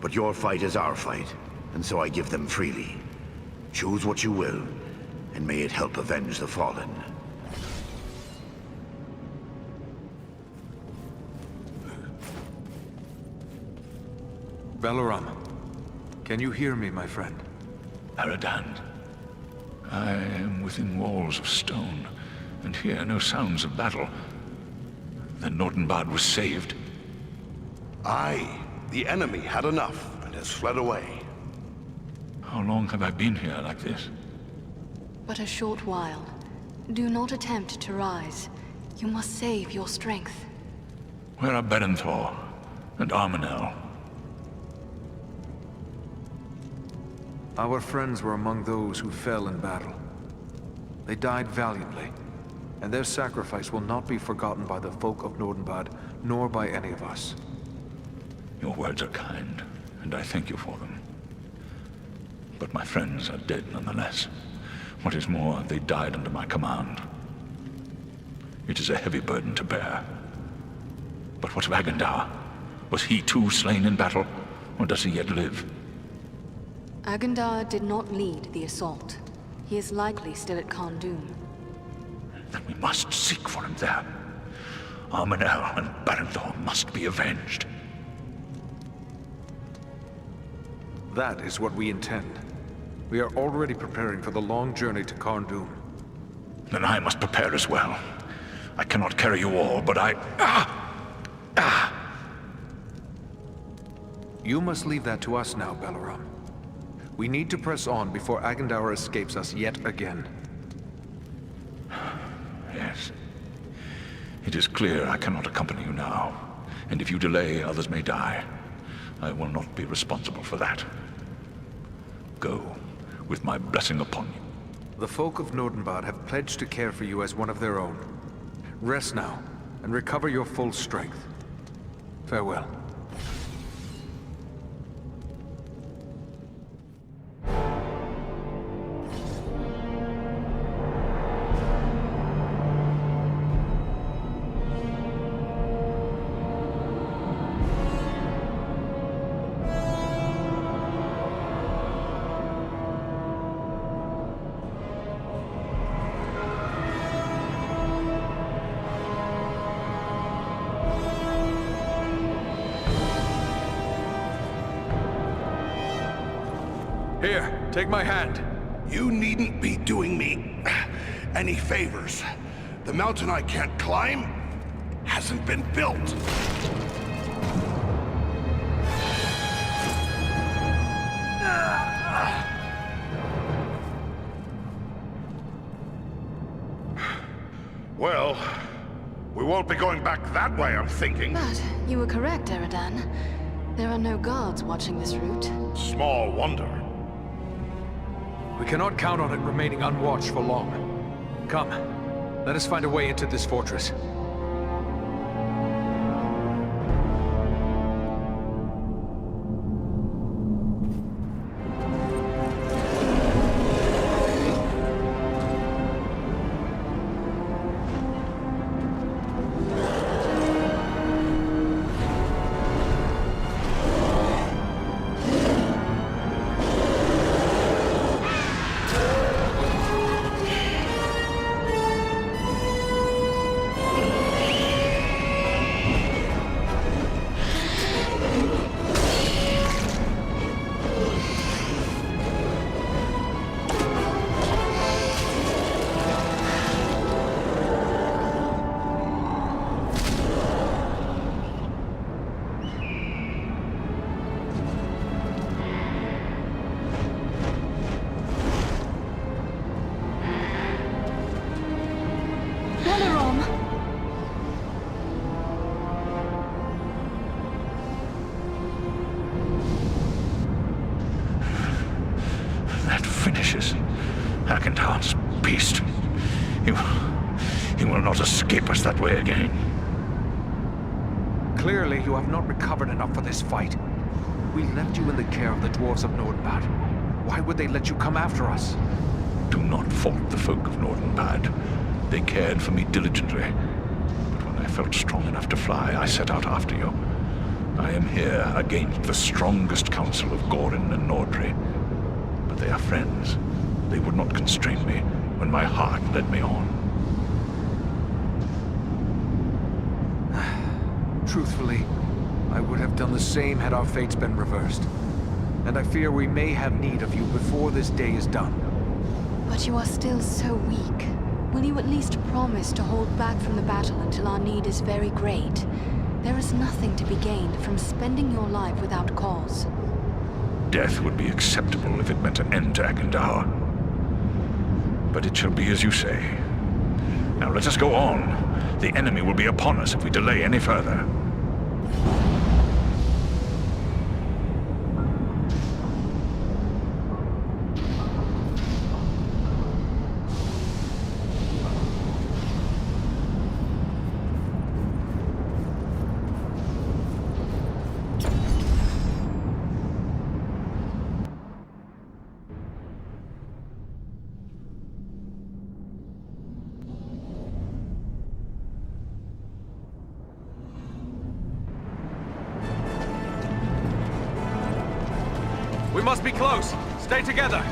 but your fight is our fight, and so I give them freely. Choose what you will, and may it help avenge the fallen. Belaram, can you hear me, my friend? Aradan, I am within walls of stone, and hear no sounds of battle. Then Nordenbad was saved. Aye, the enemy had enough, and has fled away. How long have I been here like this? But a short while. Do not attempt to rise. You must save your strength. Where are Berenthor and Armanel? Our friends were among those who fell in battle. They died valiantly, and their sacrifice will not be forgotten by the folk of Nordenbad, nor by any of us. Your words are kind, and I thank you for them. But my friends are dead nonetheless. What is more, they died under my command. It is a heavy burden to bear. But what of Agandar? Was he too slain in battle, or does he yet live? Agandar did not lead the assault. He is likely still at Karn Dûm. Then we must seek for him there. Armanel and Berenthor must be avenged. That is what we intend. We are already preparing for the long journey to Karn Dûm. Then I must prepare as well. I cannot carry you all, but You must leave that to us now, Belaram. We need to press on before Agandar escapes us yet again. Yes. It is clear I cannot accompany you now, and if you delay, others may die. I will not be responsible for that. Go, with my blessing upon you. The folk of Nordenbad have pledged to care for you as one of their own. Rest now, and recover your full strength. Farewell. Here, take my hand. You needn't be doing me any favors. The mountain I can't climb hasn't been built. Well, we won't be going back that way, I'm thinking. But you were correct, Eradan. There are no guards watching this route. Small wonder. We cannot count on it remaining unwatched for long. Come, let us find a way into this fortress. Hagendar's beast. He will not escape us that way again. Clearly, you have not recovered enough for this fight. We left you in the care of the dwarves of Nordbad. Why would they let you come after us? Do not fault the folk of Nordenbad. They cared for me diligently. But when I felt strong enough to fly, I set out after you. I am here against the strongest council of Gorin and Nordri. But they are friends. They would not constrain me when my heart led me on. Truthfully, I would have done the same had our fates been reversed. And I fear we may have need of you before this day is done. But you are still so weak. Will you at least promise to hold back from the battle until our need is very great? There is nothing to be gained from spending your life without cause. Death would be acceptable if it meant an end to Agandar. But it shall be as you say. Now let us go on. The enemy will be upon us if we delay any further. We must be close. Stay together.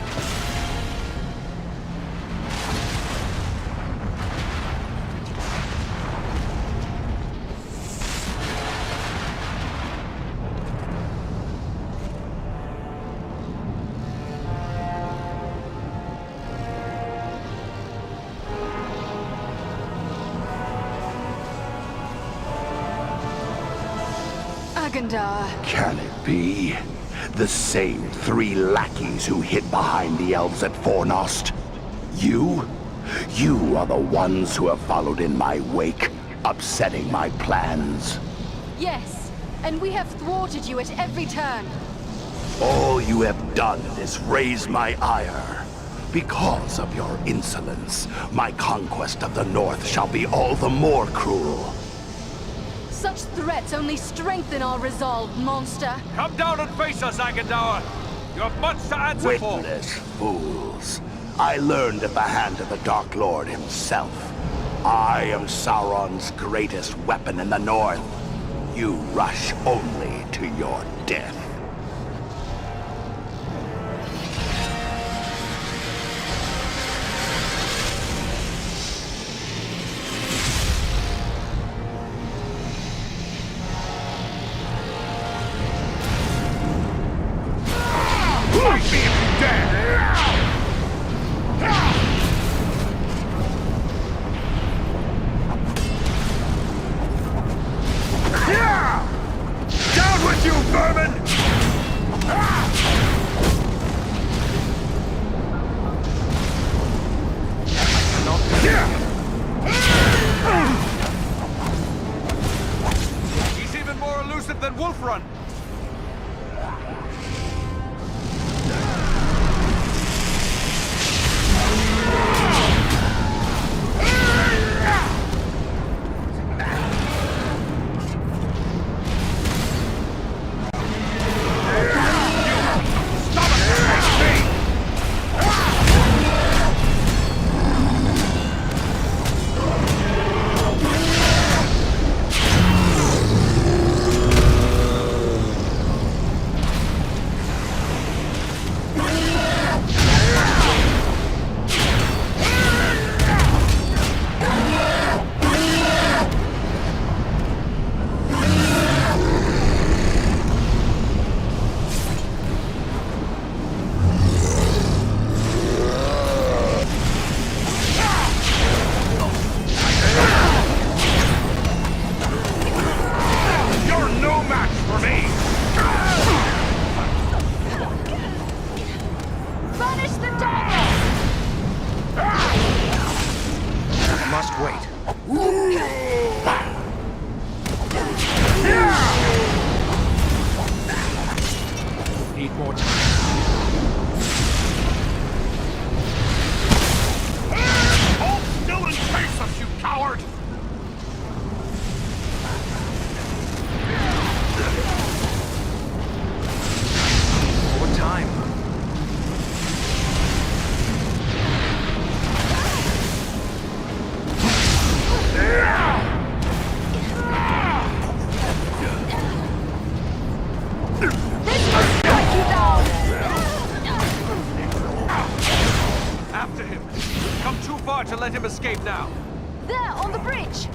Agandar. Can it be? The same 3 lackeys who hid behind the elves at Fornost. You? You are the ones who have followed in my wake, upsetting my plans. Yes, and we have thwarted you at every turn. All you have done is raise my ire. Because of your insolence, my conquest of the North shall be all the more cruel. Such threats only strengthen our resolve, monster. Come down and face us, Agandar. You have much to answer for. Witless fools. I learned at the hand of the Dark Lord himself. I am Sauron's greatest weapon in the North. You rush only to your death. To let him escape now. There, on the bridge!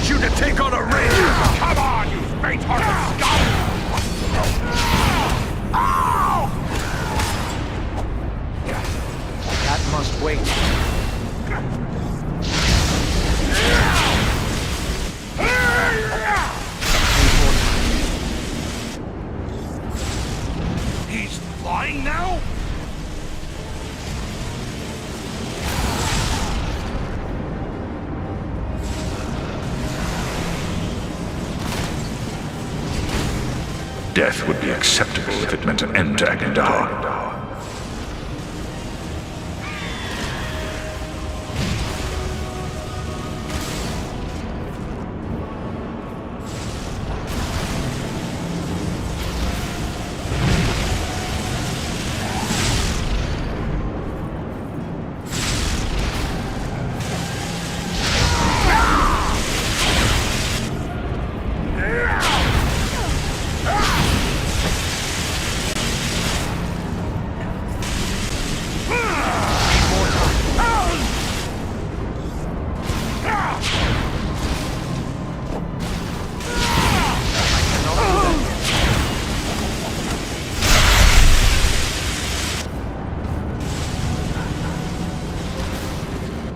You to take on a ring! Come on, you faint-hearted scum! Ow! That must wait. He's flying now? Death would be acceptable if it meant an end to Agendar.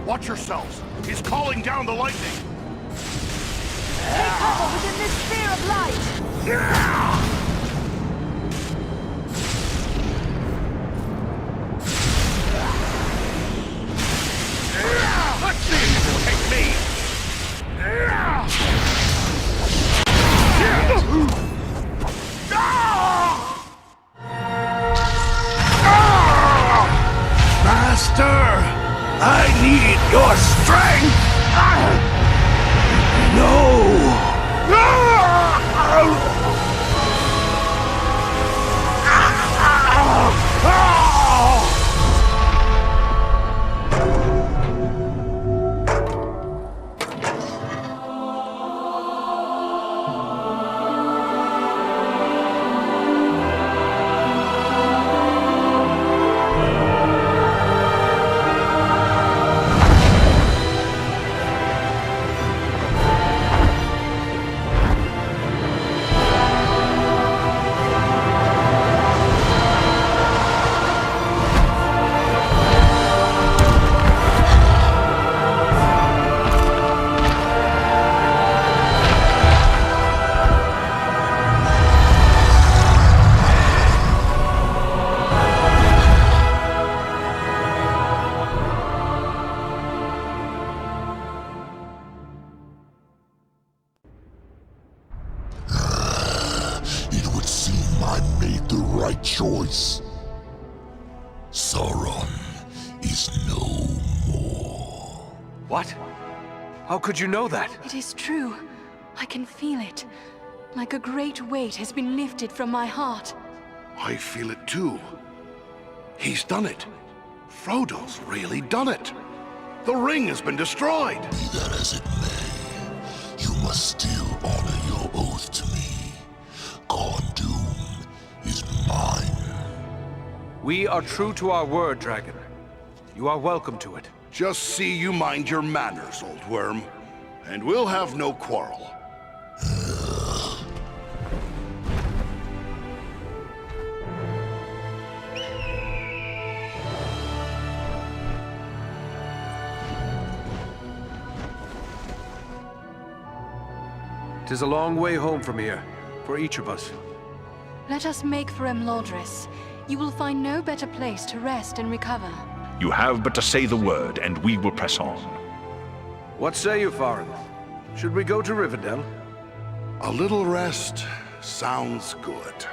Watch yourselves! He's calling down the lightning! Take cover within this sphere of light! Let's see if you can take me! Your strength! No! Choice. Sauron is no more. What? How could you know that? It is true. I can feel it. Like a great weight has been lifted from my heart. I feel it too. He's done it. Frodo's really done it. The ring has been destroyed. Be that as it may, you must still honor your oath to me. Khondum is mine. We are true to our word, Dragon. You are welcome to it. Just see you mind your manners, old worm. And we'll have no quarrel. Tis a long way home from here, for each of us. Let us make for Emlodris. You will find no better place to rest and recover. You have but to say the word, and we will press on. What say you, Farin? Should we go to Rivendell? A little rest sounds good.